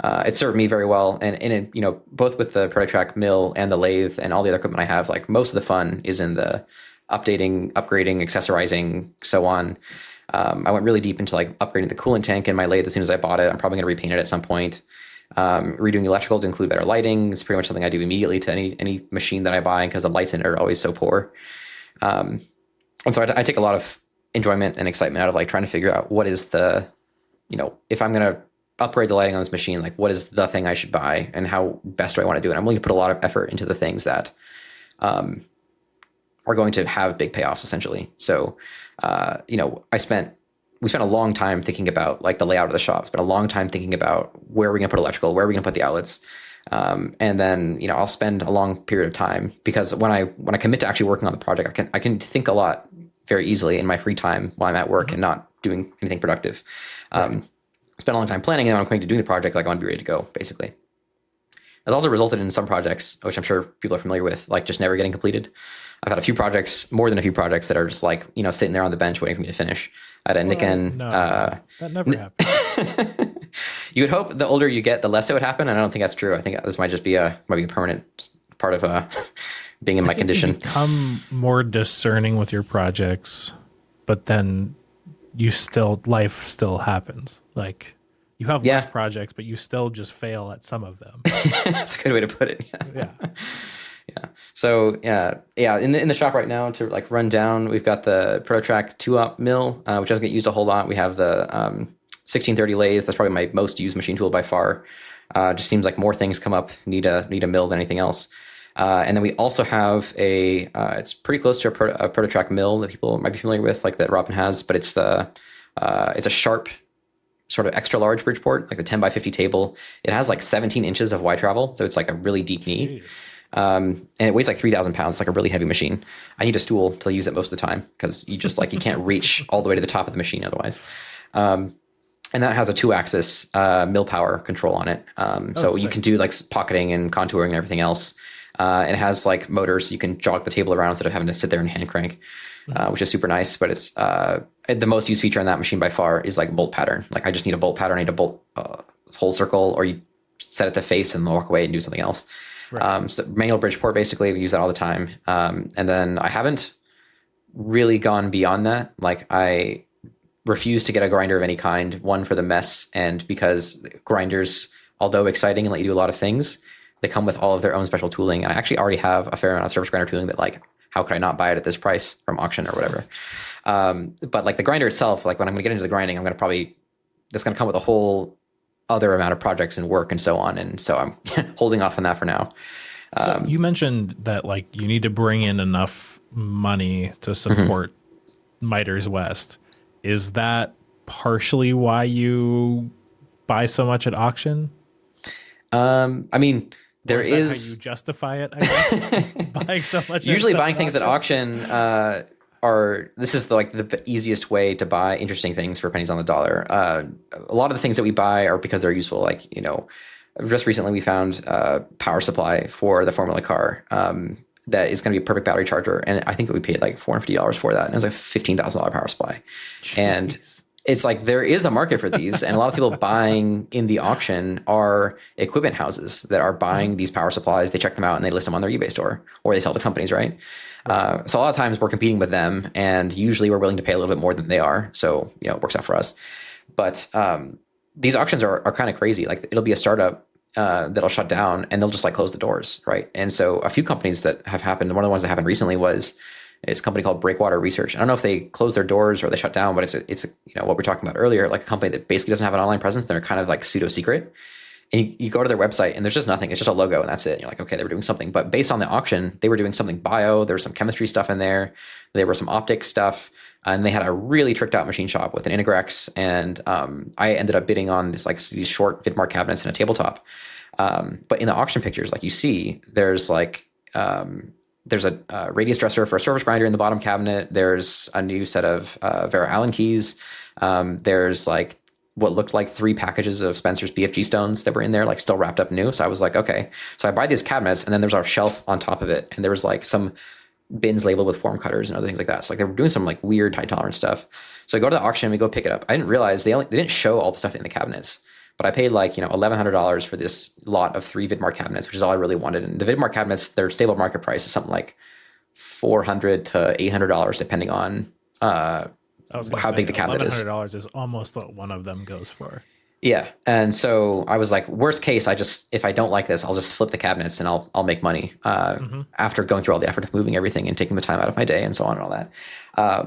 it served me very well. And it, both with the Prototrack mill and the lathe and all the other equipment I have, like most of the fun is in the updating, upgrading, accessorizing, so on. I went really deep into like upgrading the coolant tank in my lathe as soon as I bought it. I'm probably going to repaint it at some point. Redoing electrical to include better lighting is pretty much something I do immediately to any machine that I buy because the lights in it are always so poor. And so I take a lot of enjoyment and excitement out of like trying to figure out what is the, if I'm going to upgrade the lighting on this machine, like what is the thing I should buy and how best do I want to do it? I'm willing to put a lot of effort into the things that are going to have big payoffs essentially. So, we spent a long time thinking about like the layout of the shop. Spent a long time thinking about where are we going to put electrical, where are we going to put the outlets. And then, I'll spend a long period of time because when I commit to actually working on the project, I can think a lot very easily in my free time while I'm at work and not doing anything productive. Spend a long time planning, and when I'm going to do the project, like I want to be ready to go, basically. It's also resulted in some projects, which I'm sure people are familiar with, like just never getting completed. I've had a few projects, more than a few projects that are just like, sitting there on the bench waiting for me to finish. I had a Niken. No, that never happened. You would hope the older you get, the less it would happen. And I don't think that's true. I think this might just be a permanent part of being in my condition. You become more discerning with your projects, but then life still happens. Like you have less projects, but you still just fail at some of them. That's a good way to put it. Yeah. Yeah. So in the shop right now to like run down, we've got the Prototrack 2-op mill, which doesn't get used a whole lot. We have the 1630 lathe. That's probably my most used machine tool by far. Just seems like more things come up, need a mill than anything else. And then we also have it's pretty close to a Prototrack mill that people might be familiar with, like that Robin has, but it's it's a sharp sort of extra large Bridgeport, like the 10 by 50 table. It has like 17 inches of Y travel. So it's like a really deep knee. And it weighs like 3,000 pounds. It's like a really heavy machine. I need a stool to use it most of the time because you can't reach all the way to the top of the machine otherwise. And that has a 2-axis mill power control on it. So you can do like pocketing and contouring and everything else. And it has like motors. You can jog the table around instead of having to sit there and hand crank, which is super nice. But it's the most used feature on that machine by far is like bolt pattern. Like I just need a bolt pattern. I need a bolt whole circle, or you set it to face and walk away and do something else. Right. So manual Bridgeport, basically, we use that all the time. And then I haven't really gone beyond that. Like refused to get a grinder of any kind, one for the mess, and because grinders, although exciting and let you do a lot of things, they come with all of their own special tooling. And I actually already have a fair amount of surface grinder tooling that like, how could I not buy it at this price from auction or whatever? But like the grinder itself, like when I'm going to get into the grinding, I'm going to probably, that's going to come with a whole other amount of projects and work and so on. And so I'm holding off on that for now. So you mentioned that like you need to bring in enough money to support Miters West. Is that partially why you buy so much at auction? I mean, there is that is how you justify it, I guess. Buying so much. Usually buying things at auction this is the easiest way to buy interesting things for pennies on the dollar. A lot of the things that we buy are because they're useful. Like, you know, just recently we found a power supply for the Formula car that is going to be a perfect battery charger. And I think we paid like $450 for that. And it was like $15,000 power supply. Jeez. And it's like, there is a market for these. And a lot of people buying in the auction are equipment houses that are buying these power supplies. They check them out and they list them on their eBay store, or they sell to companies, right? So a lot of times we're competing with them, and usually we're willing to pay a little bit more than they are. So, you know, it works out for us. But these auctions are kind of crazy. Like, it'll be a startup that'll shut down and they'll just like close the doors, right? And so a few companies that have happened, one of the ones that happened recently was a company called Breakwater Research. I don't know if they closed their doors or they shut down, but it's you know, what we're talking about earlier, like a company that basically doesn't have an online presence. They're kind of like pseudo secret. And you go to their website and there's just nothing. It's just a logo and that's it. And you're like, okay, they were doing something. But based on the auction, they were doing something bio. There was some chemistry stuff in there. There were some optics stuff. And they had a really tricked out machine shop with an Integrex. And I ended up bidding on this, like, these short Vidmark cabinets and a tabletop. But in the auction pictures, like you see, there's like, there's a radius dresser for a surface grinder in the bottom cabinet. There's a new set of Vera Allen keys. There's like what looked like 3 packages of Spencer's BFG stones that were in there, like still wrapped up new. So I was like, okay. So I buy these cabinets, and then there's our shelf on top of it. And there was like some bins labeled with form cutters and other things like that. So like they were doing some like weird high tolerance stuff. So I go to the auction, we go pick it up. I didn't realize they didn't show all the stuff in the cabinets, but I paid like, you know, $1,100 for this lot of 3 Vidmark cabinets, which is all I really wanted. And the Vidmark cabinets, their stable market price is something like $400 to $800, depending on how big the cabinet is. $1,100 is almost what one of them goes for. Yeah. And so I was like, worst case, if I don't like this, I'll just flip the cabinets and I'll make money after going through all the effort of moving everything and taking the time out of my day and so on and all that.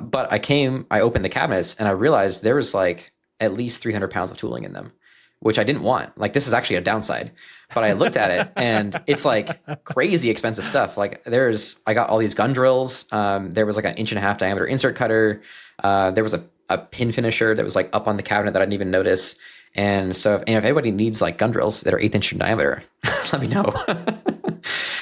But I opened the cabinets and I realized there was like at least 300 pounds of tooling in them, which I didn't want. Like, this is actually a downside. But I looked at it and it's like crazy expensive stuff. Like, I got all these gun drills. There was like an 1.5-inch diameter insert cutter. There was a pin finisher that was like up on the cabinet that I didn't even notice. And so if anybody needs like gun drills that are 1/8 inch in diameter, let me know.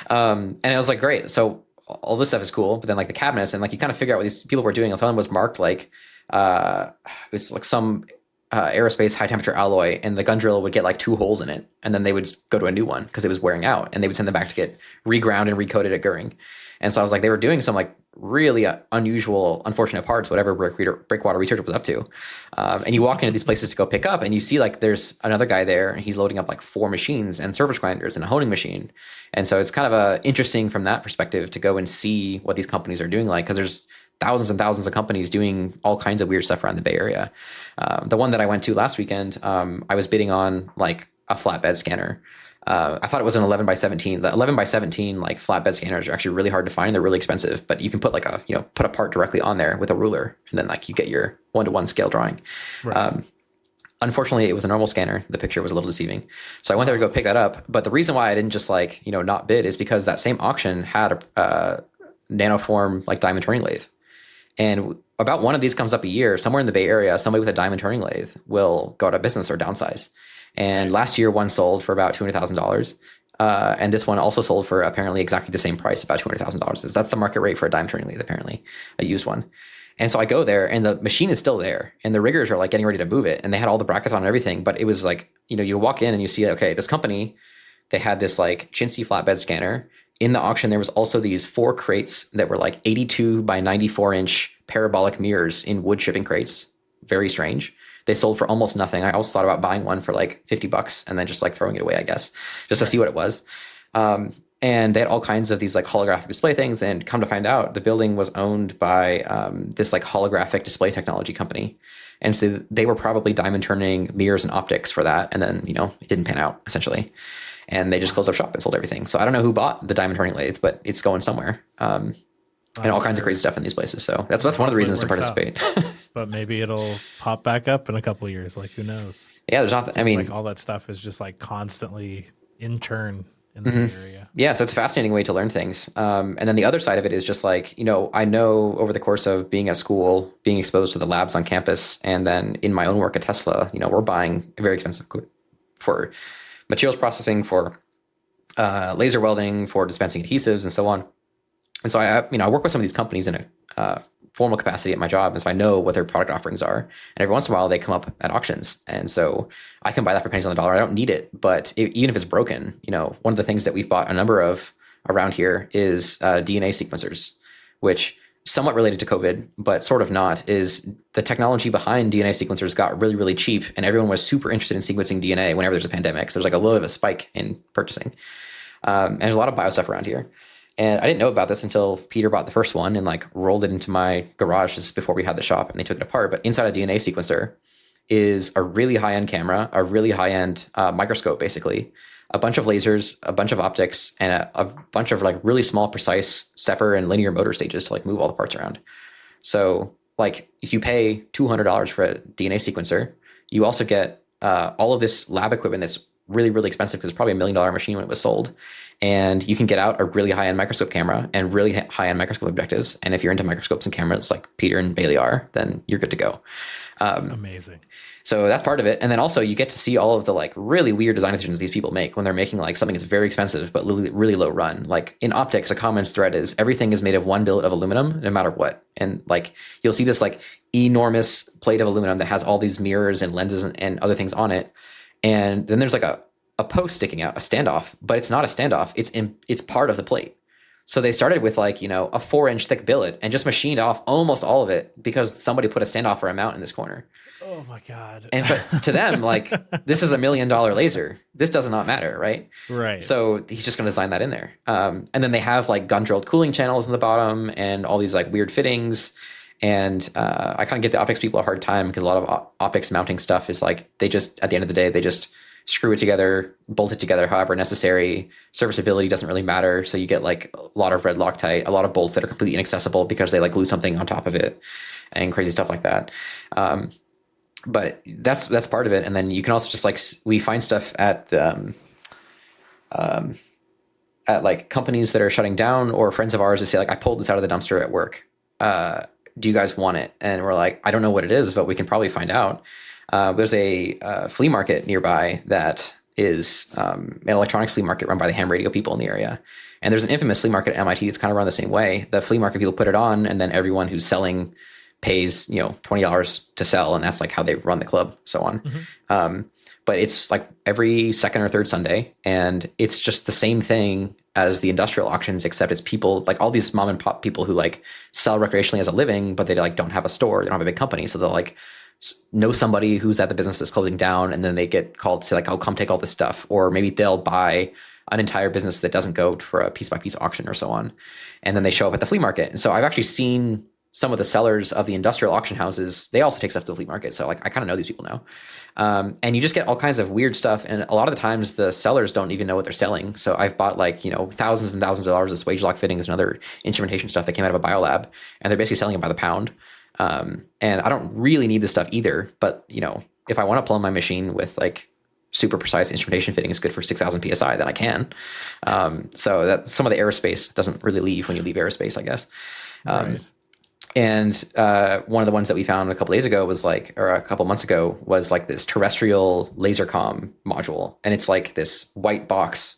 And I was like, great. So all this stuff is cool. But then like the cabinets, and like you kind of figure out what these people were doing. Some of them was marked like, it was like some aerospace high temperature alloy, and the gun drill would get like 2 holes in it. And then they would go to a new one because it was wearing out, and they would send them back to get reground and recoated at Goering. And so I was like, they were doing some like really unusual, unfortunate parts, whatever Breakwater Research was up to. And you walk into these places to go pick up, and you see like there's another guy there, and he's loading up like 4 machines and surface grinders and a honing machine. And so it's kind of interesting from that perspective to go and see what these companies are doing, like, because there's thousands and thousands of companies doing all kinds of weird stuff around the Bay Area. The one that I went to last weekend, I was bidding on like a flatbed scanner. I thought it was an 11 by 17. The 11 by 17 like flatbed scanners are actually really hard to find. They're really expensive, but you can put like put a part directly on there with a ruler, and then like you get your 1-to-1 scale drawing. Right. Unfortunately, it was a normal scanner. The picture was a little deceiving. So I went there to go pick that up. But the reason why I didn't just like, not bid is because that same auction had a nanoform like diamond turning lathe. And about one of these comes up a year, somewhere in the Bay Area, somebody with a diamond turning lathe will go out of business or downsize. And last year, one sold for about $200,000. And this one also sold for apparently exactly the same price, about $200,000. That's the market rate for a diamond turning lathe, apparently, a used one. And so I go there, and the machine is still there, and the riggers are like getting ready to move it, and they had all the brackets on and everything. But it was like, you walk in and you see, okay, this company, they had this like chintzy flatbed scanner. In the auction, there was also these 4 crates that were like 82 by 94 inch parabolic mirrors in wood shipping crates. Very strange. They sold for almost nothing. I always thought about buying one for like $50 and then just like throwing it away, I guess, just to see what it was. And they had all kinds of these like holographic display things. And come to find out, the building was owned by this like holographic display technology company. And so they were probably diamond turning mirrors and optics for that. And then, it didn't pan out essentially. And they just closed up shop and sold everything. So I don't know who bought the diamond turning lathe, but it's going somewhere. And all kinds of crazy stuff in these places. So that's one of the reasons to participate. But maybe it'll pop back up in a couple of years. Like, who knows? Yeah, there's not. Like all that stuff is just like constantly in turn in the area. Yeah, so it's a fascinating way to learn things. And then the other side of it is just like, I know over the course of being at school, being exposed to the labs on campus, and then in my own work at Tesla, we're buying very expensive equipment for materials processing, for laser welding, for dispensing adhesives, and so on. And so I work with some of these companies in a formal capacity at my job, and so I know what their product offerings are. And every once in a while, they come up at auctions, and so I can buy that for pennies on the dollar. I don't need it, but even if it's broken, one of the things that we've bought a number of around here is DNA sequencers, which somewhat related to COVID, but sort of not. Is the technology behind DNA sequencers got really, really cheap, and everyone was super interested in sequencing DNA whenever there's a pandemic. So there's like a little bit of a spike in purchasing, and there's a lot of bio stuff around here. And I didn't know about this until Peter bought the first one and like rolled it into my garage just before we had the shop, and they took it apart. But inside a DNA sequencer is a really high-end camera, a really high-end microscope, basically, a bunch of lasers, a bunch of optics, and a bunch of like really small, precise stepper and linear motor stages to like move all the parts around. So like if you pay $200 for a DNA sequencer, you also get all of this lab equipment that's really, really expensive because it's probably $1 million machine when it was sold. And you can get out a really high-end microscope camera and really high-end microscope objectives. And if you're into microscopes and cameras like Peter and Bailey are, then you're good to go. Amazing. So that's part of it. And then also you get to see all of the like really weird design decisions these people make when they're making like something that's very expensive but really, really low run. Like in optics, a common thread is everything is made of one billet of aluminum, no matter what. And like you'll see this like enormous plate of aluminum that has all these mirrors and lenses and other things on it. And then there's like a post sticking out, a standoff, but it's not a standoff. It's part of the plate. So they started with like, a 4-inch thick billet and just machined off almost all of it because somebody put a standoff or a mount in this corner. Oh my God. And but to them, like, this is $1 million laser. This does not matter, right? Right. So he's just going to design that in there. And then they have like gun drilled cooling channels in the bottom and all these like weird fittings. And I kind of get the optics people a hard time because a lot of optics mounting stuff is like, they just, at the end of the day, they just screw it together, bolt it together however necessary. Serviceability doesn't really matter. So you get like a lot of red Loctite, a lot of bolts that are completely inaccessible because they like glue something on top of it and crazy stuff like that. But that's part of it. And then you can also just like, we find stuff at like companies that are shutting down or friends of ours who say like, I pulled this out of the dumpster at work. Do you guys want it? And we're like, I don't know what it is, but we can probably find out. There's a flea market nearby that is an electronics flea market run by the ham radio people in the area. And there's an infamous flea market at MIT. It's kind of run the same way. The flea market people put it on, and then everyone who's selling pays, $20 to sell. And that's like how they run the club, so on. Mm-hmm. But it's like every second or third Sunday. And it's just the same thing as the industrial auctions, except it's people like all these mom and pop people who like sell recreationally as a living, but they like don't have a store. They don't have a big company. So they'll like know somebody who's at the business that's closing down, and then they get called to say like, oh, come take all this stuff. Or maybe they'll buy an entire business that doesn't go for a piece by piece auction or so on. And then they show up at the flea market. And so I've actually seen some of the sellers of the industrial auction houses, they also take stuff to the flea market. So like, I kind of know these people now. And you just get all kinds of weird stuff. And a lot of the times the sellers don't even know what they're selling. So I've bought like, thousands and thousands of dollars of swage lock fittings and other instrumentation stuff that came out of a biolab, and they're basically selling it by the pound. And I don't really need this stuff either, but if I want to plumb my machine with like super precise instrumentation fitting is good for 6,000 PSI, then I can. So that some of the aerospace doesn't really leave when you leave aerospace, I guess. Right. And one of the ones that we found a couple days ago was like, or a couple months ago, was like this terrestrial laser comm module. And it's like this white box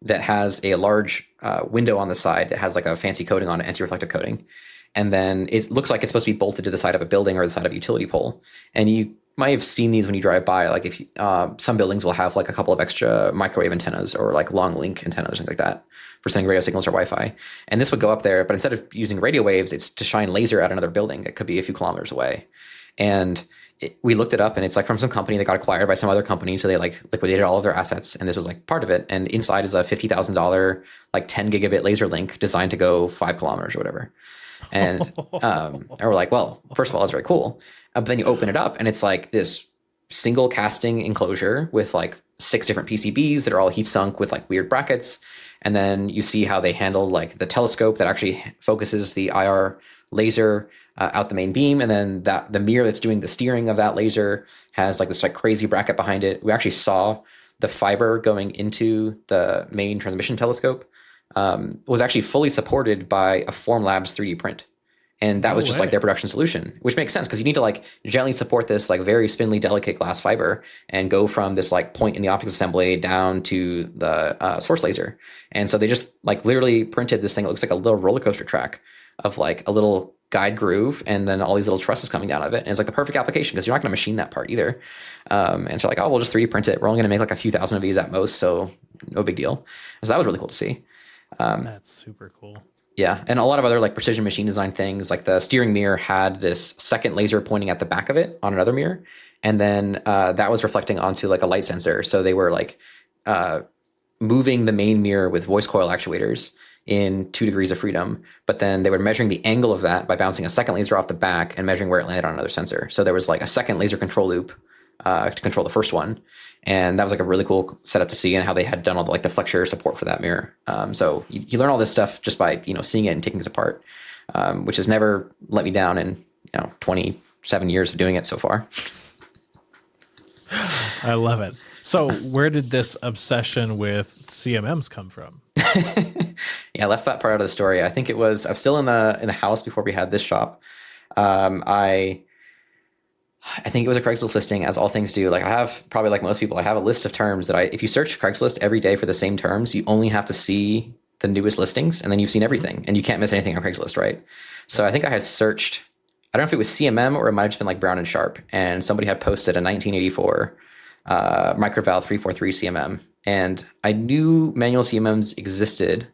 that has a large window on the side that has like a fancy coating on it, anti-reflective coating. And then it looks like it's supposed to be bolted to the side of a building or the side of a utility pole. And you might have seen these when you drive by. Like if some buildings will have like a couple of extra microwave antennas or like long link antennas or something like that for sending radio signals or Wi-Fi. And this would go up there, but instead of using radio waves, it's to shine laser at another building that could be a few kilometers away. And we looked it up, and it's like from some company that got acquired by some other company. So they like liquidated all of their assets, and this was like part of it. And inside is a $50,000 like 10 gigabit laser link designed to go 5 kilometers or whatever. And we're like, well, first of all, it's very cool. But then you open it up, and it's like this single casting enclosure with like 6 different PCBs that are all heat sunk with like weird brackets. And then you see how they handle like the telescope that actually focuses the IR laser out the main beam, and then the mirror that's doing the steering of that laser has like this like crazy bracket behind it. We actually saw the fiber going into the main transmission telescope was actually fully supported by a Formlabs 3D print. And that was just like their production solution, which makes sense because you need to like gently support this like very spindly, delicate glass fiber and go from this like point in the optics assembly down to the source laser. And so they just like literally printed this thing that looks like a little roller coaster track of like a little guide groove and then all these little trusses coming down of it. And it's like the perfect application because you're not going to machine that part either. And so like, oh, we'll just 3D print it. We're only going to make like a few thousand of these at most, so no big deal. So that was really cool to see. That's super cool. Yeah, and a lot of other like precision machine design things, like the steering mirror had this second laser pointing at the back of it on another mirror, and then that was reflecting onto like a light sensor. So they were like moving the main mirror with voice coil actuators in 2 degrees of freedom, but then they were measuring the angle of that by bouncing a second laser off the back and measuring where it landed on another sensor. So there was like a second laser control loop to control the first one. And that was like a really cool setup to see, and how they had done all the, like the flexure support for that mirror. So you learn all this stuff just by, seeing it and taking it apart, which has never let me down in, 27 years of doing it so far. I love it. So where did this obsession with CMMs come from? Yeah, I left that part out of the story. I think I was still in the house before we had this shop. I think it was a Craigslist listing, as all things do. Like I have, probably like most people, I have a list of terms that if you search Craigslist every day for the same terms, you only have to see the newest listings, and then you've seen everything, and you can't miss anything on Craigslist, right? So I think I had searched, I don't know if it was CMM or it might have just been like Brown and Sharp, and somebody had posted a 1984 Microval 343 CMM, and I knew manual CMMs existed.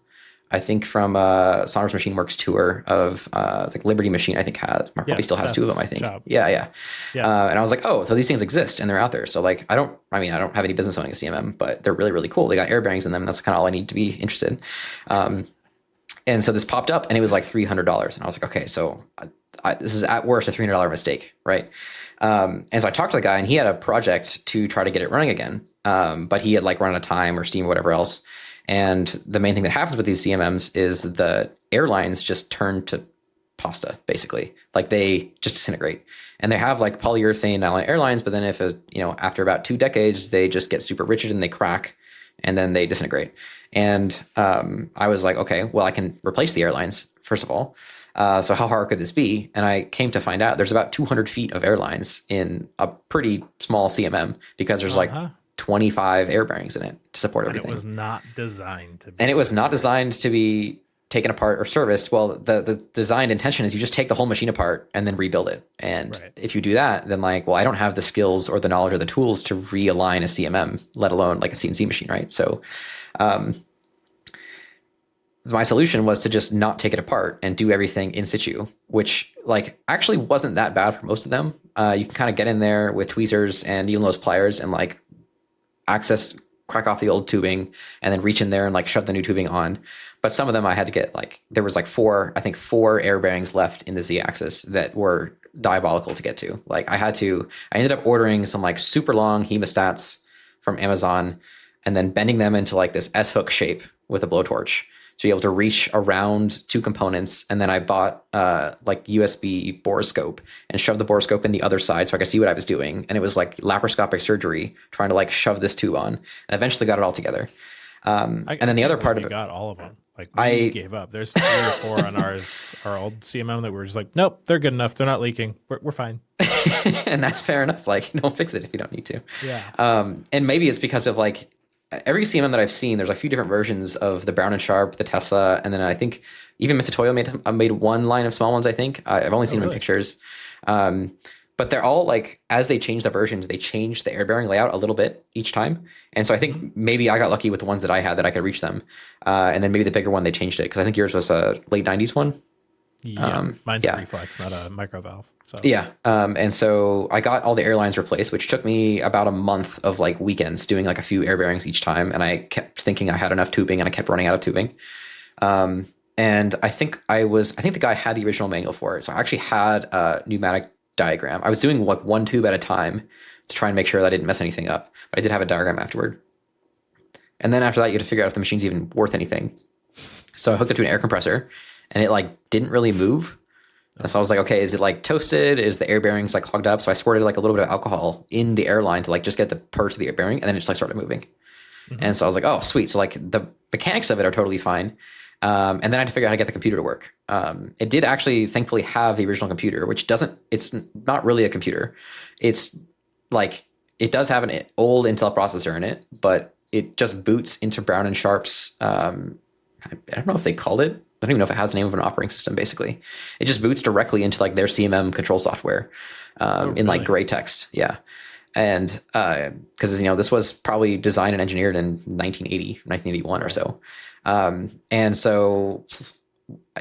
I think from Saunders Machine Works tour of like Liberty Machine, I think probably still has 2 of them, I think. Job. Yeah. And I was like, oh, so these things exist and they're out there. So like, I don't have any business owning a CMM, but they're really, really cool. They got air bearings in them. And that's kind of all I need to be interested. And so this popped up and it was like $300. And I was like, okay, so this is at worst a $300 mistake, right? And so I talked to the guy, and he had a project to try to get it running again. But he had like run out of time or steam or whatever else. And the main thing that happens with these CMMs is the airlines just turn to pasta, basically. Like they just disintegrate. And they have like polyurethane nylon airlines, but then after about 2 decades, they just get super rigid and they crack, and then they disintegrate. And I was like, okay, well, I can replace the airlines, first of all. So how hard could this be? And I came to find out there's about 200 feet of airlines in a pretty small CMM, because there's like 25 air bearings in it to support everything. And it was not designed to be. And it was not designed to be taken apart or serviced. Well, the designed intention is you just take the whole machine apart and then rebuild it. And if you do that, then I don't have the skills or the knowledge or the tools to realign a CMM, let alone like a CNC machine, right? So my solution was to just not take it apart and do everything in situ, which like actually wasn't that bad for most of them. You can kind of get in there with tweezers and needle nose pliers and like crack off the old tubing and then reach in there and like shove the new tubing on. But some of them I had to get there was like 4 air bearings left in the Z axis that were diabolical to get to. Like I ended up ordering some like super long hemostats from Amazon and then bending them into like this S-hook shape with a blowtorch to be able to reach around 2 components. And then I bought like USB borescope and shoved the borescope in the other side so I could see what I was doing. And it was like laparoscopic surgery trying to like shove this tube on, and eventually got it all together. And then the other part of it, got all of them. Like I gave up. There's 3 or 4 on our old CMM that were just like, nope, they're good enough. They're not leaking. We're fine. And that's fair enough. Like don't fix it if you don't need to. Yeah. And maybe it's because of like, every CMM that I've seen, there's a few different versions of the Brown and Sharp, the Tesla, and then I think even Mitutoyo made one line of small ones. I think I've only seen them in pictures, but they're all like, as they change the versions, they change the air bearing layout a little bit each time. And so I think maybe I got lucky with the ones that I had that I could reach them, and then maybe the bigger one they changed it, because I think yours was a late '90s one. Yeah, mine's a Yeah. reflex, not a micro valve. So Yeah. And so I got all the airlines replaced, which took me about a month of like weekends doing like a few air bearings each time. And I kept thinking I had enough tubing and I kept running out of tubing. And I think the guy had the original manual for it. So I actually had a pneumatic diagram. I was doing like one tube at a time to try and make sure that I didn't mess anything up. But I did have a diagram afterward. And then after that, you had to figure out if the machine's even worth anything. So I hooked it to an air compressor and it like didn't really move. And so I was like, okay, is it like toasted? Is the air bearings like clogged up? So I squirted like a little bit of alcohol in the airline to like just get the purge of the air bearing, and then it just like started moving. And so I was like, oh, sweet. So like the mechanics of it are totally fine. And then I had to figure out how to get the computer to work. It did actually thankfully have the original computer, which it's not really a computer. It's like, it does have an old Intel processor in it, but it just boots into Brown and Sharp's, I don't know if they called it. I don't even know if it has the name of an operating system, basically. It just boots directly into like their CMM control software in like gray text. Yeah. And because, this was probably designed and engineered in 1981 or so. And so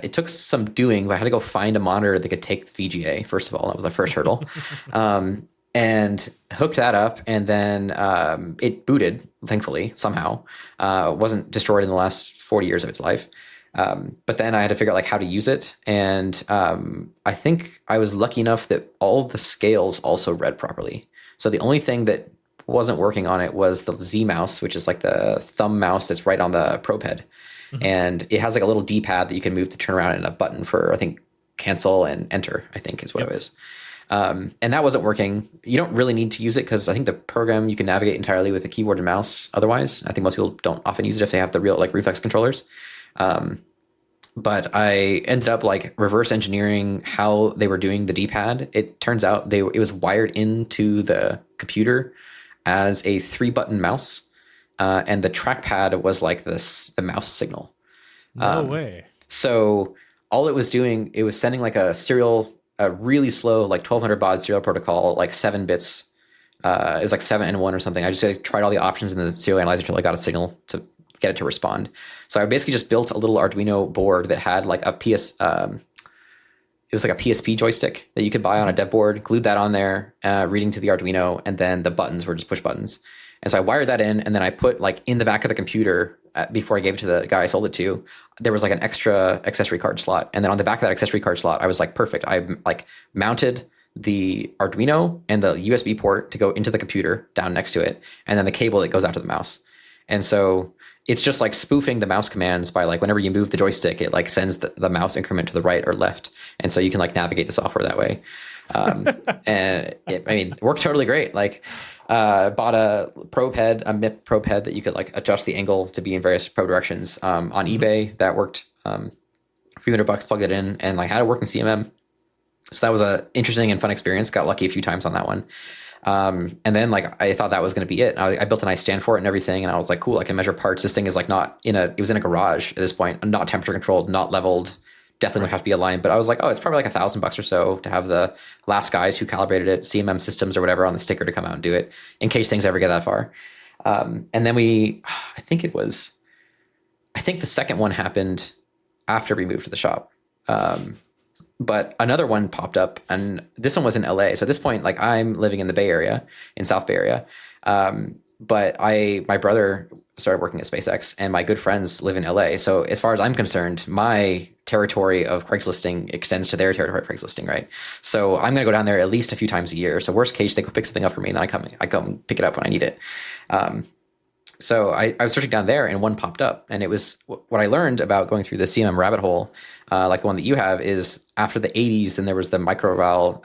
it took some doing, but I had to go find a monitor that could take the VGA. First of all, that was the first hurdle. And hooked that up, and then it booted, thankfully, somehow. Wasn't destroyed in the last 40 years of its life. But then I had to figure out like how to use it. And I think I was lucky enough that all of the scales also read properly. So the only thing that wasn't working on it was the Z mouse, which is like the thumb mouse that's right on the probe head. Mm-hmm. And it has like a little D-pad that you can move to turn around, and a button for, I think, cancel and enter, I think is what it is. And that wasn't working. You don't really need to use it because I think the program you can navigate entirely with a keyboard and mouse. Otherwise, I think most people don't often use it if they have the real like reflex controllers. But I ended up like reverse engineering how they were doing the D-pad. It turns out it was wired into the computer as a 3-button mouse, and the trackpad was like the mouse signal. No way. So all it was doing, it was sending like a really slow, like 1200 baud serial protocol, like 7 bits. It was like 7N1 or something. I just tried all the options in the serial analyzer until I got a signal to get it to respond. So I basically just built a little Arduino board that had like it was like a PSP joystick that you could buy on a dev board, glued that on there, reading to the Arduino, and then the buttons were just push buttons. And so I wired that in, and then I put like in the back of the computer, before I gave it to the guy I sold it to, there was like an extra accessory card slot. And then on the back of that accessory card slot, I was like, perfect. I like mounted the Arduino and the USB port to go into the computer down next to it, and then the cable that goes out to the mouse. And so it's just like spoofing the mouse commands by like whenever you move the joystick, it like sends the mouse increment to the right or left. And so you can like navigate the software that way. And it worked totally great. Like bought a MIP probe head that you could like adjust the angle to be in various probe directions on eBay. That worked a few $100, plugged it in, and like had it work in CMM. So that was a interesting and fun experience. Got lucky a few times on that one. And then like I thought that was going to be it. I built a nice stand for it and everything, and I was like, cool, I can measure parts. This thing is like it was in a garage at this point, not temperature controlled, not leveled, definitely would have to be aligned. But I was like, oh, it's probably like $1,000 or so to have the last guys who calibrated it, CMM Systems or whatever, on the sticker to come out and do it in case things ever get that far. And then I think the second one happened after we moved to the shop. But another one popped up, and this one was in LA. So at this point, like I'm living in the Bay Area, in South Bay Area. But my brother started working at SpaceX, and my good friends live in LA. So as far as I'm concerned, my territory of Craigslisting extends to their territory of Craigslisting, right? So I'm going to go down there at least a few times a year. So worst case, they could pick something up for me, and then I come pick it up when I need it. So I was searching down there, and one popped up, and it was what I learned about going through the CMM rabbit hole, like the one that you have, is after the 80s, and there was the microval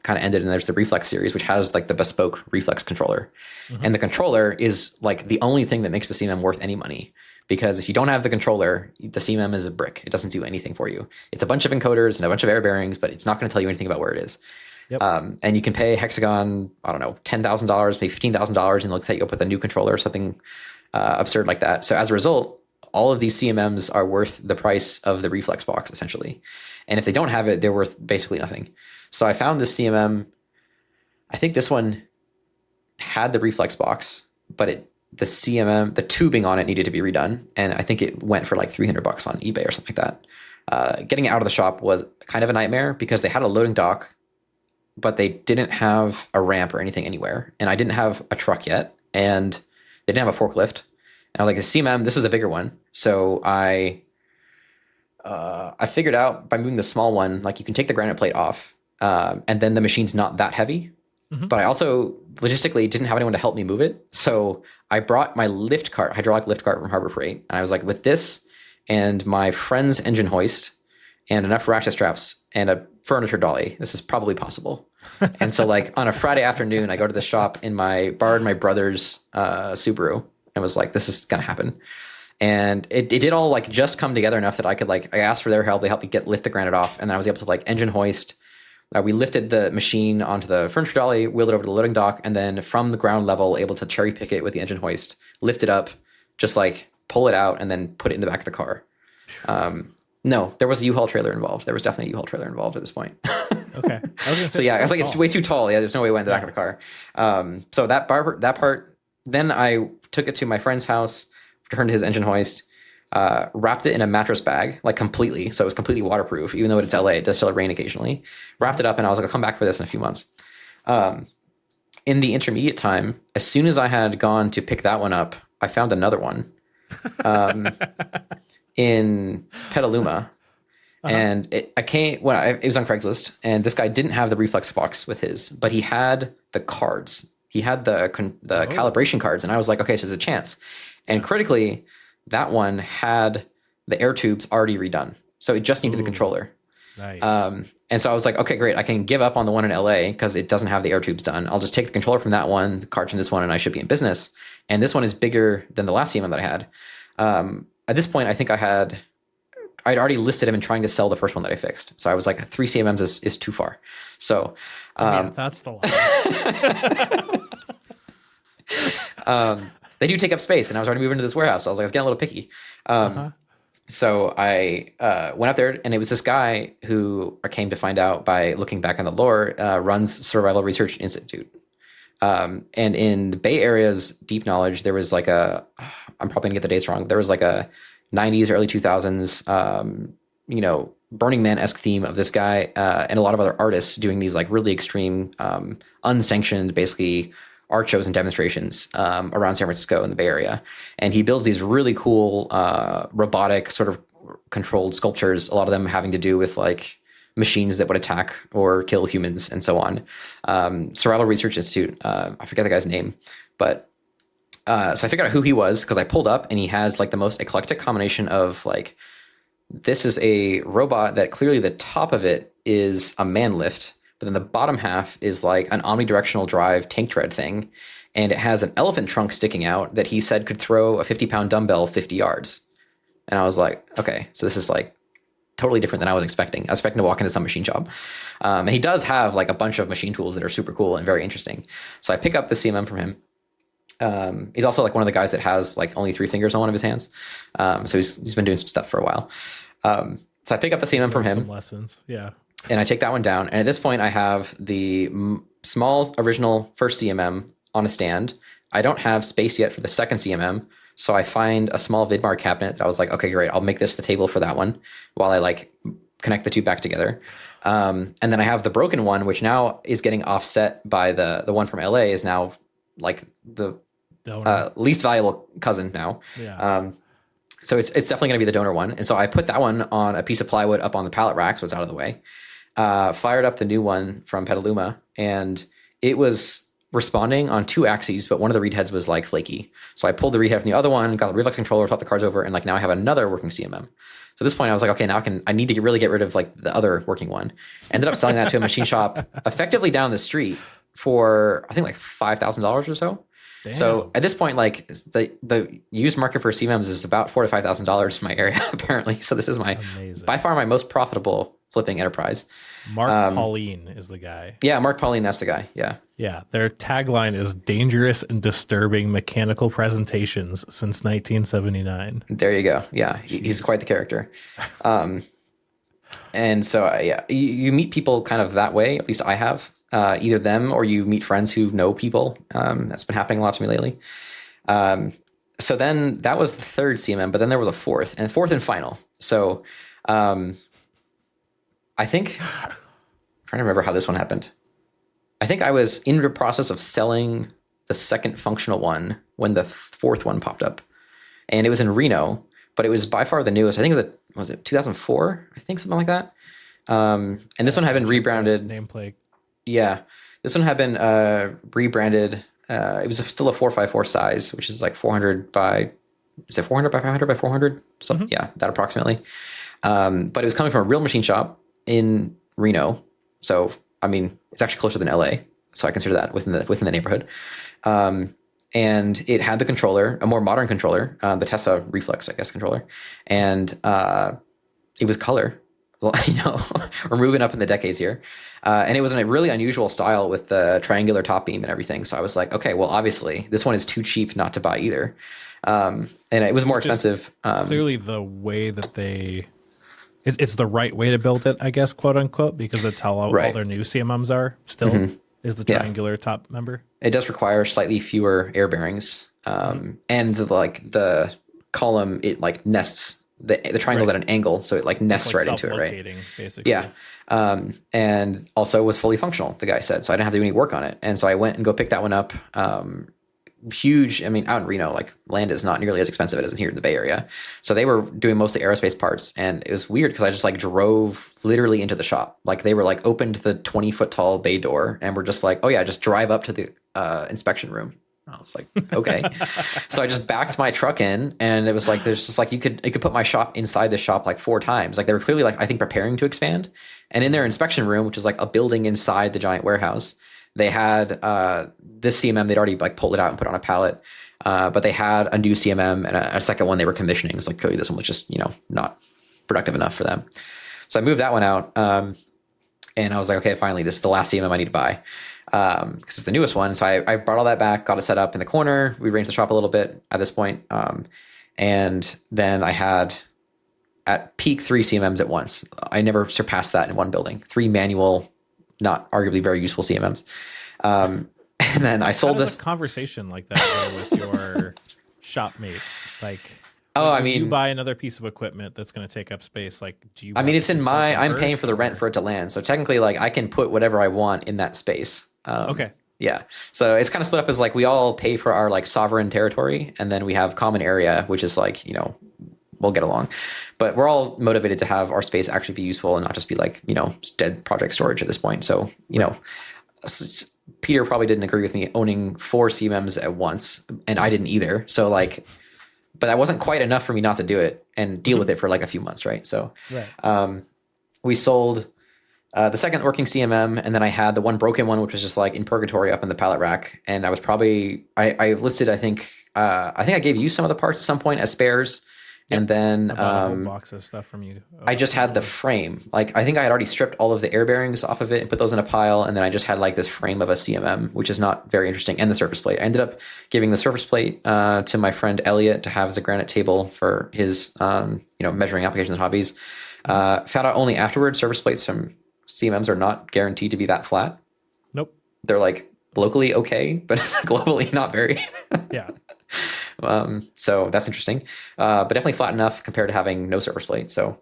kind of ended, and there's the reflex series, which has like the bespoke reflex controller. Mm-hmm. And the controller is like the only thing that makes the CMM worth any money, because if you don't have the controller, the CMM is a brick. It doesn't do anything for you. It's a bunch of encoders and a bunch of air bearings, but it's not going to tell you anything about where it is. Yep. And you can pay Hexagon, I don't know, $10,000, maybe $15,000, and they'll set you up with a new controller or something absurd like that. So as a result, all of these CMMs are worth the price of the reflex box, essentially. And if they don't have it, they're worth basically nothing. So I found this CMM. I think this one had the reflex box, but the CMM, the tubing on it needed to be redone. And I think it went for like $300 on eBay or something like that. Getting it out of the shop was kind of a nightmare because they had a loading dock, but they didn't have a ramp or anything anywhere. And I didn't have a truck yet, and they didn't have a forklift. And I was like, a CMM, this is a bigger one. So I figured out by moving the small one, like you can take the granite plate off, and then the machine's not that heavy. Mm-hmm. But I also logistically didn't have anyone to help me move it. So I brought my lift cart, hydraulic lift cart from Harbor Freight. And I was like, with this and my friend's engine hoist and enough ratchet straps and a furniture dolly, this is probably possible. And so like on a Friday afternoon, I go to the shop in borrowed my brother's Subaru and was like, this is going to happen. And it did all like just come together enough that I could I asked for their help. They helped me lift the granite off. And then I was able to like engine hoist. We lifted the machine onto the furniture dolly, wheeled it over to the loading dock, and then from the ground level, able to cherry pick it with the engine hoist, lift it up, just like pull it out, and then put it in the back of the car. No, there was a U-Haul trailer involved. There was definitely a U-Haul trailer involved at this point. Okay. So yeah, I was like, it's way too tall. Yeah, there's no way it went in the back of the car. So that part, then I took it to my friend's house, returned his engine hoist, wrapped it in a mattress bag, like completely. So it was completely waterproof, even though it's LA, it does still rain occasionally. Wrapped it up, and I was like, I'll come back for this in a few months. In the intermediate time, as soon as I had gone to pick that one up, I found another one in Petaluma. And it was on Craigslist, and this guy didn't have the reflex box with his, but he had the cards. He had the calibration cards, and I was like, okay, so there's a chance. And critically, that one had the air tubes already redone. So it just needed the controller. Nice. And so I was like, okay, great. I can give up on the one in LA because it doesn't have the air tubes done. I'll just take the controller from that one, the cards from this one, and I should be in business. And this one is bigger than the last CMM that I had. At this point, I think I'd already listed him and trying to sell the first one that I fixed. So I was like, 3 CMMs is too far. So that's the line. They do take up space, and I was already moving into this warehouse. So I was getting a little picky. So I went up there, and it was this guy who I came to find out by looking back on the lore, runs Survival Research Institute. And in the Bay Area's deep knowledge, there was I'm probably gonna get the dates wrong. There was a 90s, early 2000s, Burning Man-esque theme of this guy and a lot of other artists doing these really extreme, unsanctioned, basically art shows and demonstrations around San Francisco and the Bay Area. And he builds these really cool robotic sort of controlled sculptures, a lot of them having to do with machines that would attack or kill humans and so on. Survival Research Institute, I forget the guy's name, but so I figured out who he was because I pulled up, and he has the most eclectic combination of this is a robot that clearly the top of it is a man lift, but then the bottom half is an omnidirectional drive tank tread thing. And it has an elephant trunk sticking out that he said could throw a 50-pound dumbbell 50 yards. And I was like, okay, so this is totally different than I was expecting. I was expecting to walk into some machine shop. And he does have a bunch of machine tools that are super cool and very interesting. So I pick up the CMM from him. He's also one of the guys that has only 3 fingers on one of his hands. So he's been doing some stuff for a while. So I pick up the CMM from him. Some lessons, yeah. And I take that one down. And at this point, I have the small original first CMM on a stand. I don't have space yet for the second CMM. So I find a small Vidmar cabinet that I was like, okay, great. I'll make this the table for that one while I connect the two back together. And then I have the broken one, which now is getting offset by the one from LA is now the least valuable cousin now. Yeah. So it's definitely going to be the donor one. And so I put that one on a piece of plywood up on the pallet rack, so it's out of the way. Fired up the new one from Petaluma, and it was responding on 2 axes, but one of the read heads was flaky. So I pulled the read head from the other one, got the reflex controller, swapped the cards over, and now I have another working CMM. So at this point I was like, okay, now I need to really get rid of the other working one. Ended up selling that to a machine shop effectively down the street for I think $5,000 or so. Damn. So at this point, the used market for CMMs is about $4,000 to $5,000 in my area, apparently. So this is by far my most profitable flipping enterprise. Mark Pauline is the guy. Yeah, Mark Pauline, that's the guy. Yeah. Yeah. Their tagline is dangerous and disturbing mechanical presentations since 1979. There you go. Yeah. He's quite the character. And so, yeah, you meet people kind of that way. At least I have. Either them or you meet friends who know people. That's been happening a lot to me lately. So then that was the third CMM, but then there was a fourth and final. So Um, I think I'm trying to remember how this one happened. I think I was in the process of selling the second functional one when the fourth one popped up, and it was in Reno, but it was by far the newest. I think was it 2004? I think something like that. And this one had been rebranded. Nameplate. Yeah, this one had been rebranded. It was still a 454 size, which is like 400 by, is it 400 by 500 by 400? So yeah, that approximately. But it was coming from a real machine shop in Reno. So, I mean, it's actually closer than LA. So I consider that within the neighborhood. And it had the controller, a more modern controller, the Tesla Reflex, I guess, controller. And it was color. Well, we're moving up in the decades here. And it was in a really unusual style with the triangular top beam and everything. So I was like, okay, well, obviously this one is too cheap not to buy either. And it was more expensive. Clearly the way that it's the right way to build it, I guess, quote unquote, because that's how all their new CMMs are still, is the triangular top member. It does require slightly fewer air bearings. And the column, it like nests the triangle's at an angle, so it like nests right into it, right? Basically. Yeah. And also was fully functional, the guy said. So I didn't have to do any work on it. And so I went and go pick that one up. Huge. I mean, out in Reno, like land is not nearly as expensive as it is here in the Bay Area. So they were doing mostly aerospace parts. And it was weird because I just like drove literally into the shop. Like they were like opened the 20-foot tall bay door and were just like, oh yeah, just drive up to the inspection room. I was like, okay. So I just backed my truck in, and it was like, there's just like, you could put my shop inside the shop like 4 times. Like they were clearly like, I think preparing to expand. And in their inspection room, which is like a building inside the giant warehouse, they had this CMM, they'd already like pulled it out and put it on a pallet. But they had a new CMM and a second one they were commissioning. It's like, clearly this one was just, not productive enough for them. So I moved that one out. And I was like, okay, finally, this is the last CMM I need to buy. Because it's the newest one. So I brought all that back, got it set up in the corner. We arranged the shop a little bit at this point. And then I had at peak 3 CMMs at once. I never surpassed that in one building. 3 manual, not arguably very useful CMMs. And then I sold this. A conversation like that go with your shop mates? Like, I mean, you buy another piece of equipment that's going to take up space. Like, do you? I mean, it's in I'm paying for the rent for it to land. So technically, like, I can put whatever I want in that space. Okay. Yeah. So it's kind of split up as like we all pay for our like sovereign territory, and then we have common area, which is like, we'll get along. But we're all motivated to have our space actually be useful and not just be like, dead project storage at this point. So, Peter probably didn't agree with me owning 4 CMMs at once, and I didn't either. So like, but that wasn't quite enough for me not to do it and deal with it for like a few months. Right. So we sold the second working CMM, and then I had the one broken one, which was just like in purgatory up in the pallet rack. And I was probably, I listed, I think I gave you some of the parts at some point as spares. Yep. And then a whole box of stuff from you. I just had the frame. Like, I think I had already stripped all of the air bearings off of it and put those in a pile. And then I just had like this frame of a CMM, which is not very interesting, and the surface plate. I ended up giving the surface plate to my friend Elliot to have as a granite table for his, measuring applications and hobbies. Found out only afterwards, surface plates from CMMs are not guaranteed to be that flat. Nope. They're like locally okay, but globally not very. Yeah. So that's interesting. But definitely flat enough compared to having no surface plate. So,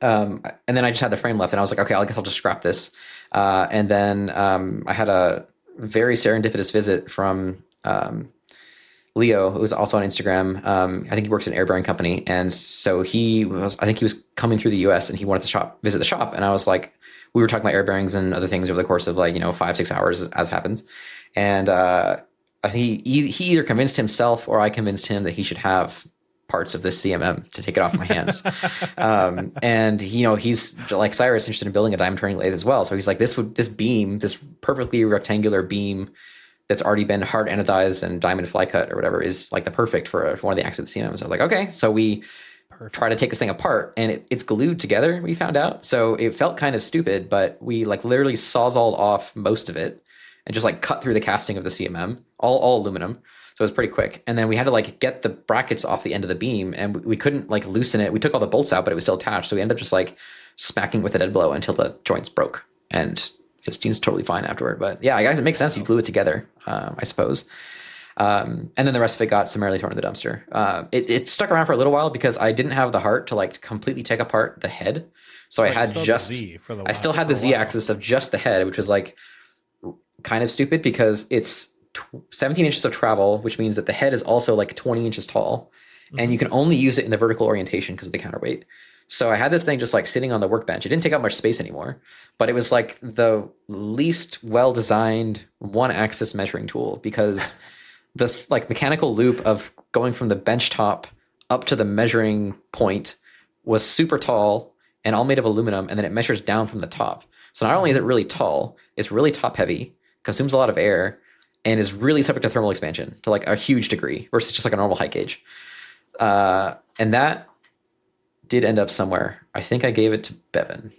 and then I just had the frame left, and I was like, okay, I guess I'll just scrap this. And then I had a very serendipitous visit from Leo, who was also on Instagram. I think he works at an air bearing company. And so he was coming through the US, and he wanted to visit the shop. And I was like, we were talking about air bearings and other things over the course of like, 5-6 hours as happens. And I think he either convinced himself or I convinced him that he should have parts of this CMM to take it off my hands. And he's like Cyrus, interested in building a diamond turning lathe as well. So he's like, this beam, this perfectly rectangular beam that's already been hard anodized and diamond fly cut or whatever, is like the perfect for one of the axis CMMs. I was like, okay. So we try to take this thing apart, and it's glued together, we found out. So it felt kind of stupid, but we like literally sawzalled off most of it and just like cut through the casting of the CMM, all aluminum. So it was pretty quick. And then we had to like get the brackets off the end of the beam, and we couldn't like loosen it. We took all the bolts out, but it was still attached. So we ended up just like smacking with a dead blow until the joints broke, and it seems totally fine afterward. But yeah, guys, it makes sense. You glue it together, I suppose. And then the rest of it got summarily thrown in the dumpster. It stuck around for a little while because I didn't have the heart to like completely take apart the head. So I had I still had the Z axis of just the head, which was like kind of stupid because it's 17 inches of travel, which means that the head is also like 20 inches tall, and you can only use it in the vertical orientation because of the counterweight. So I had this thing just like sitting on the workbench. It didn't take up much space anymore, but it was like the least well-designed one-axis measuring tool because this like mechanical loop of going from the bench top up to the measuring point was super tall and all made of aluminum, and then it measures down from the top. So not only is it really tall, it's really top heavy, consumes a lot of air, and is really subject to thermal expansion to like a huge degree versus just like a normal height gauge. And that did end up somewhere. I think I gave it to Bevan.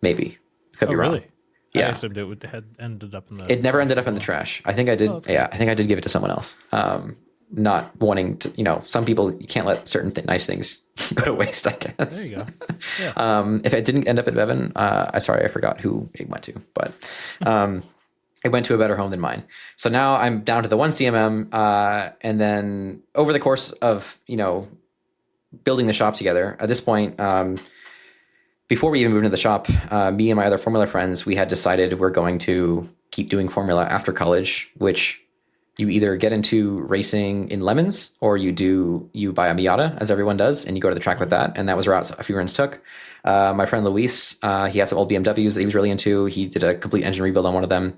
Maybe. Could be wrong. Really? Yeah. I assumed it had ended up in the... It never ended up in the trash. I think I did. I think I did give it to someone else. Not wanting to, some people, you can't let certain nice things go to waste, I guess. There you go. Yeah. If it didn't end up at Bevan, I forgot who it went to, but it went to a better home than mine. So now I'm down to the 1 CMM, and then over the course of, building the shop together, at this point, before we even moved into the shop, me and my other Formula friends, we had decided we're going to keep doing Formula after college, which you either get into racing in lemons or you buy a Miata, as everyone does, and you go to the track with that. And that was a route a few friends took. My friend Luis, he had some old BMWs that he was really into. He did a complete engine rebuild on one of them.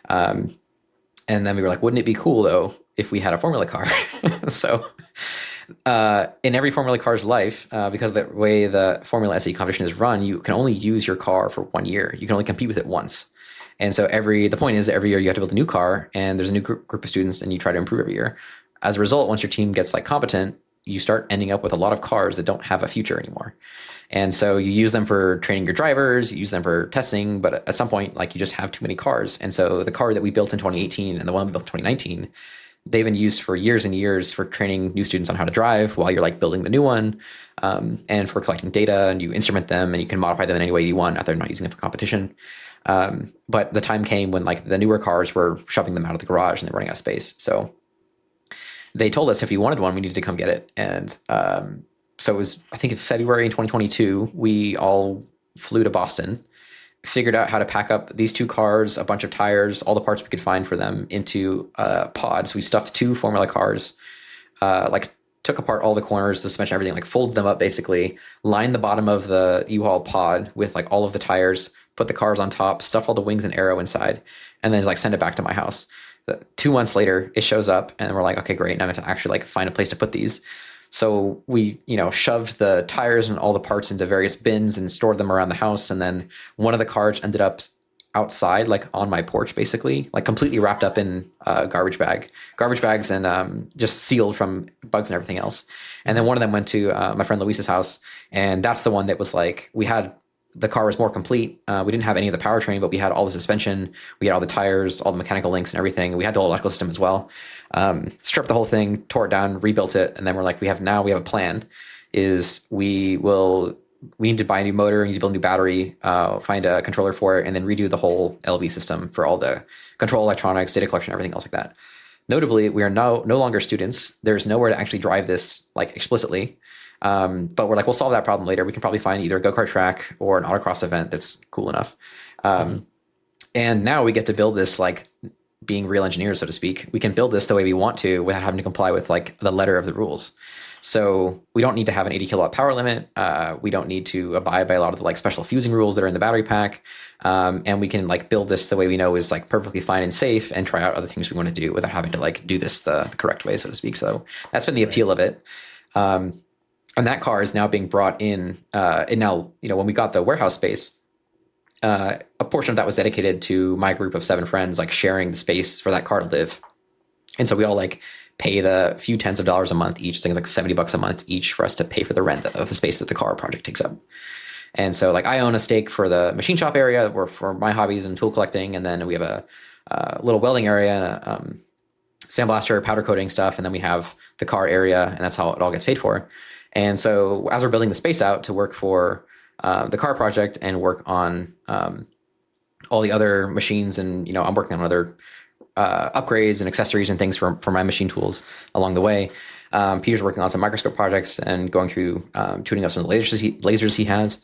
And then we were like, wouldn't it be cool though if we had a Formula car? So in every Formula car's life, because the way the Formula SAE competition is run, you can only use your car for 1 year. You can only compete with it once. And so the point is every year you have to build a new car, and there's a new group of students, and you try to improve every year. As a result, once your team gets like competent, you start ending up with a lot of cars that don't have a future anymore. And so you use them for training your drivers, you use them for testing, but at some point, like you just have too many cars. And so the car that we built in 2018 and the one we built in 2019, they've been used for years and years for training new students on how to drive while you're like building the new one, and for collecting data, and you instrument them and you can modify them in any way you want after not using them for competition. But the time came when like the newer cars were shoving them out of the garage and they're running out of space. So they told us if we wanted one, we needed to come get it. And so it was, I think in February in 2022, we all flew to Boston, figured out how to pack up these 2 cars, a bunch of tires, all the parts we could find for them into pods. We stuffed 2 Formula cars, took apart all the corners, the suspension, everything, like folded them up basically, lined the bottom of the U-Haul pod with like all of the tires, put the cars on top, stuffed all the wings and aero inside, and then like send it back to my house. 2 months later, it shows up and we're like, okay, great. Now I have to actually like find a place to put these. So we, shoved the tires and all the parts into various bins and stored them around the house. And then one of the cars ended up outside, like on my porch, basically, like completely wrapped up in garbage bags and just sealed from bugs and everything else. And then one of them went to my friend Luis's house. And that's the one that was like, the car was more complete. We didn't have any of the powertrain, but we had all the suspension, we had all the tires, all the mechanical links and everything. We had the whole electrical system as well. Stripped the whole thing, tore it down, rebuilt it. And then we're like, we have a plan is we need to buy a new motor, we need to build a new battery, find a controller for it, and then redo the whole LV system for all the control electronics, data collection, everything else like that. Notably, we are no longer students. There's nowhere to actually drive this like explicitly. But we're like, we'll solve that problem later. We can probably find either a go-kart track or an autocross event that's cool enough. And now we get to build this, like being real engineers, so to speak. We can build this the way we want to without having to comply with like the letter of the rules. So we don't need to have an 80 kilowatt power limit. We don't need to abide by a lot of the like special fusing rules that are in the battery pack. And we can like build this the way we know is like perfectly fine and safe, and try out other things we want to do without having to like do this the correct way, so to speak. So that's been the appeal of it. And that car is now being brought in. And now, when we got the warehouse space, a portion of that was dedicated to my group of 7 friends, like sharing the space for that car to live. And so we all like pay the few tens of dollars a month each, things like $70 a month each for us to pay for the rent of the space that the car project takes up. And so like I own a stake for the machine shop area where for my hobbies and tool collecting. And then we have a little welding area, and sandblaster, powder coating stuff. And then we have the car area, and that's how it all gets paid for. And so as we're building the space out to work for the car project and work on all the other machines, and I'm working on other upgrades and accessories and things for my machine tools along the way. Peter's working on some microscope projects and going through tuning up some of the lasers he has.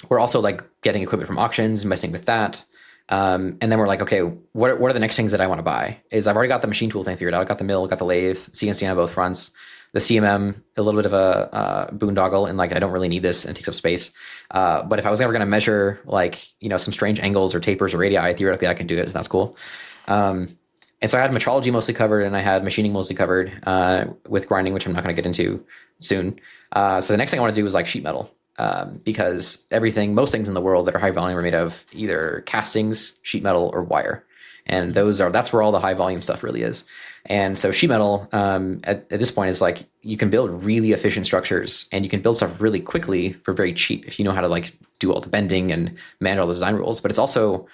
We're also like getting equipment from auctions and messing with that. And then we're like, okay, what are the next things that I want to buy? Is I've already got the machine tool thing figured out. I got the mill, got the lathe, CNC on both fronts, the CMM, a little bit of a boondoggle, and like I don't really need this and it takes up space. But if I was ever going to measure like some strange angles or tapers or radii, theoretically I can do it. So that's cool. And so I had metrology mostly covered, and I had machining mostly covered with grinding, which I'm not going to get into soon. So the next thing I want to do is like sheet metal. Because most things in the world that are high volume are made of either castings, sheet metal, or wire. And that's where all the high volume stuff really is. And so sheet metal at this point is like, you can build really efficient structures, and you can build stuff really quickly for very cheap if you know how to like do all the bending and manage all the design rules. But it's also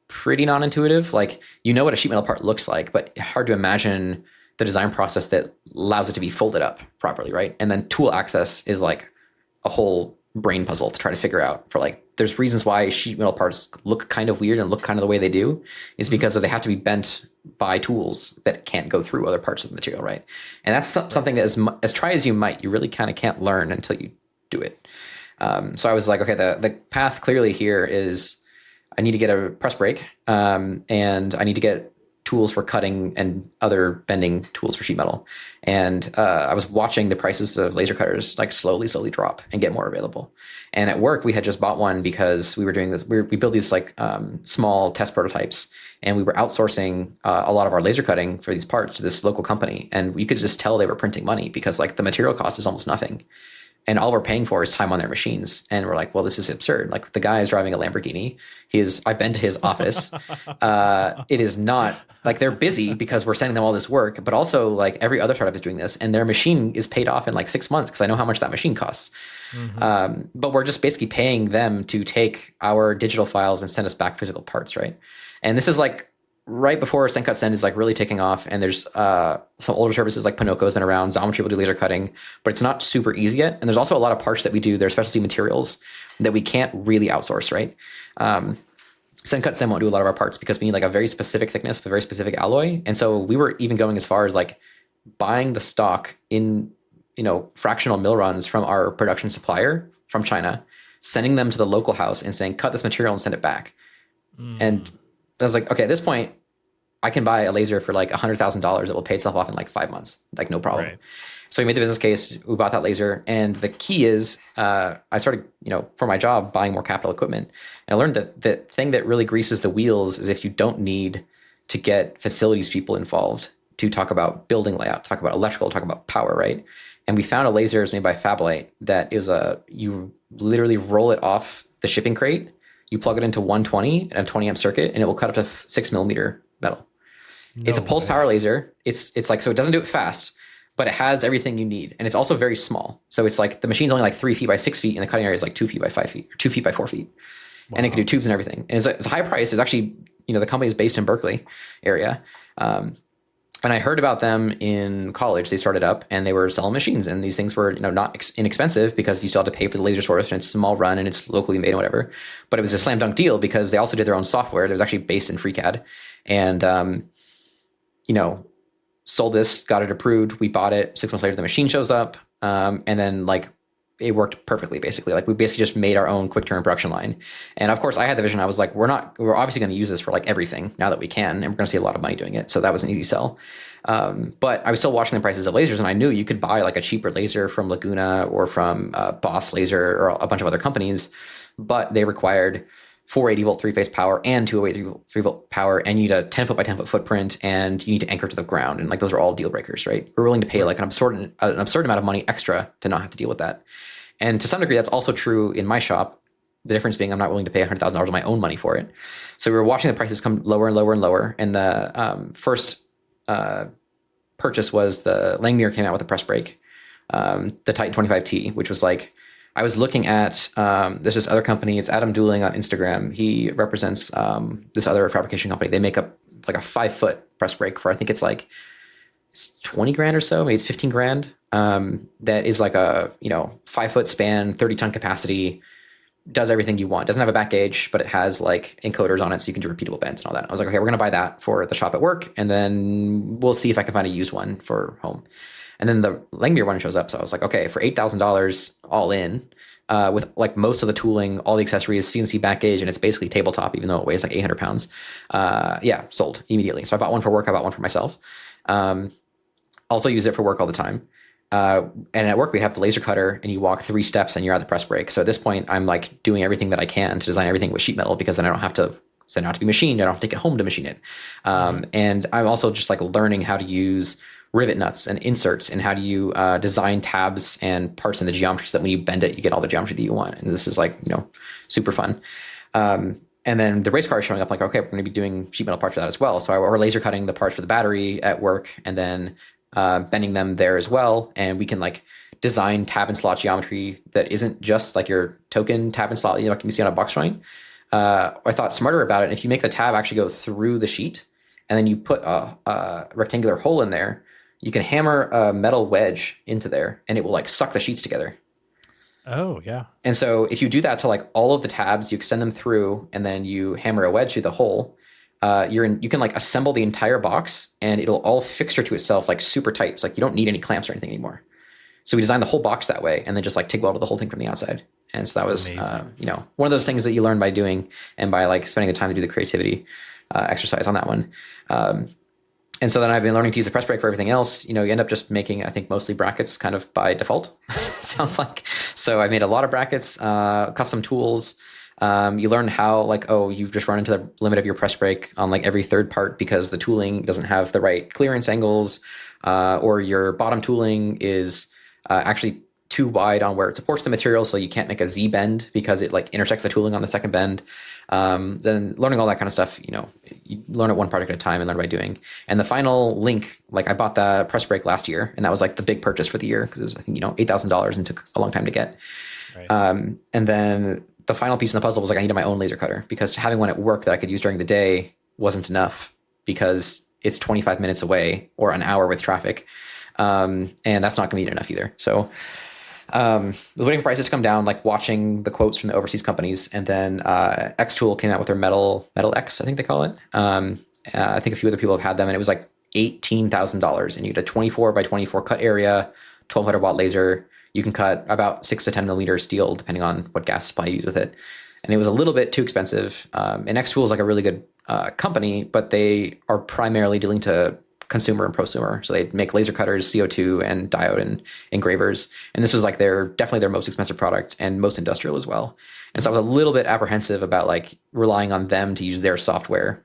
pretty non-intuitive. Like, what a sheet metal part looks like, but hard to imagine the design process that allows it to be folded up properly, right? And then tool access is like a whole brain puzzle to try to figure out. For like, there's reasons why sheet metal parts look kind of weird and look kind of the way they do, is because they have to be bent by tools that can't go through other parts of the material, right? And that's something that as try as you might, you really kind of can't learn until you do it. So I was like, okay, the path clearly here is I need to get a press brake, and I need to get tools for cutting and other bending tools for sheet metal. And I was watching the prices of laser cutters like slowly drop and get more available. And at work, we had just bought one because we were doing this. We built these like small test prototypes, and we were outsourcing a lot of our laser cutting for these parts to this local company. And you could just tell they were printing money because like the material cost is almost nothing. And all we're paying for is time on their machines. And we're like, well, this is absurd. Like, the guy is driving a Lamborghini. I've been to his office. It is not like, they're busy because we're sending them all this work, but also like every other startup is doing this, and their machine is paid off in like 6 months because I know how much that machine costs. Mm-hmm. But we're just basically paying them to take our digital files and send us back physical parts, right? And this is like right before Send Cut Send is like really taking off, and there's some older services like Pinoco has been around. Xometry will do laser cutting, but it's not super easy yet. And there's also a lot of parts that we do, they're specialty materials that we can't really outsource, right? Send Cut Send won't do a lot of our parts because we need like a very specific thickness of a very specific alloy. And so we were even going as far as like buying the stock in fractional mill runs from our production supplier from China, sending them to the local house and saying, cut this material and send it back. And I was like, okay, at this point, I can buy a laser for like $100,000 that will pay itself off in like 5 months, like no problem. Right. So we made the business case, we bought that laser. And the key is I started, for my job, buying more capital equipment. And I learned that the thing that really greases the wheels is if you don't need to get facilities people involved to talk about building layout, talk about electrical, talk about power, right? And we found a laser is made by Fablite that is you literally roll it off the shipping crate. You plug it into 120 and a 20 amp circuit, and it will cut up to 6 millimeter metal. It's a pulse power laser. It's like, so it doesn't do it fast, but it has everything you need. And it's also very small. So it's like the machine's only like 3 feet by 6 feet, and the cutting area is like 2 feet by 5 feet, or 2 feet by 4 feet. Wow. And it can do tubes and everything. And it's a high price. It's actually, the company is based in Berkeley area. And I heard about them in college. They started up and they were selling machines, and these things were, not inexpensive because you still had to pay for the laser source, and it's a small run and it's locally made and whatever. But it was a slam dunk deal because they also did their own software that was actually based in FreeCAD, and sold this, got it approved. We bought it. 6 months later, the machine shows up, and then like it worked perfectly. Basically, like we basically just made our own quick turn production line. And of course, I had the vision. I was like, we're obviously going to use this for like everything now that we can, and we're going to see a lot of money doing it. So that was an easy sell. But I was still watching the prices of lasers, and I knew you could buy like a cheaper laser from Laguna or from Boss Laser or a bunch of other companies, but they required 480 volt 3-phase power and 208 3-volt power, and you need a 10 foot by 10 foot footprint, and you need to anchor to the ground. And like, those are all deal breakers, right? We're willing to pay like an absurd amount of money extra to not have to deal with that. And to some degree, that's also true in my shop. The difference being I'm not willing to pay $100,000 of my own money for it. So we were watching the prices come lower and lower and lower. And the first purchase was the Langmuir came out with a press brake, the Titan 25T, which was like, I was looking at this other company. It's Adam Dooling on Instagram. He represents this other fabrication company. They make up like a 5-foot press brake for, I think it's like it's 20 grand or so, maybe it's 15 grand. That is like a 5-foot span, 30 ton capacity, does everything you want. Doesn't have a back gauge, but it has like encoders on it, so you can do repeatable bends and all that. I was like, okay, we're gonna buy that for the shop at work, and then we'll see if I can find a used one for home. And then the Langmuir one shows up, so I was like, okay, for $8,000 all in, with like most of the tooling, all the accessories, CNC back gauge, and it's basically tabletop, even though it weighs like 800 pounds. Yeah, sold immediately. So I bought one for work. I bought one for myself. Also use it for work all the time. And at work, we have the laser cutter, and you walk 3 steps and you're at the press brake. So at this point, I'm like doing everything that I can to design everything with sheet metal, because then I don't have to send it out to be machined. I don't have to take it home to machine it. And I'm also just like learning how to use rivet nuts and inserts, and how do you design tabs and parts in the geometry so that when you bend it, you get all the geometry that you want. And this is like, super fun. And then the race car is showing up, like, okay, we're going to be doing sheet metal parts for that as well. So we're laser cutting the parts for the battery at work, and then bending them there as well. And we can like design tab and slot geometry that isn't just like your token tab and slot, like you see on a box joint. I thought smarter about it. If you make the tab actually go through the sheet, and then you put a rectangular hole in there, you can hammer a metal wedge into there, and it will like suck the sheets together. Oh, yeah. And so if you do that to like all of the tabs, you extend them through, and then you hammer a wedge through the hole, you can like assemble the entire box, and it'll all fixture to itself like super tight. It's like you don't need any clamps or anything anymore. So we designed the whole box that way, and then just like TIG welded the whole thing from the outside. And so that was, one of those things that you learn by doing, and by like spending the time to do the creativity exercise on that one. And so then I've been learning to use the press brake for everything else. You end up just making, I think, mostly brackets kind of by default, sounds like. So I made a lot of brackets, custom tools. You learn how, like, you've just run into the limit of your press brake on like every third part because the tooling doesn't have the right clearance angles, or your bottom tooling is actually too wide on where it supports the material, so you can't make a Z bend because it like intersects the tooling on the second bend. Then learning all that kind of stuff, you learn it one project at a time and learn by doing. And the final link, like I bought the press brake last year, and that was like the big purchase for the year because it was, I think, $8,000 and took a long time to get. Right. And then the final piece in the puzzle was like I needed my own laser cutter, because having one at work that I could use during the day wasn't enough, because it's 25 minutes away or an hour with traffic. And that's not going to be enough either. So I was waiting for prices to come down, like watching the quotes from the overseas companies, and then X-Tool came out with their Metal X, I think they call it. I think a few other people have had them, and it was like $18,000, and you get a 24 by 24 cut area, 1200 watt laser. You can cut about 6 to 10 millimeter steel, depending on what gas supply you use with it. And it was a little bit too expensive. And X-Tool is like a really good company, but they are primarily dealing to consumer and prosumer. So they make laser cutters, CO2 and diode and engravers. And this was like definitely their most expensive product, and most industrial as well. And so I was a little bit apprehensive about like relying on them to use their software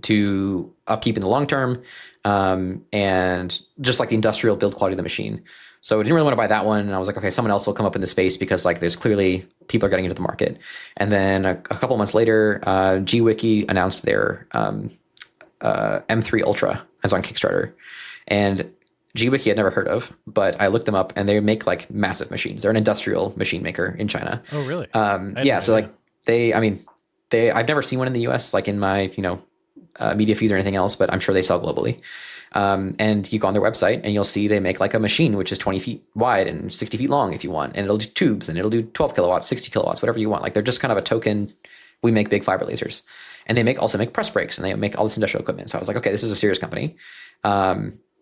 to upkeep in the long term, and just like the industrial build quality of the machine. So I didn't really want to buy that one. And I was like, okay, someone else will come up in the space, because like there's clearly people are getting into the market. And then a couple months later, GWiki announced their M3 Ultra as on Kickstarter. And GWiki I'd never heard of, but I looked them up, and they make like massive machines. They're an industrial machine maker in China. Oh, really? Yeah. So like I've never seen one in the US, like in my, media feeds or anything else, but I'm sure they sell globally. And you go on their website, and you'll see they make like a machine which is 20 feet wide and 60 feet long if you want, and it'll do tubes, and it'll do 12 kilowatts, 60 kilowatts, whatever you want. Like they're just kind of a token. We make big fiber lasers, and they also make press brakes, and they make all this industrial equipment. So I was like, okay, this is a serious company.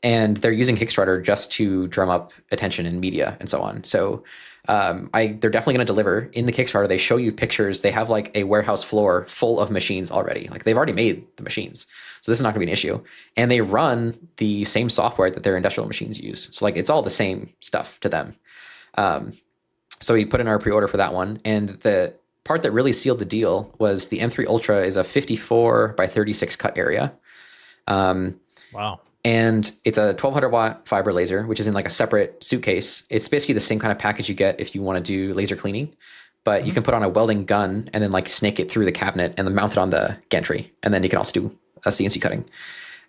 And they're using Kickstarter just to drum up attention in media and so on. So they're definitely going to deliver. In the Kickstarter, they show you pictures. They have like a warehouse floor full of machines already. Like they've already made the machines. So this is not going to be an issue. And they run the same software that their industrial machines use. So like it's all the same stuff to them. So we put in our pre-order for that one. And the part that really sealed the deal was the M3 Ultra is a 54 by 36 cut area. Wow. And it's a 1200 watt fiber laser, which is in like a separate suitcase. It's basically the same kind of package you get if you want to do laser cleaning, but you can put on a welding gun and then like snake it through the cabinet and then mount it on the gantry. And then you can also do a CNC cutting.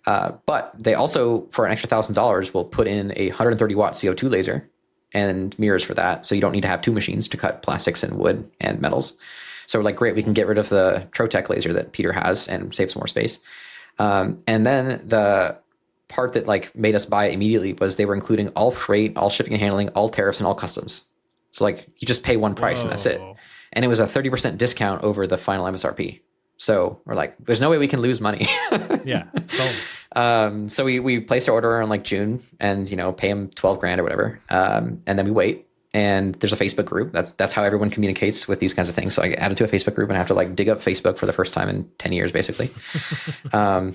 But they also, for an extra $1,000, will put in a 130 watt CO2 laser and mirrors for that. So you don't need to have 2 machines to cut plastics and wood and metals. So we're like, great, we can get rid of the Trotec laser that Peter has and save some more space. And then the part that like made us buy it immediately was they were including all freight, all shipping and handling, all tariffs, and all customs. So like you just pay one price and that's it. and it was a 30% discount over the final MSRP. So we're like, there's no way we can lose money. Yeah. So we placed our order in like June, and pay them 12 grand or whatever, and then we wait. And there's a Facebook group. That's how everyone communicates with these kinds of things. So I get added to a Facebook group and I have to like dig up Facebook for the first time in 10 years, basically. And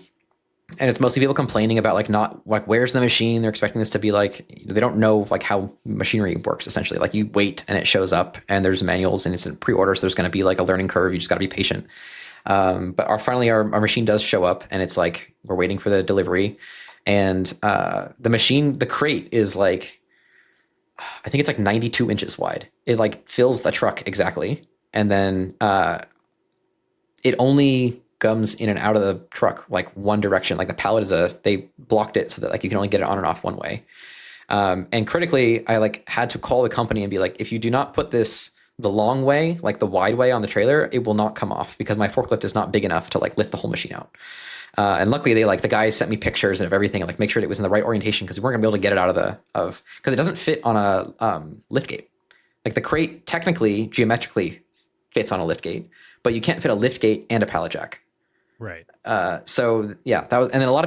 it's mostly people complaining about like not like where's the machine. They're expecting this to be like, they don't know like how machinery works essentially. Like you wait and it shows up and there's manuals and it's in pre-order. So there's going to be like a learning curve. You just got to be patient. But finally our machine does show up, and it's like we're waiting for the delivery, and the crate is like, I think it's like 92 inches wide. It like fills the truck exactly, and then it only comes in and out of the truck like one direction. Like the pallet they blocked it so that like you can only get it on and off one way. And critically, I like had to call the company and be like, if you do not put this the long way, like the wide way on the trailer, it will not come off because my forklift is not big enough to like lift the whole machine out. And luckily the guys sent me pictures of everything and like make sure that it was in the right orientation, because we weren't gonna be able to get it out of because it doesn't fit on a lift gate. Like the crate technically geometrically fits on a lift gate, but you can't fit a lift gate and a pallet jack. Right. So yeah, that was, and then a lot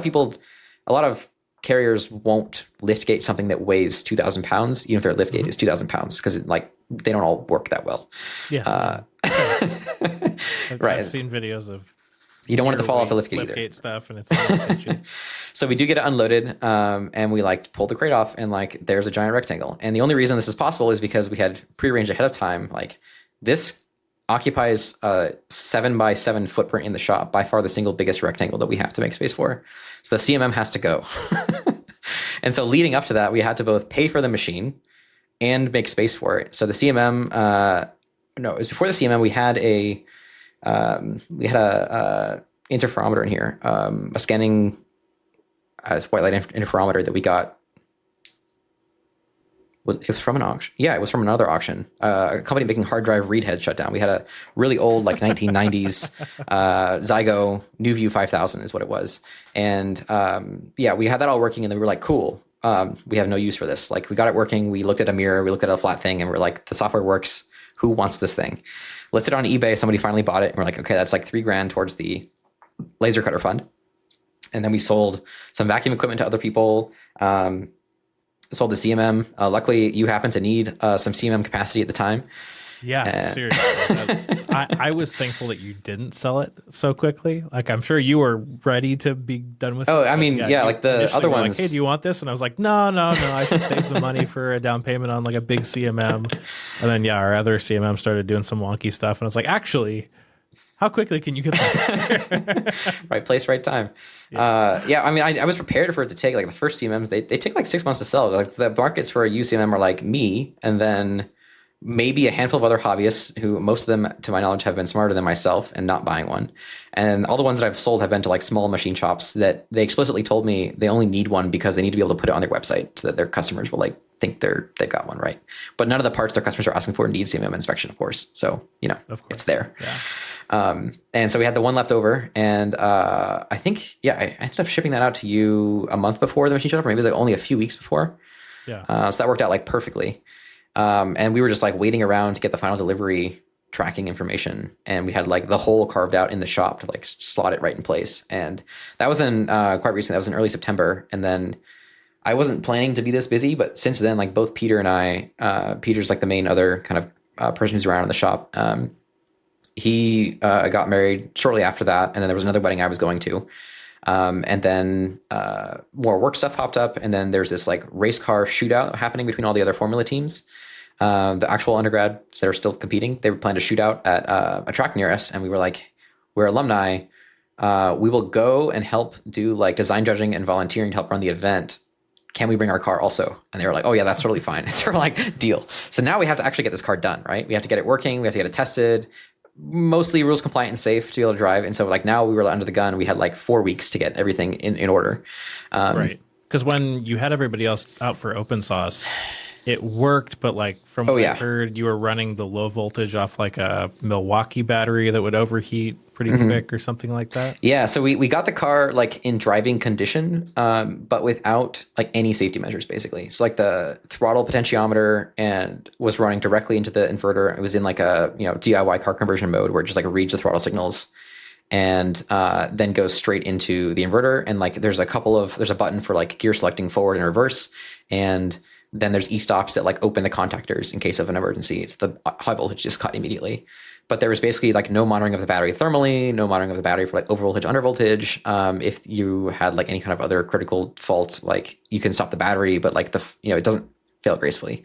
of carriers won't lift gate something that weighs 2,000 pounds, even if their lift gate is 2,000 pounds, because they don't all work that well. Yeah. Right. I've seen videos of you don't want it to fall off the lift gate either. Lift gate stuff, and it's So we do get it unloaded, and we like pull the crate off, and like there's a giant rectangle. And the only reason this is possible is because we had prearranged ahead of time. Like this occupies a 7x7 footprint in the shop, by far the single biggest rectangle that we have to make space for. So the CMM has to go. And so leading up to that, we had to both pay for the machine and make space for it. So the CMM, no, it was before the CMM. We had a interferometer in here, a scanning white light interferometer that we got. It was from an auction. Yeah, it was from another auction. A company making hard drive read heads shut down. We had a really old, like 1990s Zygo NewView 5000 is what it was. And yeah, we had that all working, and then we were like, cool. We have no use for this. Like we got it working. We looked at a mirror. We looked at a flat thing, and we're like, the software works. Who wants this thing? Listed on eBay. Somebody finally bought it, and we're like, okay, that's like $3,000 towards the laser cutter fund. And then we sold some vacuum equipment to other people. Sold the CMM. Luckily, you happen to need some CMM capacity at the time. Yeah, seriously. I was thankful that you didn't sell it so quickly. Like, I'm sure you were ready to be done with it. Oh, I mean, yeah, like the other ones. Like, hey, do you want this? And I was like, no. I should save the money for a down payment on like a big CMM. And then, yeah, our other CMM started doing some wonky stuff. And I was like, actually, how quickly can you get that? Right place, right time. Yeah, I mean, I was prepared for it to take like the first CMMs. They take like 6 months to sell. Like the markets for a UCMM are like me, and then maybe a handful of other hobbyists who most of them, to my knowledge, have been smarter than myself and not buying one. And all the ones that I've sold have been to like small machine shops that they explicitly told me they only need one because they need to be able to put it on their website so that their customers will like think they've got one, right? But none of the parts their customers are asking for need CMM inspection, of course. So, it's there. Yeah. And so we had the one left over, and I think, I ended up shipping that out to you a month before the machine showed up, or maybe it was like only a few weeks before. Yeah. So that worked out like perfectly. And we were just like waiting around to get the final delivery tracking information, and we had like the hole carved out in the shop to like slot it right in place. And that was in quite recent. That was in early September. And then I wasn't planning to be this busy, but since then, like both Peter and I, Peter's like the main other kind of person who's around in the shop. He got married shortly after that, and then there was another wedding I was going to. And then more work stuff popped up, and then there's this like race car shootout happening between all the other Formula teams. The actual undergrads that are still competing, they were planning to shoot out at a track near us, and we were like, we're alumni. We will go and help do like design judging and volunteering to help run the event. Can we bring our car also? And they were like, oh yeah, that's totally fine. So we're like, deal. So now we have to actually get this car done, right? We have to get it working. We have to get it tested. Mostly rules compliant and safe to be able to drive. And so like now we were under the gun. We had like 4 weeks to get everything in order. Right. Because when you had everybody else out for open source, it worked. But like from what I heard, you were running the low voltage off like a Milwaukee battery that would overheat. pretty quick or something like that? Yeah, so we got the car like in driving condition, but without like any safety measures, basically. So like the throttle potentiometer and was running directly into the inverter. It was in like a DIY car conversion mode where it just like reads the throttle signals and then goes straight into the inverter. And like there's a button for like gear selecting forward and reverse, and then there's e-stops that like open the contactors in case of an emergency. It's the high voltage just cut immediately. But there was basically like no monitoring of the battery thermally, no monitoring of the battery for like over voltage, under voltage. If you had like any kind of other critical fault, like you can stop the battery, but like it doesn't fail gracefully.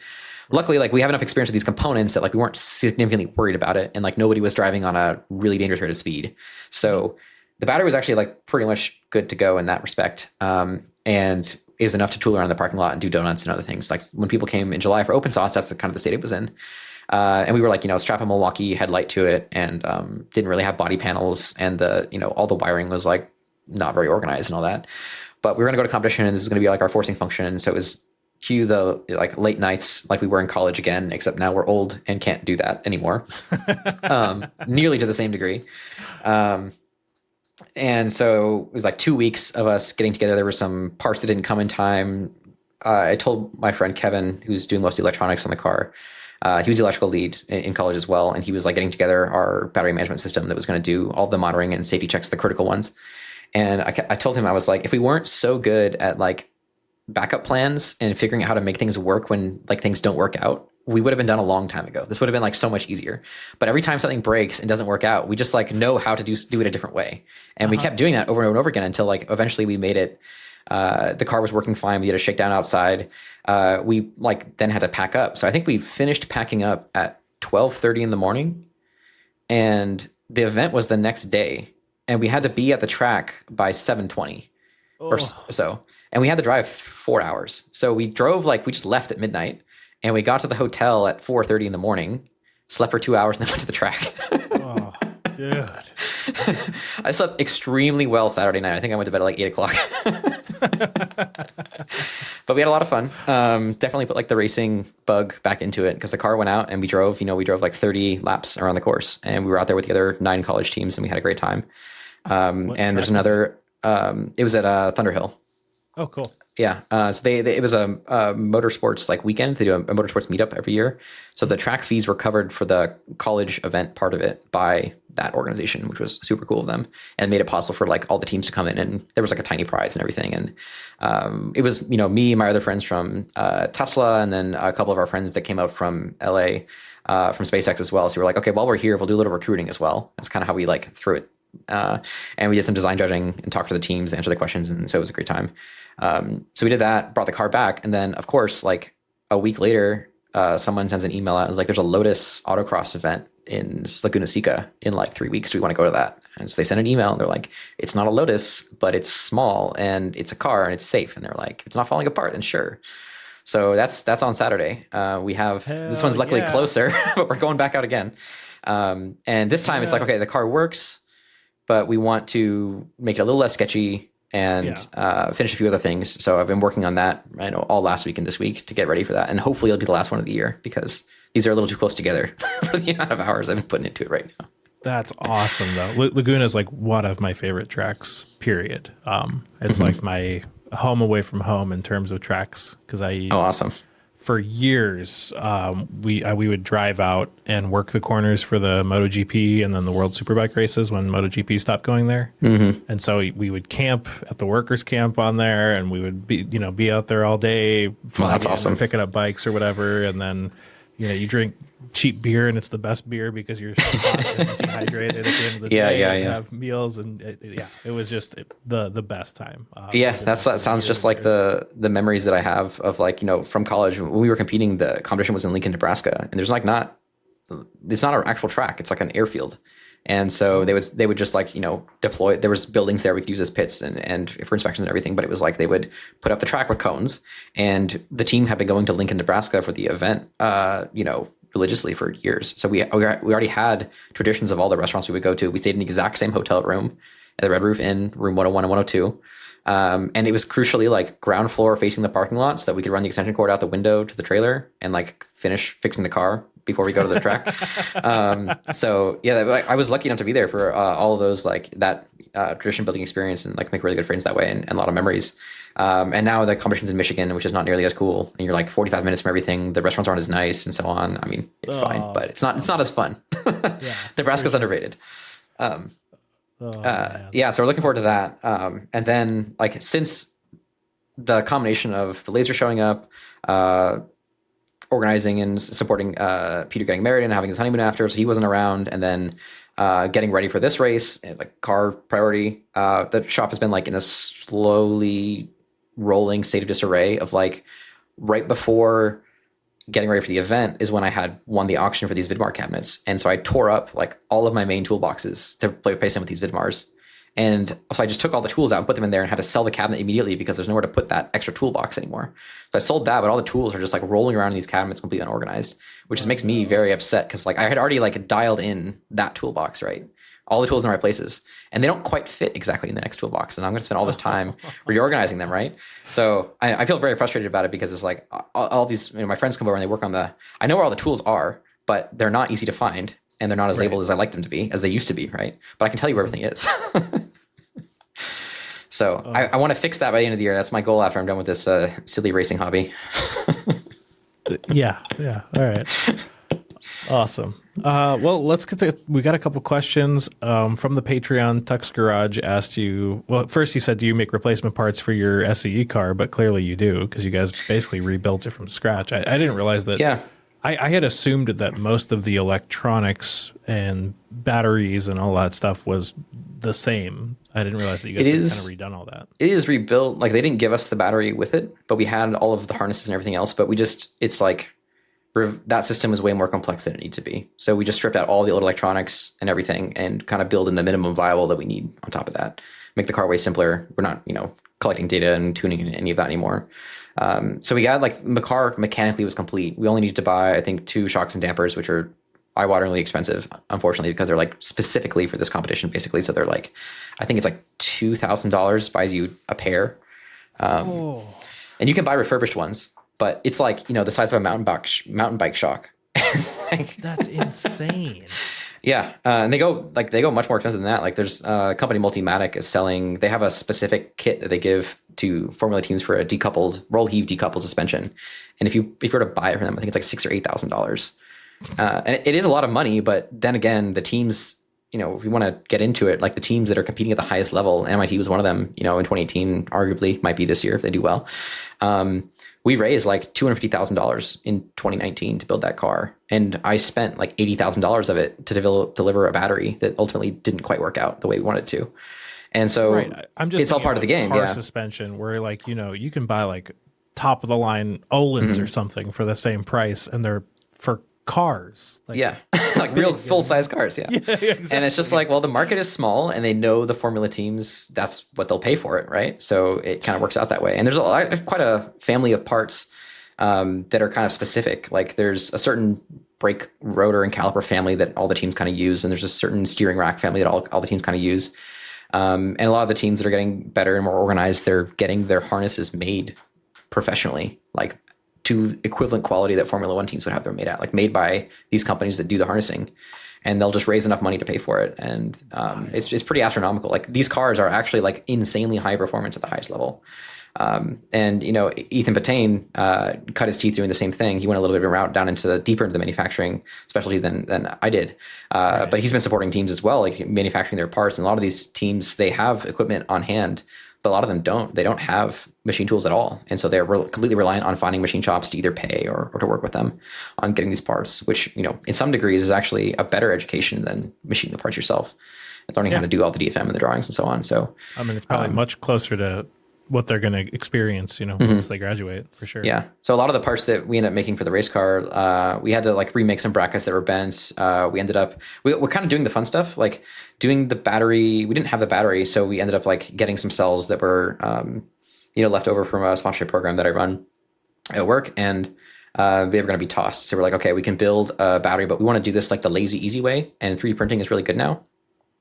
Luckily, like we have enough experience with these components that like we weren't significantly worried about it, and like nobody was driving on a really dangerous rate of speed. So the battery was actually like pretty much good to go in that respect. And it was enough to tool around in the parking lot and do donuts and other things. Like when people came in July for open source, that's the kind of the state it was in. And we were like, strap a Milwaukee headlight to it, and didn't really have body panels, and all the wiring was like not very organized and all that. But we were gonna go to competition, and this is gonna be like our forcing function. So it was cue the like late nights like we were in college again, except now we're old and can't do that anymore, nearly to the same degree. And so it was like 2 weeks of us getting together. There were some parts that didn't come in time. I told my friend Kevin, who's doing most of the electronics on the car, he was the electrical lead in college as well, and he was like getting together our battery management system that was going to do all the monitoring and safety checks, the critical ones. And I told him, I was like, if we weren't so good at like backup plans and figuring out how to make things work when like things don't work out, we would have been done a long time ago. This would have been like so much easier. But every time something breaks and doesn't work out, we just like know how to do it a different way. And we kept doing that over and over again until like eventually we made it. The car was working fine. We did a shakedown outside. We like then had to pack up. So I think we finished packing up at 12:30 in the morning, and the event was the next day, and we had to be at the track by 7:20 or so. And we had to drive 4 hours. So we drove we just left at midnight, and we got to the hotel at 4:30 in the morning, slept for 2 hours, and then went to the track. Oh, dude. I slept extremely well Saturday night. I think I went to bed at like 8 o'clock. But we had a lot of fun. Definitely put like the racing bug back into it, because the car went out and we drove like 30 laps around the course, and we were out there with the other 9 college teams, and we had a great time. And there's another, it was at Thunderhill. Oh, cool. Yeah. So it was a motorsports like weekend. They do a motorsports meetup every year. So the track fees were covered for the college event part of it by that organization, which was super cool of them, and made it possible for like all the teams to come in, and there was like a tiny prize and everything. And it was, me and my other friends from Tesla, and then a couple of our friends that came up from LA, from SpaceX as well. So we were like, okay, while we're here, we'll do a little recruiting as well. That's kind of how we like threw it. And we did some design judging and talked to the teams, answer the questions. And so it was a great time. So we did that, brought the car back. And then of course, like a week later, someone sends an email out and was like, there's a Lotus autocross event in Laguna Seca in like 3 weeks. Do we want to go to that? And so they sent an email, and they're like, it's not a Lotus, but it's small and it's a car and it's safe. And they're like, if it's not falling apart, then sure. So that's on Saturday. We have, this one's luckily closer, but we're going back out again. And this time it's like, okay, the car works, but we want to make it a little less sketchy and finish a few other things. So I've been working on that, all last week and this week to get ready for that. And hopefully it'll be the last one of the year, because these are a little too close together for the amount of hours I've been putting into it right now. That's awesome, though. Laguna is like one of my favorite tracks, period. It's like my home away from home in terms of tracks, because awesome. For years, we would drive out and work the corners for the MotoGP and then the World Superbike races when MotoGP stopped going there. Mm-hmm. And so we would camp at the workers' camp on there, and we would be out there all day. That's awesome. Picking up bikes or whatever, and then you drink cheap beer, and it's the best beer because you're so hot and dehydrated at the end of the day. Yeah. Have meals, and it was just the best time. That sounds just like the memories that I have of from college when we were competing. The competition was in Lincoln, Nebraska, and there's it's not an actual track. It's like an airfield. And so they would just deploy. There was buildings there we could use as pits and for inspections and everything. But it was like they would put up the track with cones, and the team had been going to Lincoln, Nebraska for the event, religiously for years. So we already had traditions of all the restaurants we would go to. We stayed in the exact same hotel room at the Red Roof Inn, room 101 and 102. And it was crucially like ground floor facing the parking lot, so that we could run the extension cord out the window to the trailer and finish fixing the car before we go to the track. So yeah, I was lucky enough to be there for all of those, like that tradition building experience, and like make really good friends that way, and a lot of memories. And now the competition's in Michigan, which is not nearly as cool, and you're like 45 minutes from everything. The restaurants aren't as nice and so on. I mean, it's fine, but it's not as fun. Yeah, Nebraska's underrated. Yeah, so we're looking forward to that. And then like since the combination of the laser showing up, organizing and supporting Peter getting married and having his honeymoon after, so he wasn't around, and then getting ready for this race, like car priority, the shop has been like in a slowly rolling state of disarray of like right before getting ready for the event is when I had won the auction for these Vidmar cabinets. And so I tore up like all of my main toolboxes to replace them with these Vidmars. And so I just took all the tools out and put them in there and had to sell the cabinet immediately because there's nowhere to put that extra toolbox anymore. So I sold that, but all the tools are just like rolling around in these cabinets completely unorganized, which just makes me very upset because like I had already like dialed in that toolbox, right? All the tools in the right places, and they don't quite fit exactly in the next toolbox. And I'm going to spend all this time reorganizing them, right? So I feel very frustrated about it because it's like all these, my friends come over and they work on I know where all the tools are, but they're not easy to find, and they're not as labeled as I like them to be, as they used to be, right? But I can tell you where everything is. So I want to fix that by the end of the year. That's my goal after I'm done with this silly racing hobby. Yeah. All right. Awesome. Well, let's get we got a couple questions from the Patreon. Tux Garage asked you, well, first he said, do you make replacement parts for your SAE car? But clearly you do, because you guys basically rebuilt it from scratch. I didn't realize that. Yeah. I had assumed that most of the electronics and batteries and all that stuff was the same. I didn't realize that you guys had kind of redone all that. It is rebuilt. Like they didn't give us the battery with it, but we had all of the harnesses and everything else. But it's like that system is way more complex than it needs to be. So we just stripped out all the old electronics and everything and kind of build in the minimum viable that we need on top of that. Make the car way simpler. We're not, collecting data and tuning any of that anymore. So we got like the car mechanically was complete. We only needed to buy, I think, 2 shocks and dampers, which are eye-wateringly expensive, unfortunately, because they're like specifically for this competition, basically. So they're like, I think it's like $2,000 buys you a pair. And you can buy refurbished ones, but it's like, the size of a mountain bike shock. That's insane. Yeah. And they go much more expensive than that. Like there's a company, Multimatic, is selling, they have a specific kit that they give to Formula teams for a roll heave decoupled suspension. And if you were to buy it from them, I think it's like $6,000 or $8,000. And it is a lot of money, but then again, the teams, if you want to get into it, like the teams that are competing at the highest level, MIT was one of them, in 2018, arguably might be this year if they do well. We raised like $250,000 in 2019 to build that car. And I spent like $80,000 of it to deliver a battery that ultimately didn't quite work out the way we wanted to. And so it's all part of the game. Car suspension where like, you can buy like top of the line Olin's or something for the same price, and they're for cars. Like real full size cars. Yeah. Exactly. And it's just like, well, the market is small and they know the Formula teams, that's what they'll pay for it. Right. So it kind of works out that way. And there's quite a family of parts that are kind of specific. Like there's a certain brake rotor and caliper family that all the teams kind of use. And there's a certain steering rack family that all the teams kind of use. And a lot of the teams that are getting better and more organized, they're getting their harnesses made professionally, like to equivalent quality that Formula One teams would have them made at, like made by these companies that do the harnessing, and they'll just raise enough money to pay for it. And it's pretty astronomical. Like these cars are actually like insanely high performance at the highest level. And Ethan Perrin cut his teeth doing the same thing. He went a little bit of a route deeper into the manufacturing specialty than I did. But he's been supporting teams as well, like manufacturing their parts. And a lot of these teams, they have equipment on hand, but a lot of them don't. They don't have machine tools at all. And so they're completely reliant on finding machine shops to either pay or to work with them on getting these parts, which, in some degrees is actually a better education than machining the parts yourself and learning how to do all the DFM and the drawings and so on. So, it's probably much closer to what they're going to experience, once they graduate, for sure. Yeah. So a lot of the parts that we ended up making for the race car, we had to like remake some brackets that were bent. We ended up, we're kind of doing the fun stuff, like doing the battery. We didn't have the battery, so we ended up like getting some cells that were, left over from a sponsorship program that I run at work, and they were going to be tossed. So we're like, okay, we can build a battery, but we want to do this like the lazy, easy way. And 3D printing is really good now.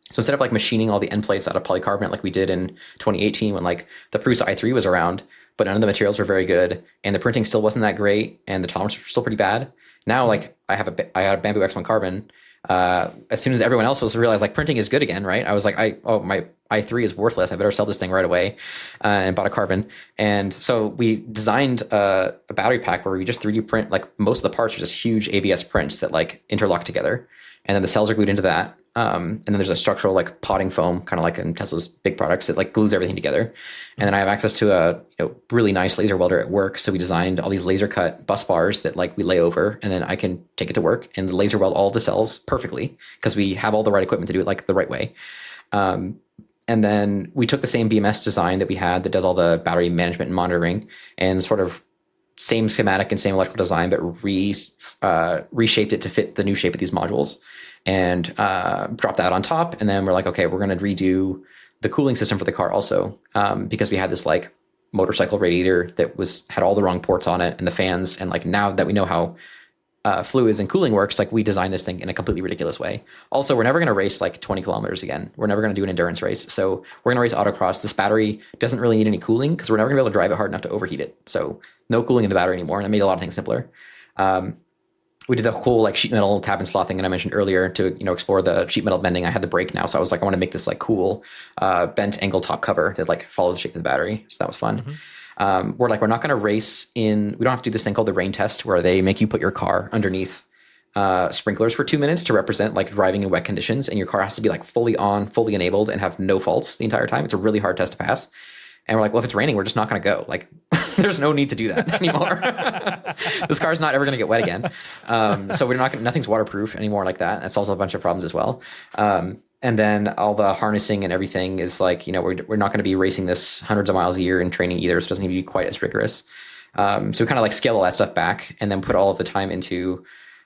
So instead of like machining all the end plates out of polycarbonate like we did in 2018 when like the Prusa i3 was around, but none of the materials were very good and the printing still wasn't that great and the tolerances were still pretty bad, Now, like I had a Bamboo X1 carbon. As soon as everyone else was realized like printing is good again, right? I was like, my i3 is worthless. I better sell this thing right away, and bought a carbon. And so we designed a battery pack where we just 3D print, like most of the parts are just huge ABS prints that like interlock together, and then the cells are glued into that. And then there's a structural like potting foam, kind of like in Tesla's big products, that like glues everything together. And then I have access to a really nice laser welder at work. So we designed all these laser cut bus bars that like we lay over, and then I can take it to work and laser weld all the cells perfectly because we have all the right equipment to do it like the right way. And then we took the same BMS design that we had that does all the battery management and monitoring, and sort of same schematic and same electrical design, but reshaped it to fit the new shape of these modules, and dropped that on top. And then we're like, okay, we're going to redo the cooling system for the car also, because we had this like motorcycle radiator that had all the wrong ports on it, and the fans. And like now that we know how fluids and cooling works, like we designed this thing in a completely ridiculous way. Also, we're never going to race like 20 kilometers again. We're never going to do an endurance race. So we're going to race autocross. This battery doesn't really need any cooling because we're never going to be able to drive it hard enough to overheat it. So no cooling in the battery anymore. And that made a lot of things simpler. We did the whole like sheet metal tab and slot thing that I mentioned earlier to explore the sheet metal bending. I had the brake now, so I was like, I want to make this like cool bent angle top cover that like follows the shape of the battery. So that was fun. Mm-hmm. We're not going to race we don't have to do this thing called the rain test where they make you put your car underneath sprinklers for 2 minutes to represent like driving in wet conditions, and your car has to be like fully on, fully enabled, and have no faults the entire time. It's a really hard test to pass. And we're like, well, if it's raining, we're just not going to go. Like, there's no need to do that anymore. This car's not ever going to get wet again. So nothing's waterproof anymore like that. That solves a bunch of problems as well. And then all the harnessing and everything is like, we're not going to be racing this hundreds of miles a year in training either. So it doesn't need to be quite as rigorous. So we kind of like scale all that stuff back and then put all of the time into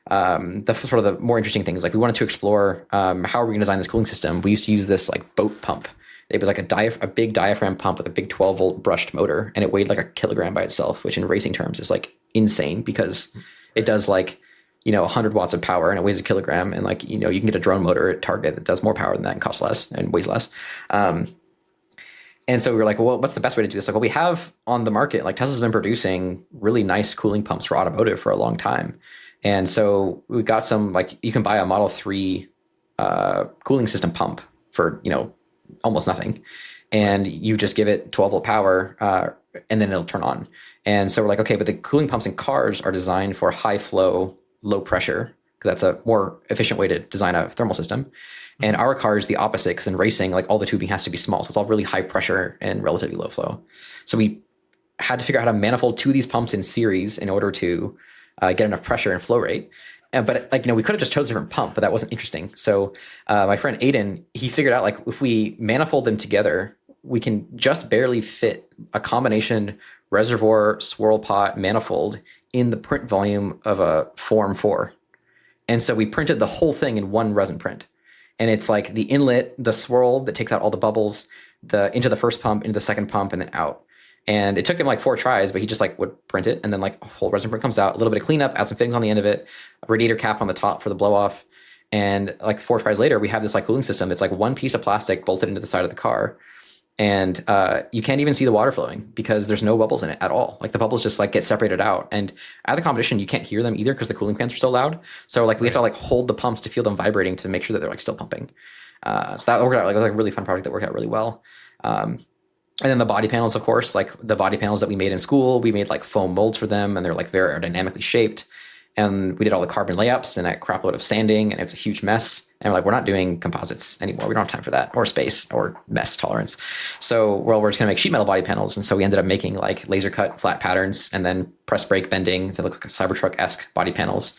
the sort of the more interesting things. Like we wanted to explore how are we going to design this cooling system. We used to use this like boat pump. It was like a big diaphragm pump with a big 12-volt brushed motor, and it weighed like a kilogram by itself, which in racing terms is like insane because it does like 100 watts of power and it weighs a kilogram, and like you can get a drone motor at Target that does more power than that and costs less and weighs less. And so we were like, well, what's the best way to do this? Like, well, we have on the market, like Tesla's been producing really nice cooling pumps for automotive for a long time, and so we got some like you can buy a Model 3 cooling system pump for almost nothing, and you just give it 12-volt power and then it'll turn on. And so we're like, okay, but the cooling pumps in cars are designed for high flow, low pressure, because that's a more efficient way to design a thermal system. And our car is the opposite, because in racing, like all the tubing has to be small, so it's all really high pressure and relatively low flow. So we had to figure out how to manifold two of these pumps in series in order to get enough pressure and flow rate. But we could have just chosen a different pump, but that wasn't interesting. So my friend Aiden, he figured out like if we manifold them together, we can just barely fit a combination reservoir swirl pot manifold in the print volume of a Form 4. And so we printed the whole thing in one resin print. And it's like the inlet, the swirl that takes out all the bubbles, into the first pump, into the second pump, and then out. And it took him like 4 tries, but he just like would print it, and then like a whole resin print comes out, a little bit of cleanup, add some fittings on the end of it, a radiator cap on the top for the blow off. And like 4 tries later, we have this like cooling system. It's like one piece of plastic bolted into the side of the car. And you can't even see the water flowing because there's no bubbles in it at all. Like the bubbles just like get separated out. And at the competition, you can't hear them either because the cooling fans are so loud. So like we have to like hold the pumps to feel them vibrating to make sure that they're like still pumping. So that worked out like it was like a really fun project that worked out really well. And then the body panels, of course, like the body panels that we made in school, we made like foam molds for them, and they're like very aerodynamically shaped. And we did all the carbon layups and a crap load of sanding, and it's a huge mess. And we're like, we're not doing composites anymore. We don't have time for that, or space, or mess tolerance. So, well, we're just gonna make sheet metal body panels. And so we ended up making like laser cut flat patterns and then press brake bending that look like a Cybertruck-esque body panels,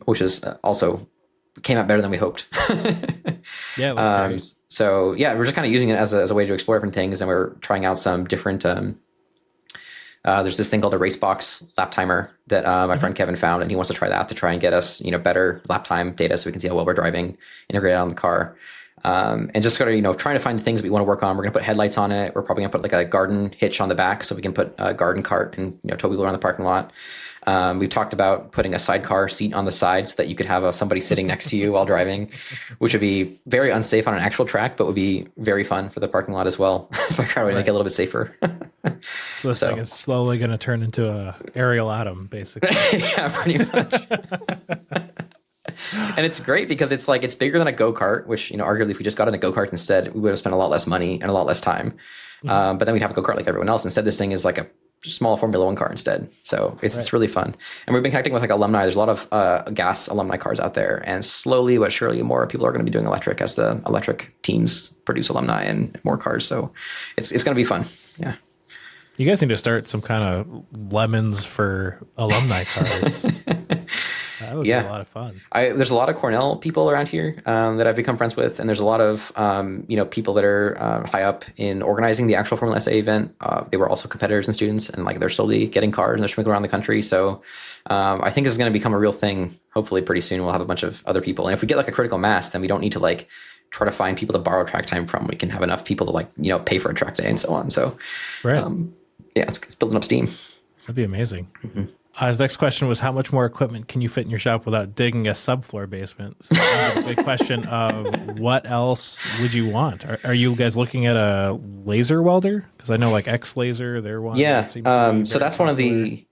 which is also came out better than we hoped. Yeah. So yeah, we're just kind of using it as a way to explore different things, and we're trying out some different. There's this thing called a race box lap timer that my friend Kevin found, and he wants to try that to try and get us better lap time data so we can see how well we're driving, integrate it on the car, and just sort of trying to find the things that we want to work on. We're gonna put headlights on it. We're probably gonna put like a garden hitch on the back so we can put a garden cart and tow people around the parking lot. We've talked about putting a sidecar seat on the side so that you could have somebody sitting next to you while driving, which would be very unsafe on an actual track, but would be very fun for the parking lot as well. If I try to make it a little bit safer. So this thing is slowly going to turn into a aerial atom, basically. Yeah, pretty much. And it's great because it's like, it's bigger than a go-kart, which, arguably if we just got in a go-kart instead, we would have spent a lot less money and a lot less time. But then we'd have a go-kart like everyone else. Instead, this thing is like a small Formula One car instead. So it's really fun. And we've been connecting with like alumni. There's a lot of gas alumni cars out there, and slowly but surely more people are going to be doing electric as the electric teams produce alumni and more cars. So it's going to be fun. Yeah. You guys need to start some kind of lemons for alumni cars. That would be a lot of fun. There's a lot of Cornell people around here that I've become friends with, and there's a lot of people that are high up in organizing the actual Formula SAE event. They were also competitors and students, and like they're slowly getting cars and they're sprinkling around the country. So I think this is going to become a real thing. Hopefully, pretty soon we'll have a bunch of other people, and if we get like a critical mass, then we don't need to like try to find people to borrow track time from. We can have enough people to like pay for a track day and so on. So it's building up steam. That'd be amazing. Mm-hmm. His next question was, how much more equipment can you fit in your shop without digging a subfloor basement? So that's a big question of what else would you want? Are you guys looking at a laser welder? Because I know like X Laser, they're one. Yeah. So that's one of the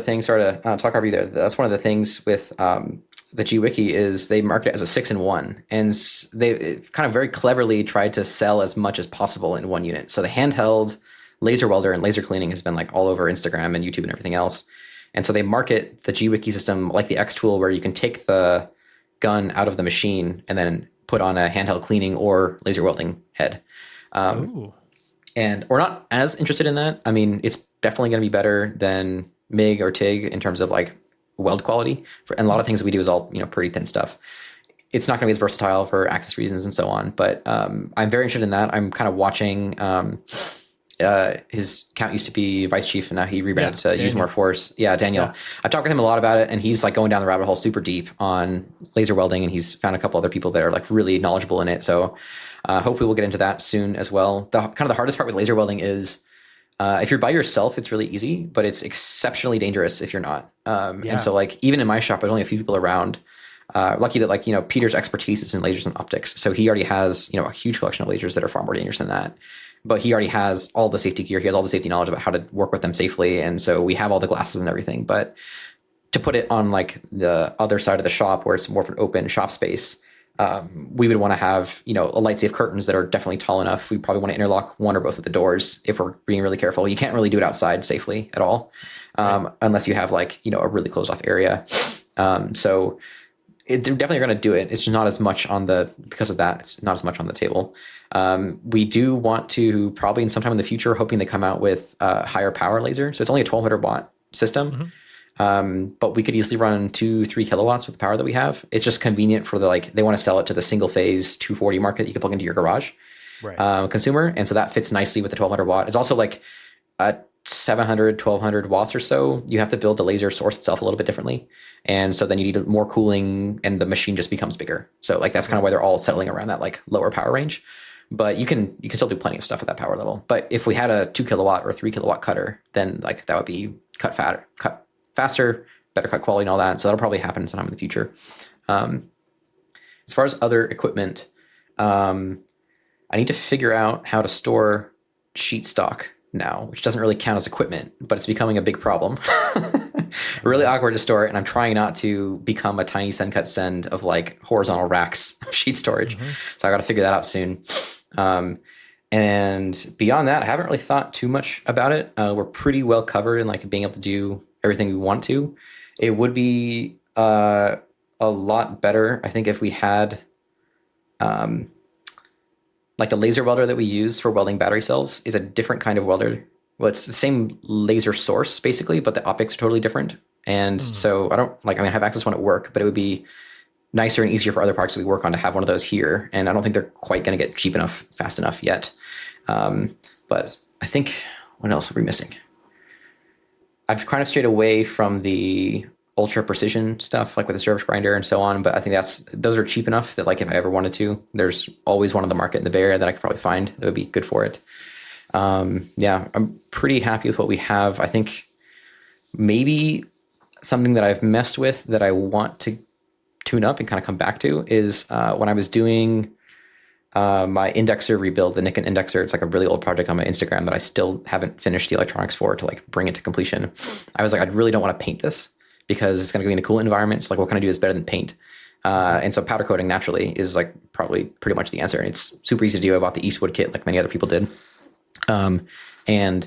things. Sorry to talk over you there. That's one of the things with the GWiki is they market it as a 6-in-1, and they kind of very cleverly tried to sell as much as possible in one unit. So the handheld laser welder and laser cleaning has been like all over Instagram and YouTube and everything else. And so they market the GWiki system like the X tool, where you can take the gun out of the machine and then put on a handheld cleaning or laser welding head. And we're not as interested in that. I mean, it's definitely going to be better than MIG or TIG in terms of like weld quality. And a lot of things that we do is all, pretty thin stuff. It's not going to be as versatile for access reasons and so on. But I'm very interested in that. I'm kind of watching... his account used to be vice chief, and now he rebranded to Use More Force. Yeah, Daniel. Yeah. I talked with him a lot about it, and he's like going down the rabbit hole super deep on laser welding, and he's found a couple other people that are like really knowledgeable in it. So hopefully we'll get into that soon as well. The kind of the hardest part with laser welding is if you're by yourself, it's really easy, but it's exceptionally dangerous if you're not. And so like even in my shop, there's only a few people around. Lucky that Peter's expertise is in lasers and optics, so he already has a huge collection of lasers that are far more dangerous than that. But he already has all the safety gear. He has all the safety knowledge about how to work with them safely. And so we have all the glasses and everything. But to put it on like the other side of the shop where it's more of an open shop space, we would want to have, a light safe curtains that are definitely tall enough. We probably want to interlock one or both of the doors if we're being really careful. You can't really do it outside safely at all, unless you have like, a really closed off area. So they're definitely going to do it. It's just not as much because of that, it's not as much on the table. We do want to probably in sometime in the future, hoping they come out with a higher power laser. So it's only a 1200 watt system. Mm-hmm. But we could easily run 2-3 kilowatts with the power that we have. It's just convenient for they want to sell it to the single phase 240 market you can plug into your garage consumer. And so that fits nicely with the 1200 watt. It's also like 700, 1200 watts or so. You have to build the laser source itself a little bit differently. And so then you need more cooling and the machine just becomes bigger. So like, that's kind of why they're all settling around that like lower power range, but you can still do plenty of stuff at that power level. But if we had a 2 kilowatt or 3 kilowatt cutter, then like that would be cut faster, better cut quality and all that. So that'll probably happen sometime in the future. As far as other equipment, I need to figure out how to store sheet stock now, which doesn't really count as equipment, but it's becoming a big problem. Really awkward to store it, and I'm trying not to become a tiny send cut send of like horizontal racks of sheet storage. Mm-hmm. So I got to figure that out soon. And beyond that, I haven't really thought too much about it. We're pretty well covered in like being able to do everything we want to. It would be a lot better, I think, if we had like the laser welder that we use for welding battery cells is a different kind of welder. Well, it's the same laser source basically, but the optics are totally different. And so I have access one at work, but it would be nicer and easier for other parts that we work on to have one of those here. And I don't think they're quite going to get cheap enough, fast enough yet. But I think, what else are we missing? I've kind of strayed away from the ultra precision stuff, like with the service grinder and so on. But I think those are cheap enough that like if I ever wanted to, there's always one on the market in the Bay Area that I could probably find that would be good for it. I'm pretty happy with what we have. I think maybe something that I've messed with that I want to tune up and kind of come back to is when I was doing my indexer rebuild, the Nikon indexer. It's like a really old project on my Instagram that I still haven't finished the electronics for to like bring it to completion. I was like, I really don't want to paint this because it's going to be in a cool environment. So like, what can I do is better than paint? And so powder coating naturally is like probably pretty much the answer. And it's super easy to do. I bought the Eastwood kit like many other people did. And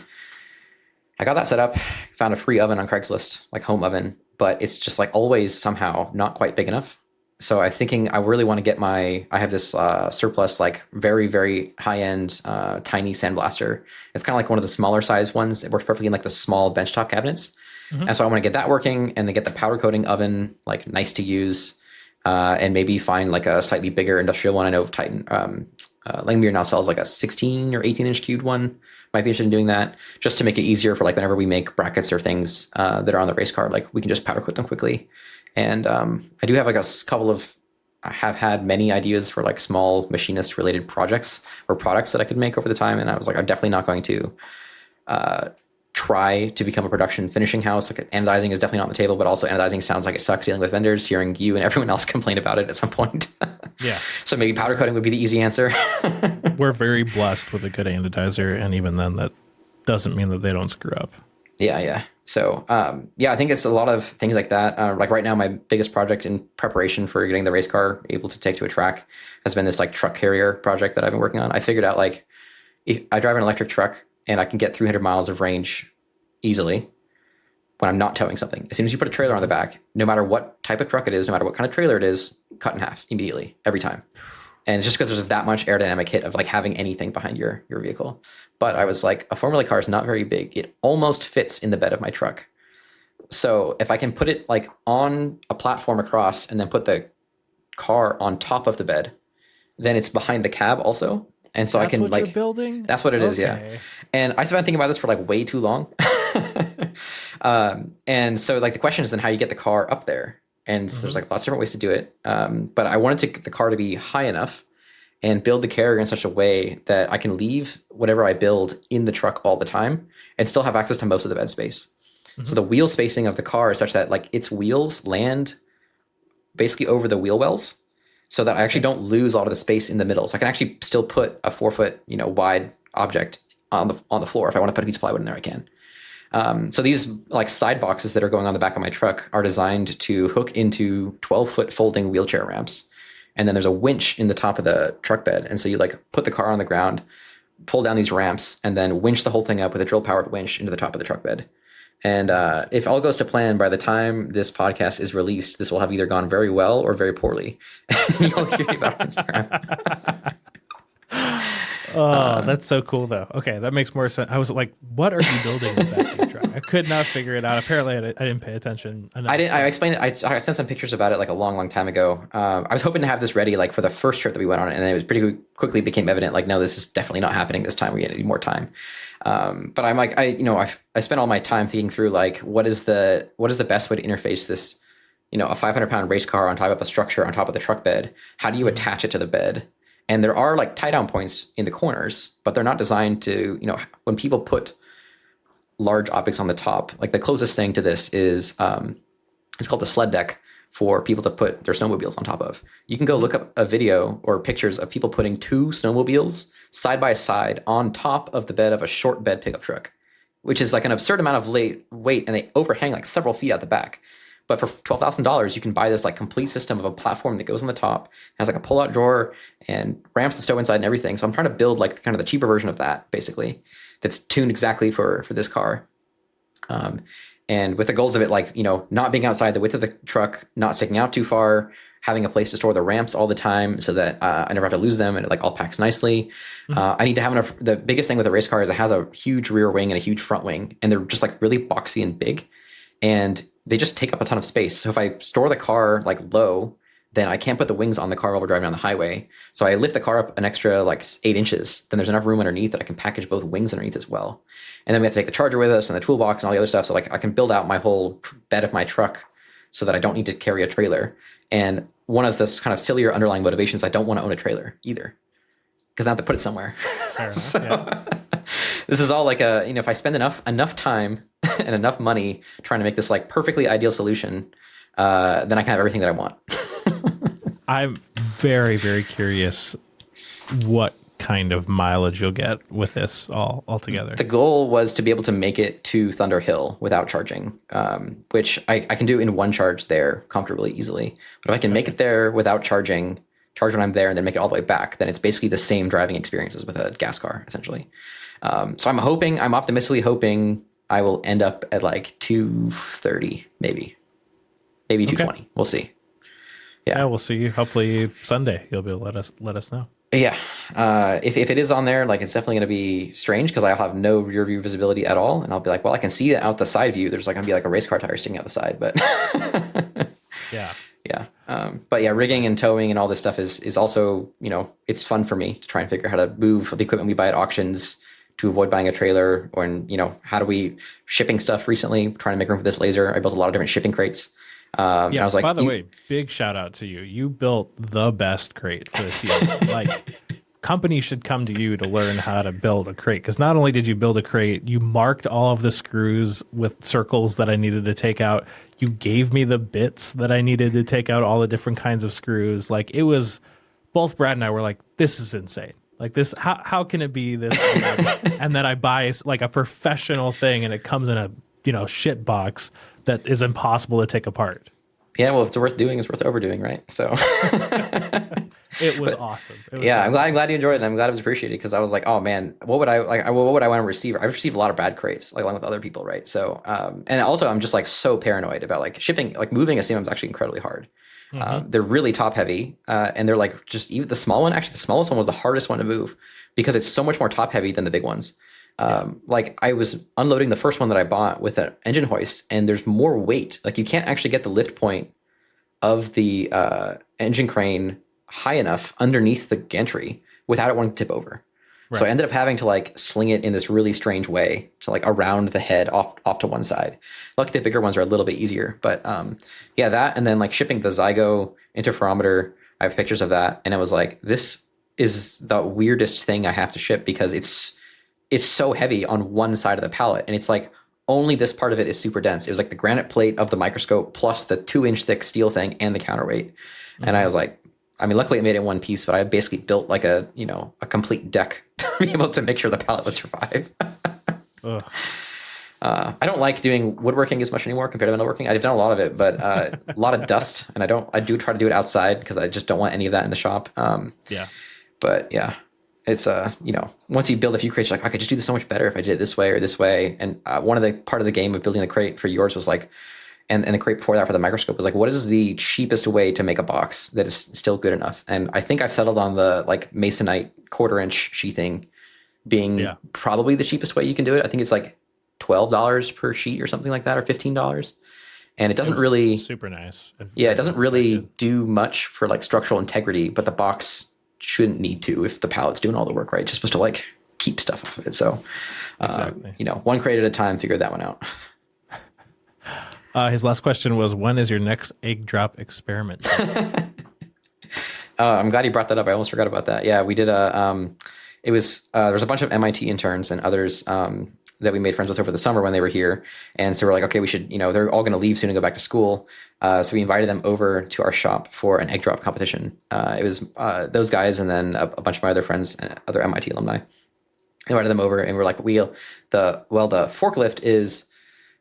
I got that set up, found a free oven on Craigslist, like home oven, but it's just like always somehow not quite big enough. So I'm thinking I really want to get I have this surplus, like very, very high end, tiny sandblaster. It's kind of like one of the smaller size ones. It works perfectly in like the small benchtop cabinets. And so I want to get that working and then get the powder coating oven, like nice to use. And maybe find like a slightly bigger industrial one. I know Titan, Langmuir now sells like a 16 or 18 inch cubed one. Might be interested in doing that just to make it easier for like whenever we make brackets or things that are on the race car, like we can just powder coat them quickly. And I do have like I have had many ideas for like small machinist related projects or products that I could make over the time. And I was like, I'm definitely not going to try to become a production finishing house. Like anodizing is definitely not on the table, but also anodizing sounds like it sucks dealing with vendors, hearing you and everyone else complain about it at some point. Yeah. So maybe powder coating would be the easy answer. We're very blessed with a good anodizer. And even then that doesn't mean that they don't screw up. Yeah. So, I think it's a lot of things like that. Like right now, my biggest project in preparation for getting the race car able to take to a track has been this like truck carrier project that I've been working on. I figured out like if I drive an electric truck and I can get 300 miles of range easily when I'm not towing something. As soon as you put a trailer on the back, no matter what type of truck it is, no matter what kind of trailer it is, cut in half immediately, every time. And it's just because there's just that much aerodynamic hit of like having anything behind your vehicle. But I was like, a Formula car is not very big. It almost fits in the bed of my truck. So if I can put it like on a platform across and then put the car on top of the bed, then it's behind the cab also. And so That's I can what like, you're building? That's what it is. Yeah. And I've been thinking about this for like way too long. And so like the question is then how you get the car up there. And so there's like lots of different ways to do it. But I wanted to get the car to be high enough and build the carrier in such a way that I can leave whatever I build in the truck all the time and still have access to most of the bed space. So the wheel spacing of the car is such that like its wheels land basically over the wheel wells so that I actually don't lose a lot of the space in the middle. So I can actually still put a 4 foot, wide object on the floor. If I want to put a piece of plywood in there, I can. So these like side boxes that are going on the back of my truck are designed to hook into 12-foot folding wheelchair ramps. And then there's a winch in the top of the truck bed. And so you like put the car on the ground, pull down these ramps, and then winch the whole thing up with a drill powered winch into the top of the truck bed. And if all goes to plan, by the time this podcast is released, this will have either gone very well or very poorly. You'll hear about it on Instagram. That's so cool, though. Okay, that makes more sense. I was like, what are you building in the back of your truck? I could not figure it out. Apparently, I didn't pay attention enough. I explained it. I sent some pictures about it like a long, long time ago. I was hoping to have this ready like for the first trip that we went on, and it was pretty quickly became evident like, no, this is definitely not happening this time. We need more time. But I'm like, I spent all my time thinking through like, what is the best way to interface this, a 500-pound race car on top of a structure on top of the truck bed? How do you attach it to the bed? And there are like tie down points in the corners, but they're not designed to, when people put large objects on the top, like the closest thing to this is, it's called the sled deck for people to put their snowmobiles on top of. You can go look up a video or pictures of people putting 2 snowmobiles side by side on top of the bed of a short bed pickup truck, which is like an absurd amount of weight, and they overhang like several feet out the back. But for $12,000, you can buy this like complete system of a platform that goes on the top, has like a pull-out drawer and ramps the stove inside and everything. So I'm trying to build like kind of the cheaper version of that, basically, that's tuned exactly for this car. And with the goals of it, like, not being outside the width of the truck, not sticking out too far, having a place to store the ramps all the time so that I never have to lose them and it like all packs nicely. I need to have enough. The biggest thing with a race car is it has a huge rear wing and a huge front wing, and they're just like really boxy and big, and they just take up a ton of space. So if I store the car like low, then I can't put the wings on the car while we're driving on the highway. So I lift the car up an extra like 8 inches. Then there's enough room underneath that I can package both wings underneath as well. And then we have to take the charger with us and the toolbox and all the other stuff. So like I can build out my whole bed of my truck so that I don't need to carry a trailer. And one of this kind of sillier underlying motivations, I don't want to own a trailer either, because I have to put it somewhere. So, this is all like if I spend enough time and enough money trying to make this like perfectly ideal solution, then I can have everything that I want. I'm very, very curious what kind of mileage you'll get with this all together. The goal was to be able to make it to Thunder Hill without charging, which I can do in one charge there comfortably, easily. But if I can make it there without charging, charge when I'm there, and then make it all the way back, then it's basically the same driving experience as with a gas car, essentially. So I'm optimistically hoping I will end up at like 230, maybe 220. Okay. We'll see. Yeah, we'll see. Hopefully Sunday you'll be able to let us know. Yeah. If it is on there, like, it's definitely going to be strange because I'll have no rear view visibility at all. And I'll be like, well, I can see out the side view. There's like going to be like a race car tire sticking out the side, but yeah. Yeah. But yeah, rigging and towing and all this stuff is also, it's fun for me to try and figure out how to move the equipment we buy at auctions to avoid buying a trailer, or, how do we shipping stuff recently, trying to make room for this laser. I built a lot of different shipping crates. I was like, by the way, big shout out to you. You built the best crate for the CL. Like, companies should come to you to learn how to build a crate, because not only did you build a crate, you marked all of the screws with circles that I needed to take out. You gave me the bits that I needed to take out all the different kinds of screws. Like, it was, both Brad and I were like, this is insane. Like, this, how can it be this? And then I buy like a professional thing and it comes in a, shit box that is impossible to take apart. Yeah, well, if it's worth doing, it's worth overdoing, right? So it was awesome. It was I'm glad you enjoyed it, and I'm glad it was appreciated, because I was like, oh man, what would I want to receive? I've received a lot of bad crates, like, along with other people, right? So and also I'm just like so paranoid about like shipping, like moving a CMM is actually incredibly hard. They're really top heavy, and they're like, just even the small one, actually the smallest one was the hardest one to move because it's so much more top heavy than the big ones. Like, I was unloading the first one that I bought with an engine hoist, and there's more weight. Like, you can't actually get the lift point of the engine crane high enough underneath the gantry without it wanting to tip over. Right. So I ended up having to like sling it in this really strange way to like around the head off to one side. Luckily, the bigger ones are a little bit easier, but that, and then like shipping the Zygo interferometer, I have pictures of that, and it was like, this is the weirdest thing I have to ship because it's so heavy on one side of the pallet, and it's like only this part of it is super dense. It was like the granite plate of the microscope plus the 2-inch thick steel thing and the counterweight. Mm-hmm. And I was like, I mean, luckily it made it in one piece, but I basically built like a complete deck to be able to make sure the pallet would survive. I don't like doing woodworking as much anymore compared to metalworking. I've done a lot of it, but a lot of dust, and I do try to do it outside because I just don't want any of that in the shop. But yeah. It's once you build a few crates, you're like, I could just do this so much better if I did it this way or this way. And one of the part of the game of building the crate for yours was like, and the crate before that for the microscope was like, what is the cheapest way to make a box that is still good enough? And I think I've settled on the like masonite 1/4-inch sheathing being probably the cheapest way you can do it. I think it's like $12 per sheet or something like that, or $15. And it doesn't really super nice. It doesn't really do much for like structural integrity, but the box shouldn't need to if the pallet's doing all the work, right? Just supposed to like keep stuff off of it. So, exactly. One crate at a time, figure that one out. His last question was, when is your next egg drop experiment? I'm glad you brought that up. I almost forgot about that. Yeah, we did there was a bunch of MIT interns and others that we made friends with over the summer when they were here. And so we're like, okay, we should, they're all going to leave soon and go back to school. So we invited them over to our shop for an egg drop competition. It was those guys and then a bunch of my other friends and other MIT alumni. Invited them over, and we're like, the forklift is,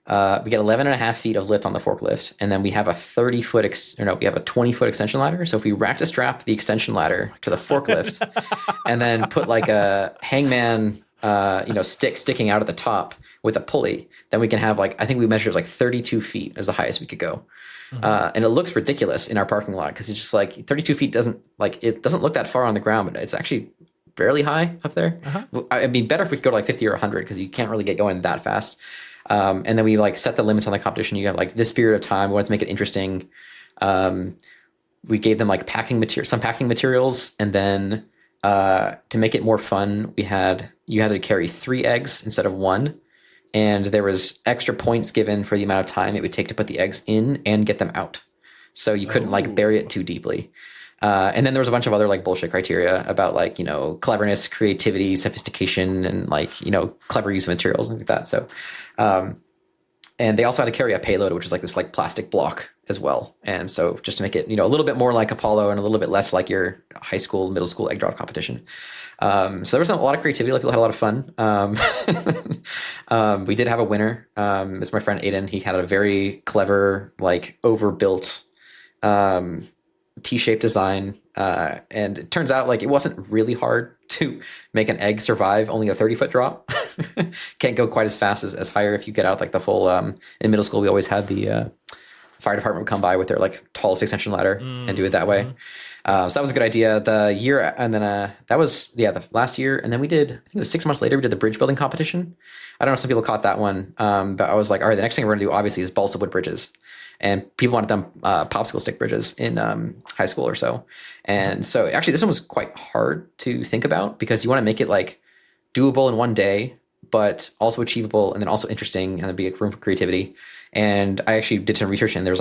we get 11.5 feet of lift on the forklift, and then we have a 20-foot extension ladder. So if we rack to strap the extension ladder to the forklift and then put like a hangman stick sticking out at the top with a pulley, then we can have I think we measured like 32 feet as the highest we could go. Mm-hmm. And it looks ridiculous in our parking lot because it's just like 32 feet doesn't look that far on the ground, but it's actually fairly high up there. Uh-huh. It'd be better if we could go to like 50 or 100 because you can't really get going that fast. And then we like set the limits on the competition. You have like this period of time. We wanted to make it interesting. We gave them like some packing materials, and then to make it more fun, you had to carry 3 eggs instead of 1, and there was extra points given for the amount of time it would take to put the eggs in and get them out. So you couldn't like bury it too deeply. And then there was a bunch of other like bullshit criteria about like, cleverness, creativity, sophistication, and like, clever use of materials and like that. So And they also had to carry a payload, which is like this like plastic block as well. And so just to make it, a little bit more like Apollo and a little bit less like your high school, middle school egg drop competition. So there was a lot of creativity. Like people had a lot of fun. We did have a winner. It's my friend Aiden. He had a very clever, like overbuilt T-shaped design. And it turns out like it wasn't really hard to make an egg survive only a 30-foot drop. Can't go quite as fast as higher if you get out like the full, in middle school, we always had the fire department would come by with their like tall 6-tension ladder and do it that way. So that was a good idea. The year, and then that was, the last year. And then we did, I think it was 6 months later, we did the bridge building competition. I don't know if some people caught that one. But I was like, all right, the next thing we're going to do obviously is balsa wood bridges. And people wanted them popsicle stick bridges in high school or so. And so actually this one was quite hard to think about because you want to make it like doable in one day, but also achievable and then also interesting and there'd be room for creativity. And I actually did some research and there's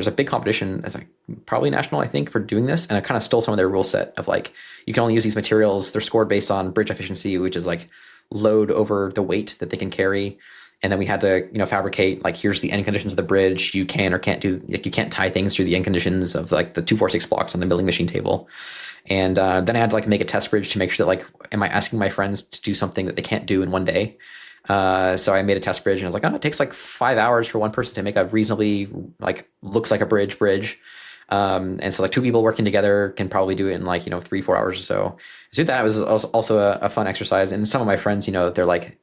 a big competition that's like probably national, I think, for doing this. And I kind of stole some of their rule set of like, you can only use these materials. They're scored based on bridge efficiency, which is like load over the weight that they can carry. And then we had to, fabricate like, here's the end conditions of the bridge. You can or can't do, like, you can't tie things through the end conditions of like the 246 blocks on the milling machine table. And then I had to like make a test bridge to make sure that like, am I asking my friends to do something that they can't do in one day? So I made a test bridge and I was like, oh, it takes like 5 hours for one person to make a reasonably like, looks like a bridge. And so like 2 people working together can probably do it in like, 3-4 hours or so. So that was also a fun exercise. And some of my friends, they're like,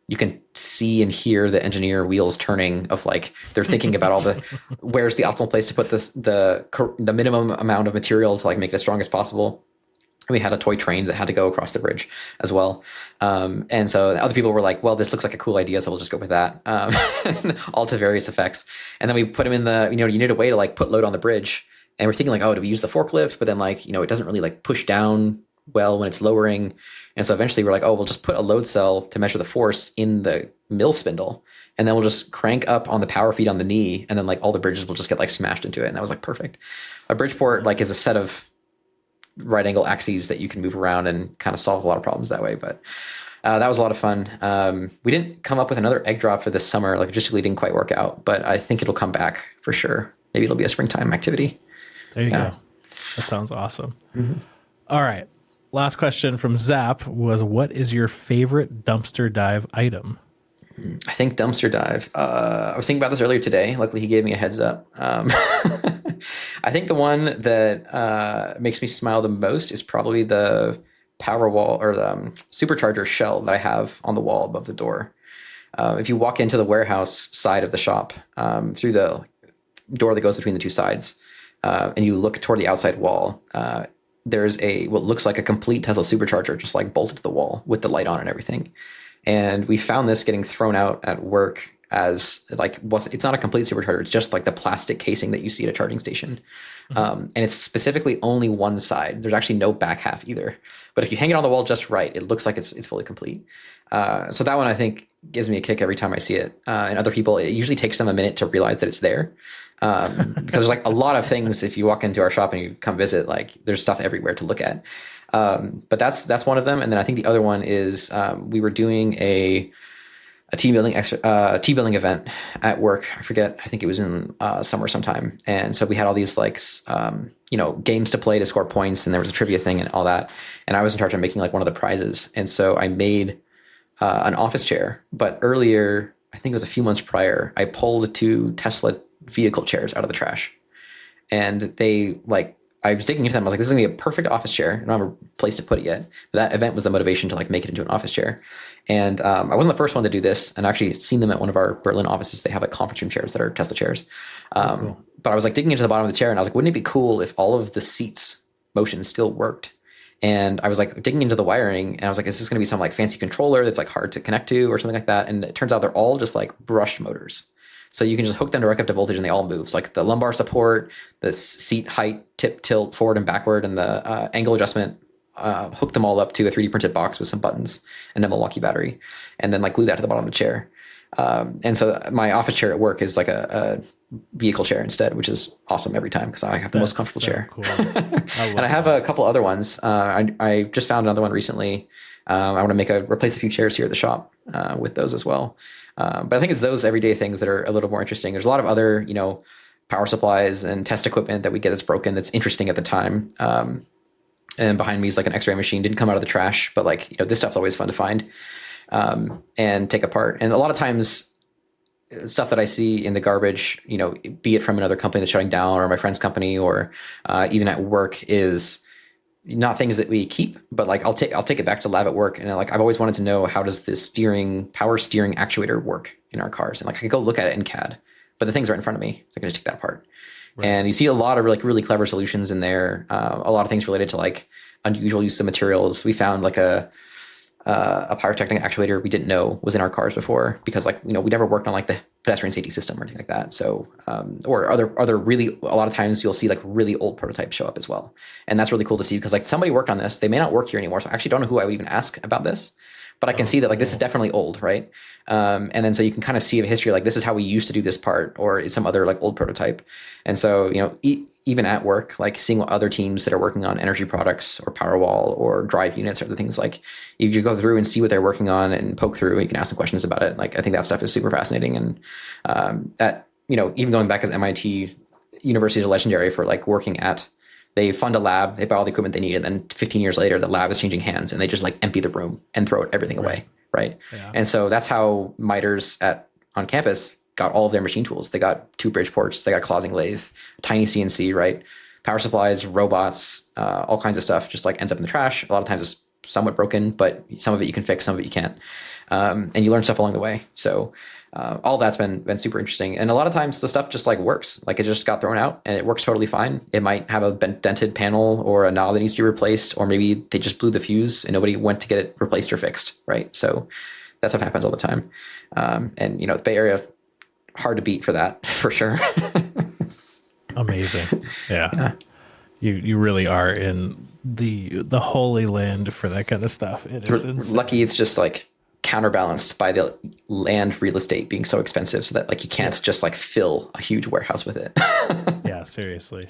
you can see and hear the engineer wheels turning of like, they're thinking about all the, where's the optimal place to put this, the minimum amount of material to like make it as strong as possible. And we had a toy train that had to go across the bridge as well. And so other people were like, well, this looks like a cool idea, so we'll just go with that. All to various effects. And then we put them in the, you need a way to like put load on the bridge. And we're thinking like, oh, do we use the forklift? But then like, it doesn't really like push down well when it's lowering. And so eventually we're like, oh, we'll just put a load cell to measure the force in the mill spindle. And then we'll just crank up on the power feed on the knee. And then like all the bridges will just get like smashed into it. And that was like perfect. A Bridgeport like is a set of right angle axes that you can move around and kind of solve a lot of problems that way. But that was a lot of fun. We didn't come up with another egg drop for this summer. Like logistically didn't quite work out, but I think it'll come back for sure. Maybe it'll be a springtime activity. There you go. That sounds awesome. Mm-hmm. All right. Last question from Zap was, what is your favorite dumpster dive item? I think dumpster dive. I was thinking about this earlier today. Luckily, he gave me a heads up. I think the one that makes me smile the most is probably the power wall or the supercharger shell that I have on the wall above the door. If you walk into the warehouse side of the shop through the door that goes between the two sides, and you look toward the outside wall, there's what looks like a complete Tesla supercharger just like bolted to the wall with the light on and everything. And we found this getting thrown out at work as like, it's not a complete supercharger. It's just like the plastic casing that you see at a charging station. Mm-hmm. And it's specifically only one side. There's actually no back half either. But if you hang it on the wall just right, it looks like it's fully complete. So that one I think gives me a kick every time I see it. And other people, it usually takes them a minute to realize that it's there. Because there's like a lot of things, if you walk into our shop and you come visit, like there's stuff everywhere to look at. But that's one of them. And then I think the other one is we were doing a team building event at work. I forget. I think it was in summer sometime. And so we had all these like games to play to score points, and there was a trivia thing and all that. And I was in charge of making like one of the prizes. And so I made an office chair. But earlier, I think it was a few months prior, I pulled 2 Tesla vehicle chairs out of the trash, and I was digging into them. I was like, this is gonna be a perfect office chair. I don't have a place to put it yet. But that event was the motivation to like make it into an office chair. And I wasn't the first one to do this, and actually seen them at one of our Berlin offices. They have like conference room chairs that are Tesla chairs. Cool. But I was like digging into the bottom of the chair, and I was like, wouldn't it be cool if all of the seats motion still worked? And I was like digging into the wiring, and I was like, is this gonna be some like fancy controller that's like hard to connect to or something like that? And it turns out they're all just like brush motors. So you can just hook them direct up to voltage and they all move. So like the lumbar support, the seat height, tip, tilt, forward and backward, and the angle adjustment, hook them all up to a 3D printed box with some buttons and a Milwaukee battery, and then like glue that to the bottom of the chair. And so my office chair at work is like a vehicle chair instead, which is awesome every time because I have the most comfortable chair. Cool. And I have a couple other ones. I just found another one recently. I want to replace a few chairs here at the shop with those as well. But I think it's those everyday things that are a little more interesting. There's a lot of other, power supplies and test equipment that we get that's broken that's interesting at the time. And behind me is like an X-ray machine. Didn't come out of the trash, but like, this stuff's always fun to find and take apart. And a lot of times stuff that I see in the garbage, be it from another company that's shutting down or my friend's company or even at work is not things that we keep, but like I'll take it back to lab at work. And like, I've always wanted to know, how does this power steering actuator work in our cars? And like, I could go look at it in CAD, but the thing's right in front of me. So I can just take that apart. Right. And you see a lot of like really clever solutions in there. A lot of things related to like unusual use of materials. We found like a pyrotechnic actuator we didn't know was in our cars before, because like, we never worked on like the pedestrian safety system or anything like that. So, or other really, a lot of times you'll see like really old prototypes show up as well. And that's really cool to see, because like somebody worked on this, they may not work here anymore. So I actually don't know who I would even ask about this, but I can see that like this is definitely old, right? And then so you can kind of see a history, like this is how we used to do this part, or some other like old prototype. And so, even at work, like seeing what other teams that are working on energy products or Powerwall or drive units or other things, like you go through and see what they're working on and poke through, and you can ask them questions about it. Like I think that stuff is super fascinating. And even going back as MIT universities are legendary for like working at, they fund a lab, they buy all the equipment they need, and then 15 years later, the lab is changing hands and they just like empty the room and throw everything away. Right. Yeah. And so that's how miters on campus got all of their machine tools. They got 2 bridge ports, they got a closing lathe, tiny CNC, right? Power supplies, robots, all kinds of stuff just like ends up in the trash. A lot of times it's somewhat broken, but some of it you can fix, some of it you can't. And you learn stuff along the way. So all that's been super interesting. And a lot of times the stuff just like works. Like it just got thrown out and it works totally fine. It might have a dented panel or a knob that needs to be replaced, or maybe they just blew the fuse and nobody went to get it replaced or fixed, right? So that stuff happens all the time. And the Bay Area, hard to beat for that, for sure. Amazing. Yeah. You really are in the holy land for that kind of stuff. It is insane. Lucky it's just like counterbalanced by the land real estate being so expensive, so that like you can't just like fill a huge warehouse with it. Yeah, seriously.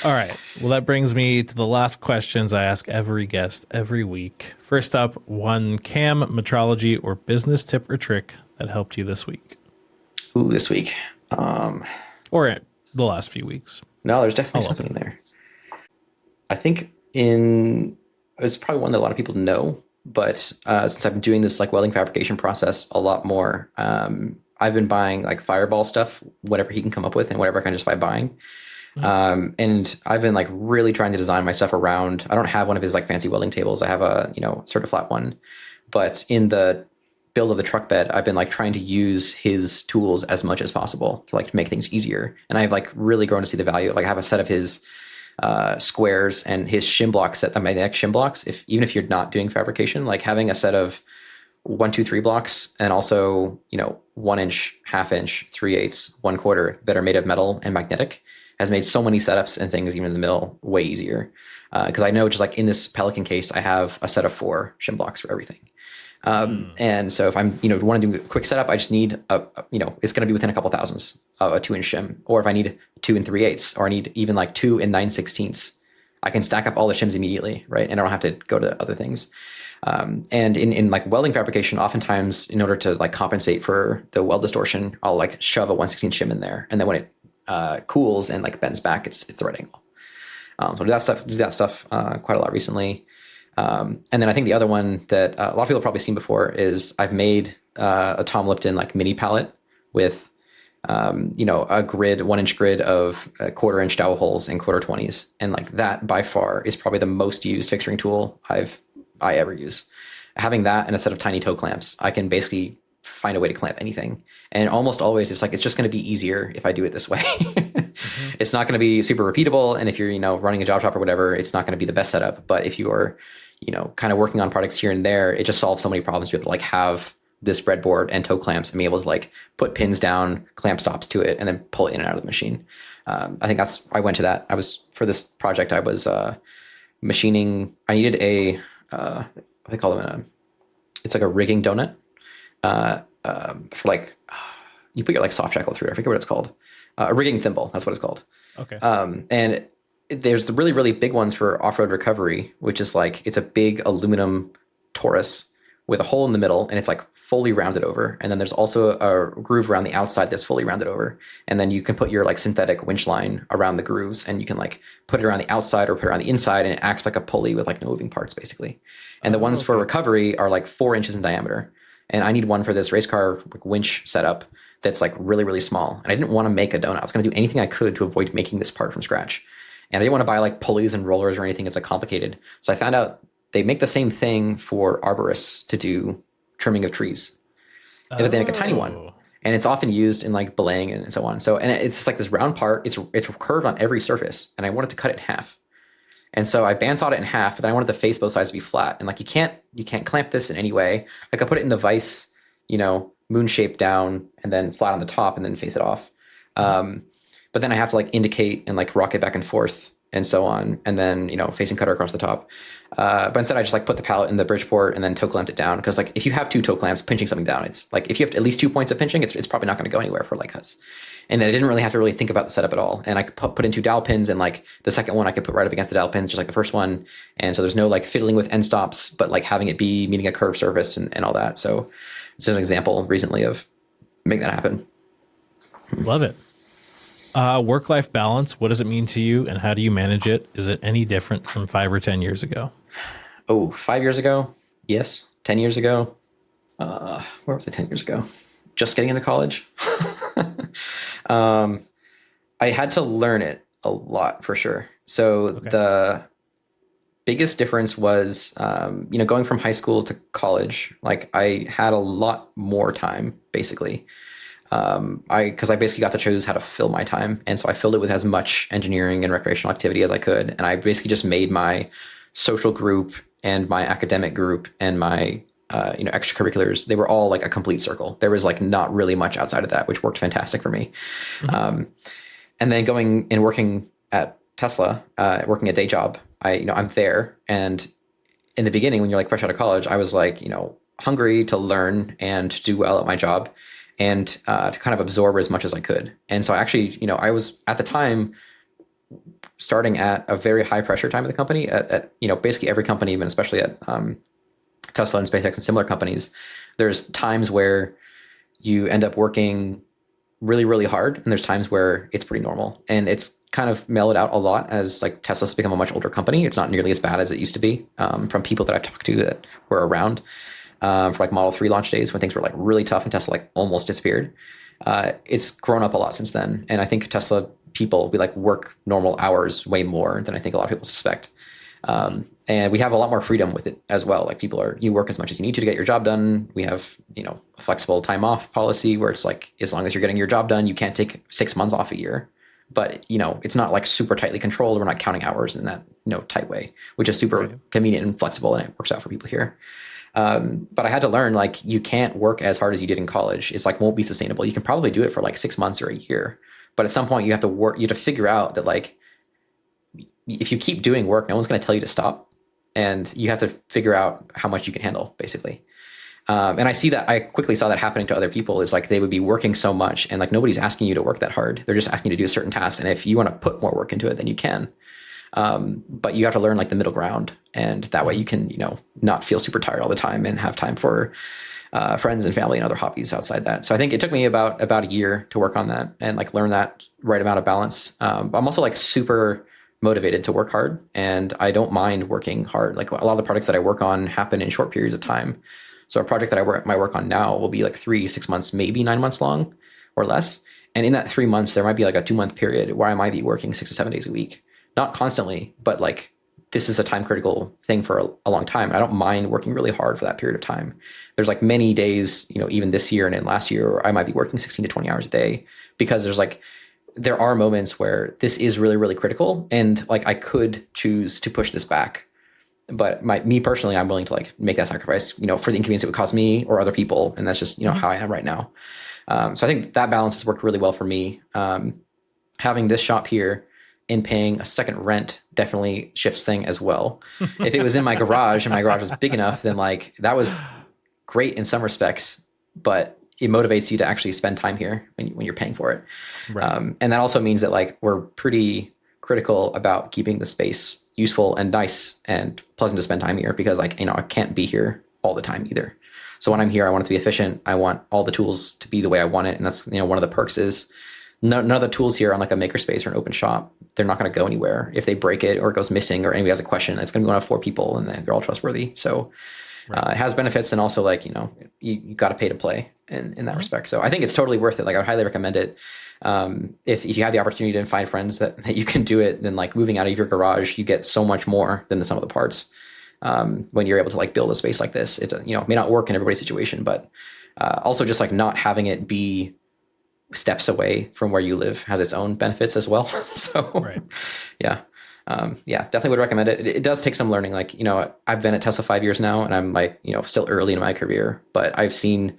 All right. Well, that brings me to the last questions I ask every guest every week. First up, one CAM, metrology, or business tip or trick that helped you this week. Ooh, this week. Or the last few weeks. No, there's definitely something in there. I think it's probably one that a lot of people know, but since I've been doing this like welding fabrication process a lot more, I've been buying like Fireball stuff, whatever he can come up with and whatever I can just by buying. And I've been like really trying to design my stuff around, I don't have one of his like fancy welding tables. I have a, sort of flat one, but in the build of the truck bed, I've been like trying to use his tools as much as possible to like make things easier. And I've like really grown to see the value. Like I have a set of his squares and his shim block set, the magnetic shim blocks. Even if you're not doing fabrication, like having a set of 1, 2, 3 blocks, and also 1 inch, half inch, 3/8, 1/4 that are made of metal and magnetic has made so many setups and things even in the middle way easier. Because I know just like in this Pelican case, I have a set of 4 shim blocks for everything. And so if I'm, want to do a quick setup, I just need it's going to be within a couple thousandths of a 2-inch shim. Or if I need 2 3/8, or I need even like 2 9/16, I can stack up all the shims immediately, right? And I don't have to go to other things. And in like welding fabrication, oftentimes in order to like compensate for the weld distortion, I'll like shove a 1/16 shim in there. And then when it cools and like bends back, it's the right angle. So do that stuff quite a lot recently. And then I think the other one that a lot of people have probably seen before is I've made a Tom Lipton like mini pallet with a grid, 1-inch grid of 1/4-inch dowel holes and 1/4-20s, and like that by far is probably the most used fixturing tool I ever use. Having that and a set of tiny toe clamps, I can basically find a way to clamp anything. And almost always it's like, it's just going to be easier if I do it this way. Mm-hmm. It's not going to be super repeatable. And if you're, running a job shop or whatever, it's not going to be the best setup. But if you are, kind of working on products here and there, it just solves so many problems to be able to like have this breadboard and toe clamps and be able to like put pins down, clamp stops to it, and then pull it in and out of the machine. I think I went to that. For this project, I was machining, I needed what do they call them? It's like a rigging donut. For like, you put your like soft shackle through it. I forget what it's called. A rigging thimble. That's what it's called. Okay. And there's the really, really big ones for off-road recovery, which is like, it's a big aluminum torus with a hole in the middle, and it's like fully rounded over. And then there's also a groove around the outside that's fully rounded over. And then you can put your like synthetic winch line around the grooves, and you can like put it around the outside or put it around the inside, and it acts like a pulley with like no moving parts basically. And the ones for recovery are like 4 inches in diameter. And I need one for this race car like winch setup that's like really, really small. And I didn't want to make a donut. I was going to do anything I could to avoid making this part from scratch. And I didn't want to buy like pulleys and rollers or anything. It's like complicated. So I found out they make the same thing for arborists to do trimming of trees. But they make a tiny one. And it's often used in like belaying and so on. So, and it's just like this round part. It's curved on every surface. And I wanted to cut it in half. And so I bandsawed it in half, but then I wanted the face both sides to be flat. And like, you can't clamp this in any way. Like I put it in the vise, moon shaped down and then flat on the top and then face it off. But then I have to like indicate and like rock it back and forth and so on. And then, facing cutter across the top. But instead I just like put the pallet in the Bridgeport and then toe clamped it down. Cause like if you have 2 toe clamps pinching something down, it's like, if you have at least 2 points of pinching, it's probably not going to go anywhere for like cuts. And then I didn't really have to really think about the setup at all. And I could put in 2 dowel pins, and like the second one I could put right up against the dowel pins, just like the first one. And so there's no like fiddling with end stops, but like having it be meeting a curved surface and all that. So it's an example recently of making that happen. Love it. Work-life balance, what does it mean to you and how do you manage it? Is it any different from 5 or 10 years ago? Oh, 5 years ago? Yes. 10 years ago? Where was I 10 years ago? Just getting into college. I had to learn it a lot for sure. So the biggest difference was, going from high school to college, like I had a lot more time basically. Cause I basically got to choose how to fill my time. And so I filled it with as much engineering and recreational activity as I could. And I basically just made my social group and my academic group and my extracurriculars, they were all like a complete circle. There was like not really much outside of that, which worked fantastic for me. Mm-hmm. And then going and working at Tesla, working a day job, I'm there. And in the beginning, when you're like fresh out of college, I was like, hungry to learn and to do well at my job and to kind of absorb as much as I could. And so I actually, I was at the time starting at a very high pressure time of the company at basically every company, but especially at Tesla and SpaceX and similar companies. There's times where you end up working really, really hard, and there's times where it's pretty normal. And it's kind of mellowed out a lot as like Tesla's become a much older company. It's not nearly as bad as it used to be from people that I've talked to that were around for like Model 3 launch days when things were like really tough and Tesla like almost disappeared. It's grown up a lot since then. And I think Tesla people, we like work normal hours way more than I think a lot of people suspect. And we have a lot more freedom with it as well. Like you work as much as you need to get your job done. We have, a flexible time off policy where it's like, as long as you're getting your job done, you can't take 6 months off a year, but it's not like super tightly controlled. We're not counting hours in that, tight way, which is super convenient and flexible, and it works out for people here. But I had to learn, like, you can't work as hard as you did in college. It's like, won't be sustainable. You can probably do it for like 6 months or a year, but at some point you have to figure out that like, if you keep doing work, no one's going to tell you to stop. And you have to figure out how much you can handle, basically. And I quickly saw that happening to other people, is like they would be working so much and like nobody's asking you to work that hard. They're just asking you to do a certain task. And if you want to put more work into it, then you can. But you have to learn like the middle ground. And that way you can, not feel super tired all the time and have time for friends and family and other hobbies outside that. So I think it took me about a year to work on that and like learn that right amount of balance. I'm also like super motivated to work hard, and I don't mind working hard. Like a lot of the projects that I work on happen in short periods of time. So a project that I might work on now will be like 3-6 months, maybe 9 months long or less. And in that 3 months, there might be like a 2-month period where I might be working 6 to 7 days a week, not constantly, but like this is a time critical thing for a long time. I don't mind working really hard for that period of time. There's like many days, even this year and in last year, where I might be working 16 to 20 hours a day, because there are moments where this is really, really critical. And like, I could choose to push this back, but me personally, I'm willing to like make that sacrifice, for the inconvenience it would cause me or other people. And that's just, how I am right now. So I think that balance has worked really well for me. Having this shop here and paying a second rent definitely shifts thing as well. If it was in my garage and my garage was big enough, then like that was great in some respects, but it motivates you to actually spend time here when you're paying for it. Right. And that also means that like we're pretty critical about keeping the space useful and nice and pleasant to spend time here, because like, I can't be here all the time either. So when I'm here, I want it to be efficient. I want all the tools to be the way I want it. And that's, one of the perks is none of the tools here on like a makerspace or an open shop, they're not going to go anywhere. If they break it or it goes missing or anybody has a question, it's going to go on 4 people and they're all trustworthy. So it has benefits, and also like, you got to pay to play in that respect. So I think it's totally worth it. Like I would highly recommend it. If you have the opportunity to find friends that you can do it, then like moving out of your garage, you get so much more than the sum of the parts. When you're able to like build a space like this, it may not work in everybody's situation, but also just like not having it be steps away from where you live has its own benefits as well. So definitely would recommend it. It does take some learning. Like, I've been at Tesla 5 years now, and I'm like, still early in my career, but I've seen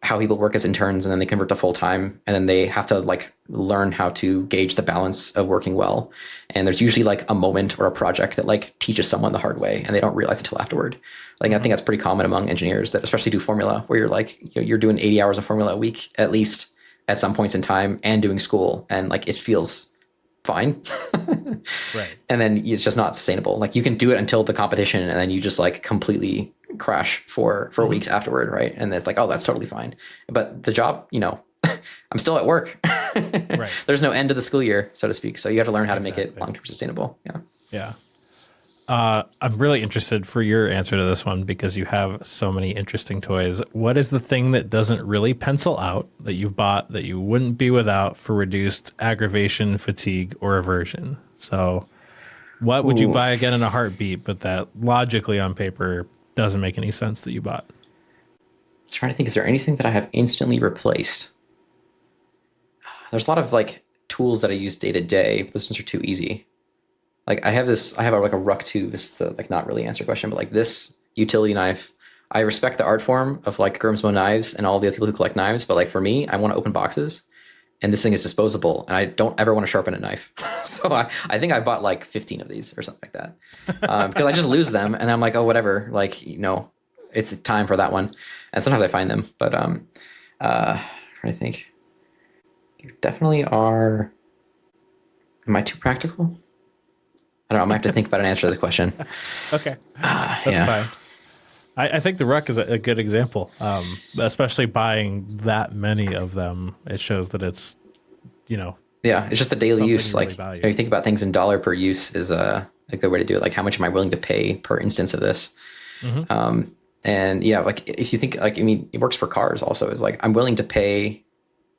how people work as interns and then they convert to full time, and then they have to like learn how to gauge the balance of working well. And there's usually like a moment or a project that like teaches someone the hard way, and they don't realize until afterward. Like I think that's pretty common among engineers that especially do formula, where you're like, you're doing 80 hours of formula a week at least at some points in time, and doing school, and like it feels fine. Right. And then it's just not sustainable. Like you can do it until the competition, and then you just like completely crash for weeks afterward, right? And it's like, oh, that's totally fine. But the job, I'm still at work. Right. There's no end to the school year, so to speak. So you have to learn how to make it long-term sustainable. Yeah. I'm really interested for your answer to this one, because you have so many interesting toys. What is the thing that doesn't really pencil out that you've bought that you wouldn't be without for reduced aggravation, fatigue, or aversion? So what would you buy again in a heartbeat, but that logically on paper doesn't make any sense that you bought? I was trying to think, is there anything that I have instantly replaced? There's a lot of like tools that I use day to day, but those ones are too easy. Like I have like a Ruck 2, this is the like not really answer question, but like this utility knife, I respect the art form of like Grimsmo knives and all the other people who collect knives, but like for me, I want to open boxes, and this thing is disposable, and I don't ever want to sharpen a knife. So I think I bought like 15 of these or something like that, because I just lose them, and I'm like, oh, whatever, like, it's time for that one. And sometimes I find them, but I think there definitely are. Am I too practical? I don't know. I might have to think about an answer to the question. Okay. That's fine. I think the Ruck is a good example, especially buying that many of them. It shows that it's, it's just the daily use. Like, really you think about things in dollar per use is a good way to do it. Like, how much am I willing to pay per instance of this? Mm-hmm. And like if you think like, it works for cars also, is like, I'm willing to pay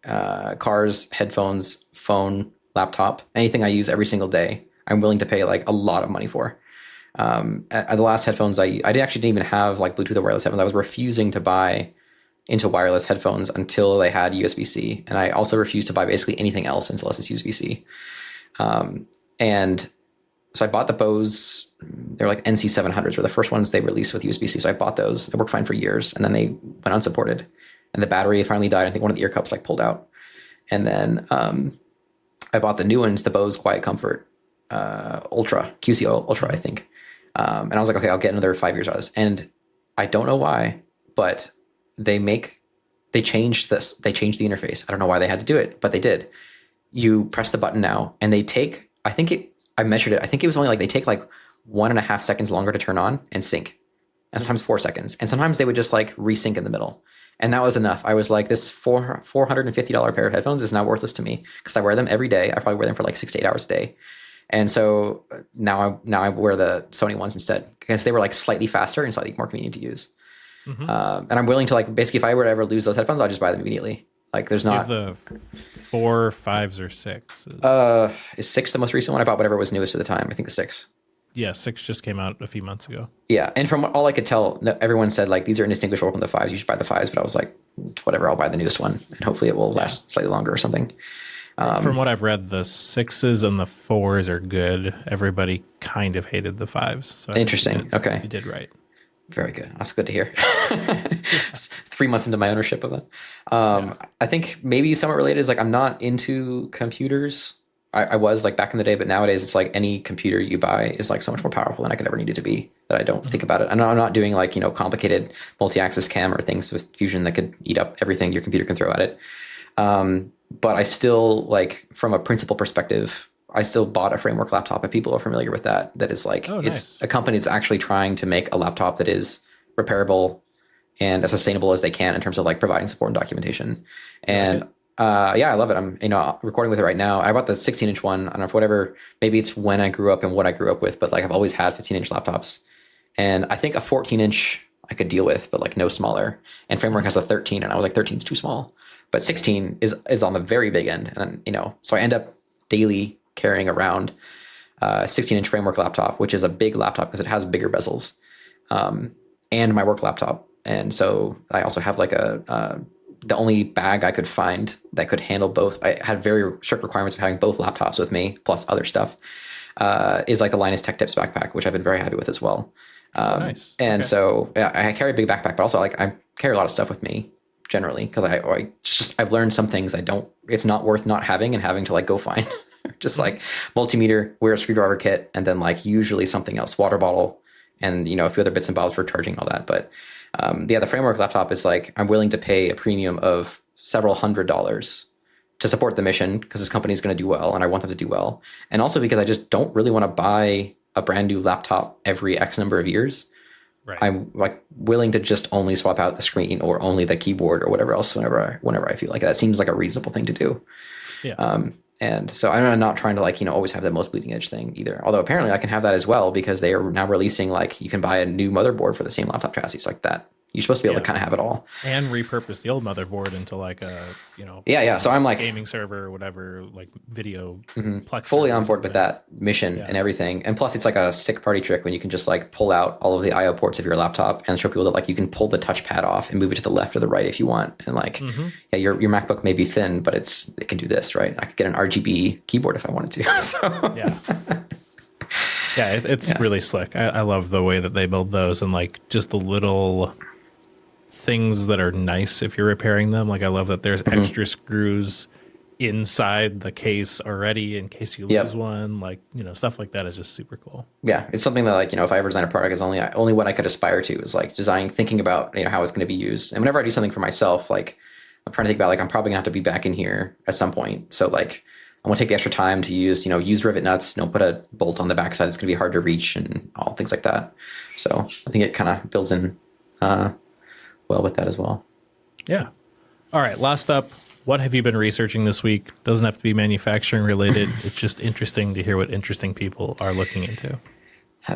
cars, headphones, phone, laptop, anything I use every single day. I'm willing to pay like a lot of money for. At the last headphones, I actually didn't even have like Bluetooth or wireless headphones. I was refusing to buy into wireless headphones until they had USB-C. And I also refused to buy basically anything else until it's USB-C. And so I bought the Bose, they're like NC700s were the first ones they released with USB-C. So I bought those. They worked fine for years, and then they went unsupported. And the battery finally died. I think one of the ear cups like pulled out. And then I bought the new ones, the Bose Quiet Comfort Ultra, QC Ultra, I think. And I was like, okay, I'll get another 5 years out of this. And I don't know why, but they changed this. They changed the interface. I don't know why they had to do it, but they did. You press the button now, and they take, I measured it. I think it was only like, they take like 1.5 seconds longer to turn on and sync. And sometimes 4 seconds. And sometimes they would just like resync in the middle. And that was enough. I was like, this $450 pair of headphones is now worthless to me, because I wear them every day. I probably wear them for like 6 to 8 hours a day. And so now I wear the Sony ones instead, because they were like slightly faster and slightly more convenient to use. Mm-hmm. And I'm willing to like, basically, if I were to ever lose those headphones, I'll just buy them immediately. Like there's not the 4, 5s, or 6s. Is 6 the most recent one? I bought whatever was newest at the time. I think the 6. Yeah, 6 just came out a few months ago. Yeah, and from all I could tell, everyone said like, these are indistinguishable from the 5s. You should buy the 5s, but I was like, whatever, I'll buy the newest one, and hopefully it will last slightly longer or something. From what I've read, the 6s and the 4s are good. Everybody kind of hated the 5s. So interesting. Okay, you did right. Very good. That's good to hear. 3 months into my ownership of it. I think maybe somewhat related is like, I'm not into computers. I was like back in the day, but nowadays it's like any computer you buy is like so much more powerful than I could ever need it to be, that I don't think about it. I'm not doing like, complicated multi-axis camera things with Fusion that could eat up everything your computer can throw at it. But I still, like, from a principal perspective, I still bought a framework laptop, if people are familiar with that. That is like, nice. It's a company that's actually trying to make a laptop that is repairable, and as sustainable as they can in terms of like providing support and documentation. And yeah, I love it. I'm recording with it right now. I bought the 16-inch one. I don't know if whatever, maybe it's when I grew up and what I grew up with, but like I've always had 15-inch laptops, and I think a 14-inch I could deal with, but like no smaller. And Framework has a 13, and I was like 13 is too small, but 16 is on the very big end, and so I end up daily carrying around 16-inch Framework laptop, which is a big laptop because it has bigger bezels, and my work laptop. And so I also have like the only bag I could find that could handle both. I had very strict requirements of having both laptops with me, plus other stuff, is like the Linus Tech Tips backpack, which I've been very happy with as well. Nice. And so yeah, I carry a big backpack, but also like I carry a lot of stuff with me generally because I've learned some things it's not worth not having and having to like go find. Just like multimeter, wear a screwdriver kit, and then like usually something else, water bottle, and a few other bits and bobs for charging, all that. But yeah, the Framework laptop is like I'm willing to pay a premium of several $100s to support the mission because this company is going to do well and I want them to do well, and also because I just don't really want to buy a brand new laptop every X number of years. Right. I'm like willing to just only swap out the screen or only the keyboard or whatever else whenever I feel like it. That seems like a reasonable thing to do. Yeah. And so I'm not trying to like, always have the most bleeding edge thing either. Although apparently I can have that as well because they are now releasing like you can buy a new motherboard for the same laptop chassis like that. You're supposed to be able to kind of have it all. And repurpose the old motherboard into like a, Yeah. So I'm like gaming server or whatever, like video. Plex fully on board with that mission and everything. And plus it's like a sick party trick when you can just like pull out all of the IO ports of your laptop and show people that like you can pull the touchpad off and move it to the left or the right if you want. And like, yeah, your MacBook may be thin, but it can do this, right? I could get an RGB keyboard if I wanted to. So yeah. Yeah, it's really slick. I love the way that they build those and like just the little things that are nice if you're repairing them. Like I love that there's extra screws inside the case already in case you lose one. Like, stuff like that is just super cool. Yeah, it's something that like, if I ever design a product, is only what I could aspire to is like thinking about, how it's going to be used. And whenever I do something for myself, like I'm trying to think about like I'm probably gonna have to be back in here at some point. So like I want to take the extra time to use rivet nuts, put a bolt on the backside that's going to be hard to reach and all things like that. So I think it kind of builds in well with that as well. Yeah. All right. Last up, what have you been researching this week? Doesn't have to be manufacturing related. It's just interesting to hear what interesting people are looking into.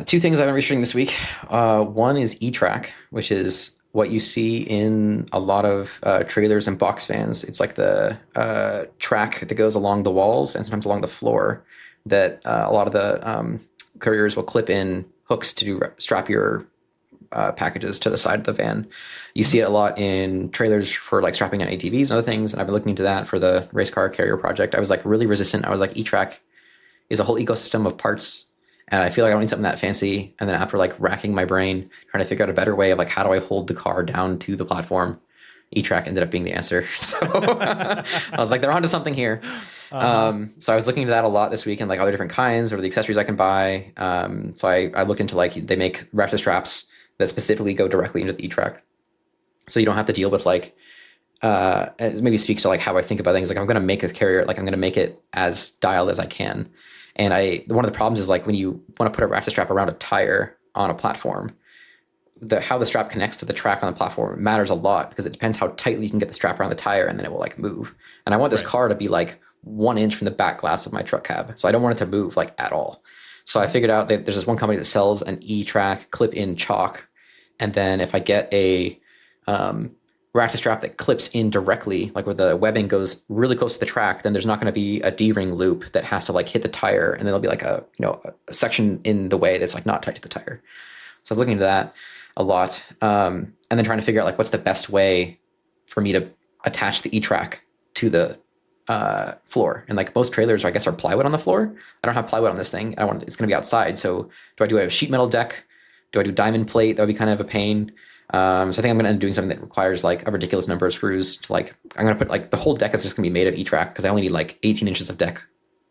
Two things I've been researching this week. One is E-Track, which is what you see in a lot of trailers and box vans. It's like the track that goes along the walls and sometimes along the floor that a lot of the couriers will clip in hooks to strap your packages to the side of the van. You see it a lot in trailers for like strapping on ATVs and other things. And I've been looking into that for the race car carrier project. I was like really resistant. I was like, E-Track is a whole ecosystem of parts. And I feel like I don't need something that fancy. And then after like racking my brain, trying to figure out a better way of like, how do I hold the car down to the platform? E-Track ended up being the answer. So I was like, they're onto something here. So I was looking into that a lot this week and like other different kinds or the accessories I can buy. So I looked into like, they make ratchet straps that specifically go directly into the E-Track. So you don't have to deal with like, it maybe speaks to like how I think about things. Like I'm going to make a carrier, like I'm going to make it as dialed as I can. And one of the problems is like when you want to put a ratchet strap around a tire on a platform, how the strap connects to the track on the platform matters a lot because it depends how tightly you can get the strap around the tire and then it will like move. And I want this car to be like 1 inch from the back glass of my truck cab. So I don't want it to move like at all. So I figured out that there's this one company that sells an E-Track clip-in chalk. And then if I get a ratchet strap that clips in directly, like where the webbing goes really close to the track, then there's not going to be a D-ring loop that has to like hit the tire, and then there'll be like a section in the way that's like not tight to the tire. So I was looking into that a lot, and then trying to figure out like what's the best way for me to attach the E-Track to the floor. And like most trailers, I guess, are plywood on the floor. I don't have plywood on this thing. It's going to be outside. So do I do a sheet metal deck? Do I do diamond plate? That would be kind of a pain. So I think I'm going to end up doing something that requires like a ridiculous number of screws to like, I'm going to put like the whole deck is just going to be made of E-Track because I only need like 18 inches of deck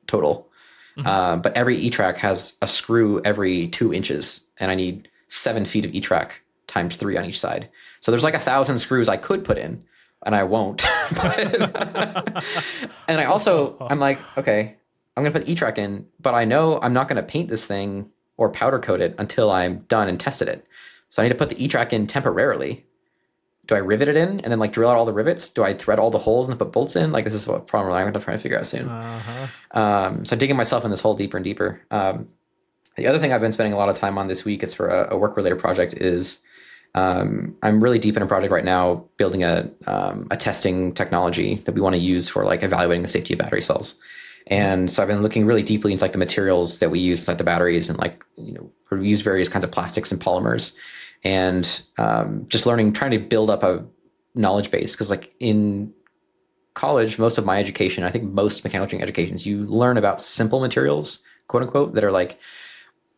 total. But every E-Track has a screw every 2 inches and I need 7 feet of E-Track times 3 on each side. So there's like 1,000 screws I could put in and I won't. And I'm like, okay, I'm going to put E-Track in, but I know I'm not going to paint this thing or powder coat it until I'm done and tested it. So I need to put the E-track in temporarily. Do I rivet it in and then like drill out all the rivets? Do I thread all the holes and put bolts in? Like this is what problem I'm going to try to figure out soon. So I'm digging myself in this hole deeper and deeper. The other thing I've been spending a lot of time on this week, it's for a work-related project, is I'm really deep in a project right now building a testing technology that we want to use for like evaluating the safety of battery cells. And so I've been looking really deeply into like the materials that we use, like the batteries, and like, we use various kinds of plastics and polymers, and just learning, trying to build up a knowledge base. Because like in college, most of my education, I think most mechanical engineering educations, you learn about simple materials, quote unquote, that are like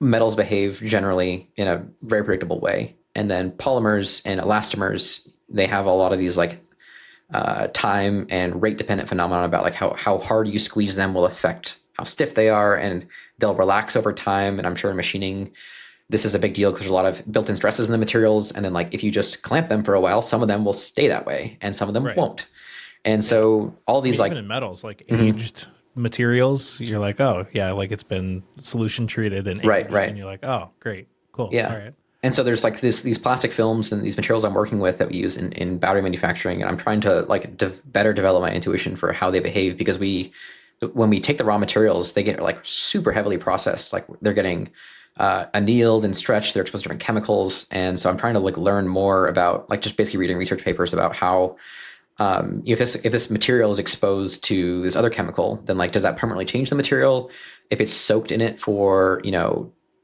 metals behave generally in a very predictable way. And then polymers and elastomers, they have a lot of these like time and rate dependent phenomena about like how hard you squeeze them will affect how stiff they are, and they'll relax over time. And I'm sure in machining, this is a big deal because there's a lot of built-in stresses in the materials. And then like if you just clamp them for a while, some of them will stay that way and some of them won't. And so all these even in metals, like aged materials, you're like, oh yeah, like it's been solution treated and aged, and you're like, oh great, cool, yeah. All right. And so there's like these plastic films and these materials I'm working with that we use in battery manufacturing, and I'm trying to like better develop my intuition for how they behave, because when we take the raw materials, they get like super heavily processed. Like they're getting annealed and stretched. They're exposed to different chemicals, and so I'm trying to like learn more about like just basically reading research papers about how if this material is exposed to this other chemical, then like does that permanently change the material? If it's soaked in it for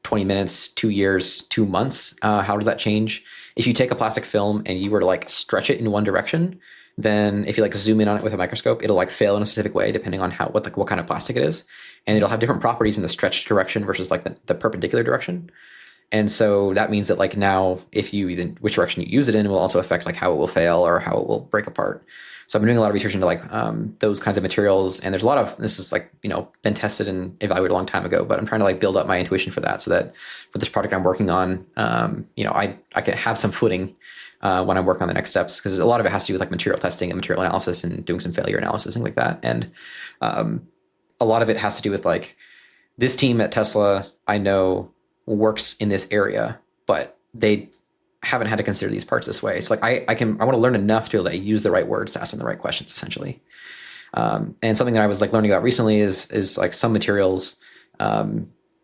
20 minutes, 2 years, 2 months, how does that change? If you take a plastic film and you were to like stretch it in one direction, then if you like zoom in on it with a microscope, it'll like fail in a specific way depending on what kind of plastic it is, and it'll have different properties in the stretched direction versus like the perpendicular direction. And so that means that like now, which direction you use it in will also affect like how it will fail or how it will break apart. So I've been doing a lot of research into like those kinds of materials, and there's a lot of this is like been tested and evaluated a long time ago. But I'm trying to like build up my intuition for that, so that for this project I'm working on, I can have some footing when I'm working on the next steps, because a lot of it has to do with like material testing and material analysis and doing some failure analysis, things like that. And a lot of it has to do with like this team at Tesla I know works in this area, but they haven't had to consider these parts this way. So like I want to learn enough to be able to use the right words to ask them the right questions, essentially. And something that I was like learning about recently is like some materials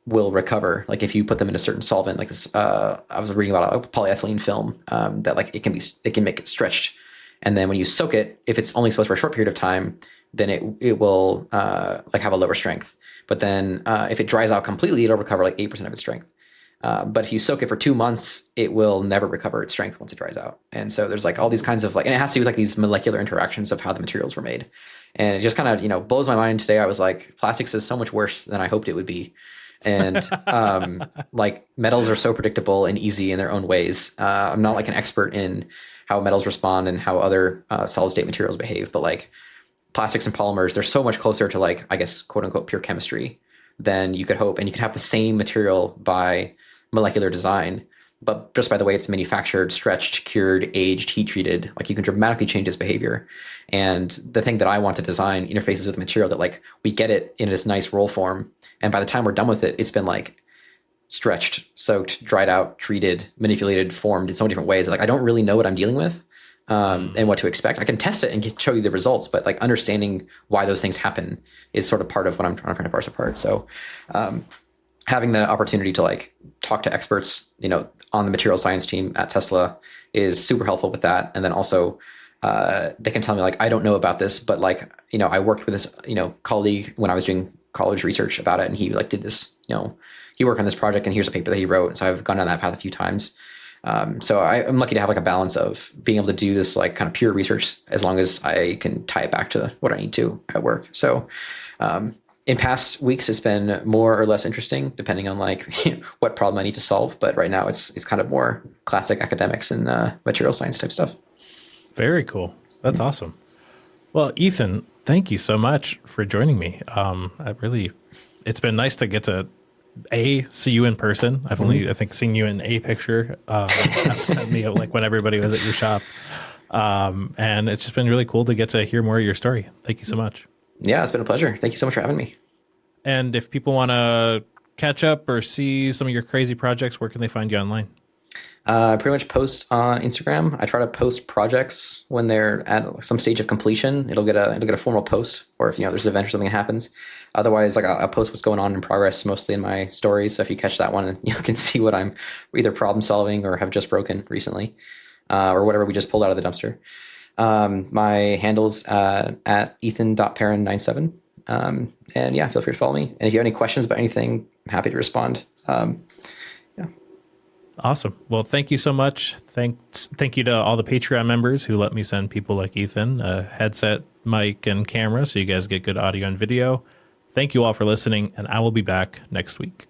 will recover. Like if you put them in a certain solvent, like this, I was reading about a polyethylene film that like it can make it stretched. And then when you soak it, if it's only exposed for a short period of time, then it will like have a lower strength. But then if it dries out completely, it'll recover like 8% of its strength. But if you soak it for 2 months, it will never recover its strength once it dries out. And so there's like all these kinds of like, and it has to do with like these molecular interactions of how the materials were made. And it just kind of, blows my mind today. I was like, plastics is so much worse than I hoped it would be. And like metals are so predictable and easy in their own ways. I'm not like an expert in how metals respond and how other solid state materials behave, but like plastics and polymers, they're so much closer to like, I guess, quote unquote, pure chemistry than you could hope. And you could have the same material by molecular design, but just by the way it's manufactured, stretched, cured, aged, heat treated, like you can dramatically change its behavior. And the thing that I want to design interfaces with material that like we get it in this nice roll form, and by the time we're done with it, it's been like stretched, soaked, dried out, treated, manipulated, formed in so many different ways. Like I don't really know what I'm dealing with and what to expect. I can test it and show you the results, but like understanding why those things happen is sort of part of what I'm trying to parse apart. So having the opportunity to like talk to experts, on the material science team at Tesla is super helpful with that. And then also they can tell me like, I don't know about this, but like, I worked with this, colleague when I was doing college research about it, and he like did this, he worked on this project and here's a paper that he wrote. And so I've gone down that path a few times. So I'm lucky to have like a balance of being able to do this like kind of pure research as long as I can tie it back to what I need to at work. So in past weeks, it's been more or less interesting depending on like what problem I need to solve. But right now it's kind of more classic academics and material science type stuff. Very cool. That's awesome. Well, Ethan, thank you so much for joining me. It's been nice to get to see you in person. I've only, I think, seen you in a picture. Sent me like when everybody was at your shop. And it's just been really cool to get to hear more of your story. Thank you so much. Yeah, it's been a pleasure. Thank you so much for having me. And if people want to catch up or see some of your crazy projects, where can they find you online? I pretty much post on Instagram. I try to post projects when they're at some stage of completion. It'll get a formal post, or if there's an event or something that happens. Otherwise, like I'll post what's going on in progress, mostly in my stories. So if you catch that one, you can see what I'm either problem solving or have just broken recently, or whatever we just pulled out of the dumpster. My handle's at ethan.perrin97. And yeah, feel free to follow me. And if you have any questions about anything, I'm happy to respond. Yeah. Awesome. Well, thank you so much. Thank you to all the Patreon members who let me send people like Ethan a headset, mic, and camera so you guys get good audio and video. Thank you all for listening, and I will be back next week.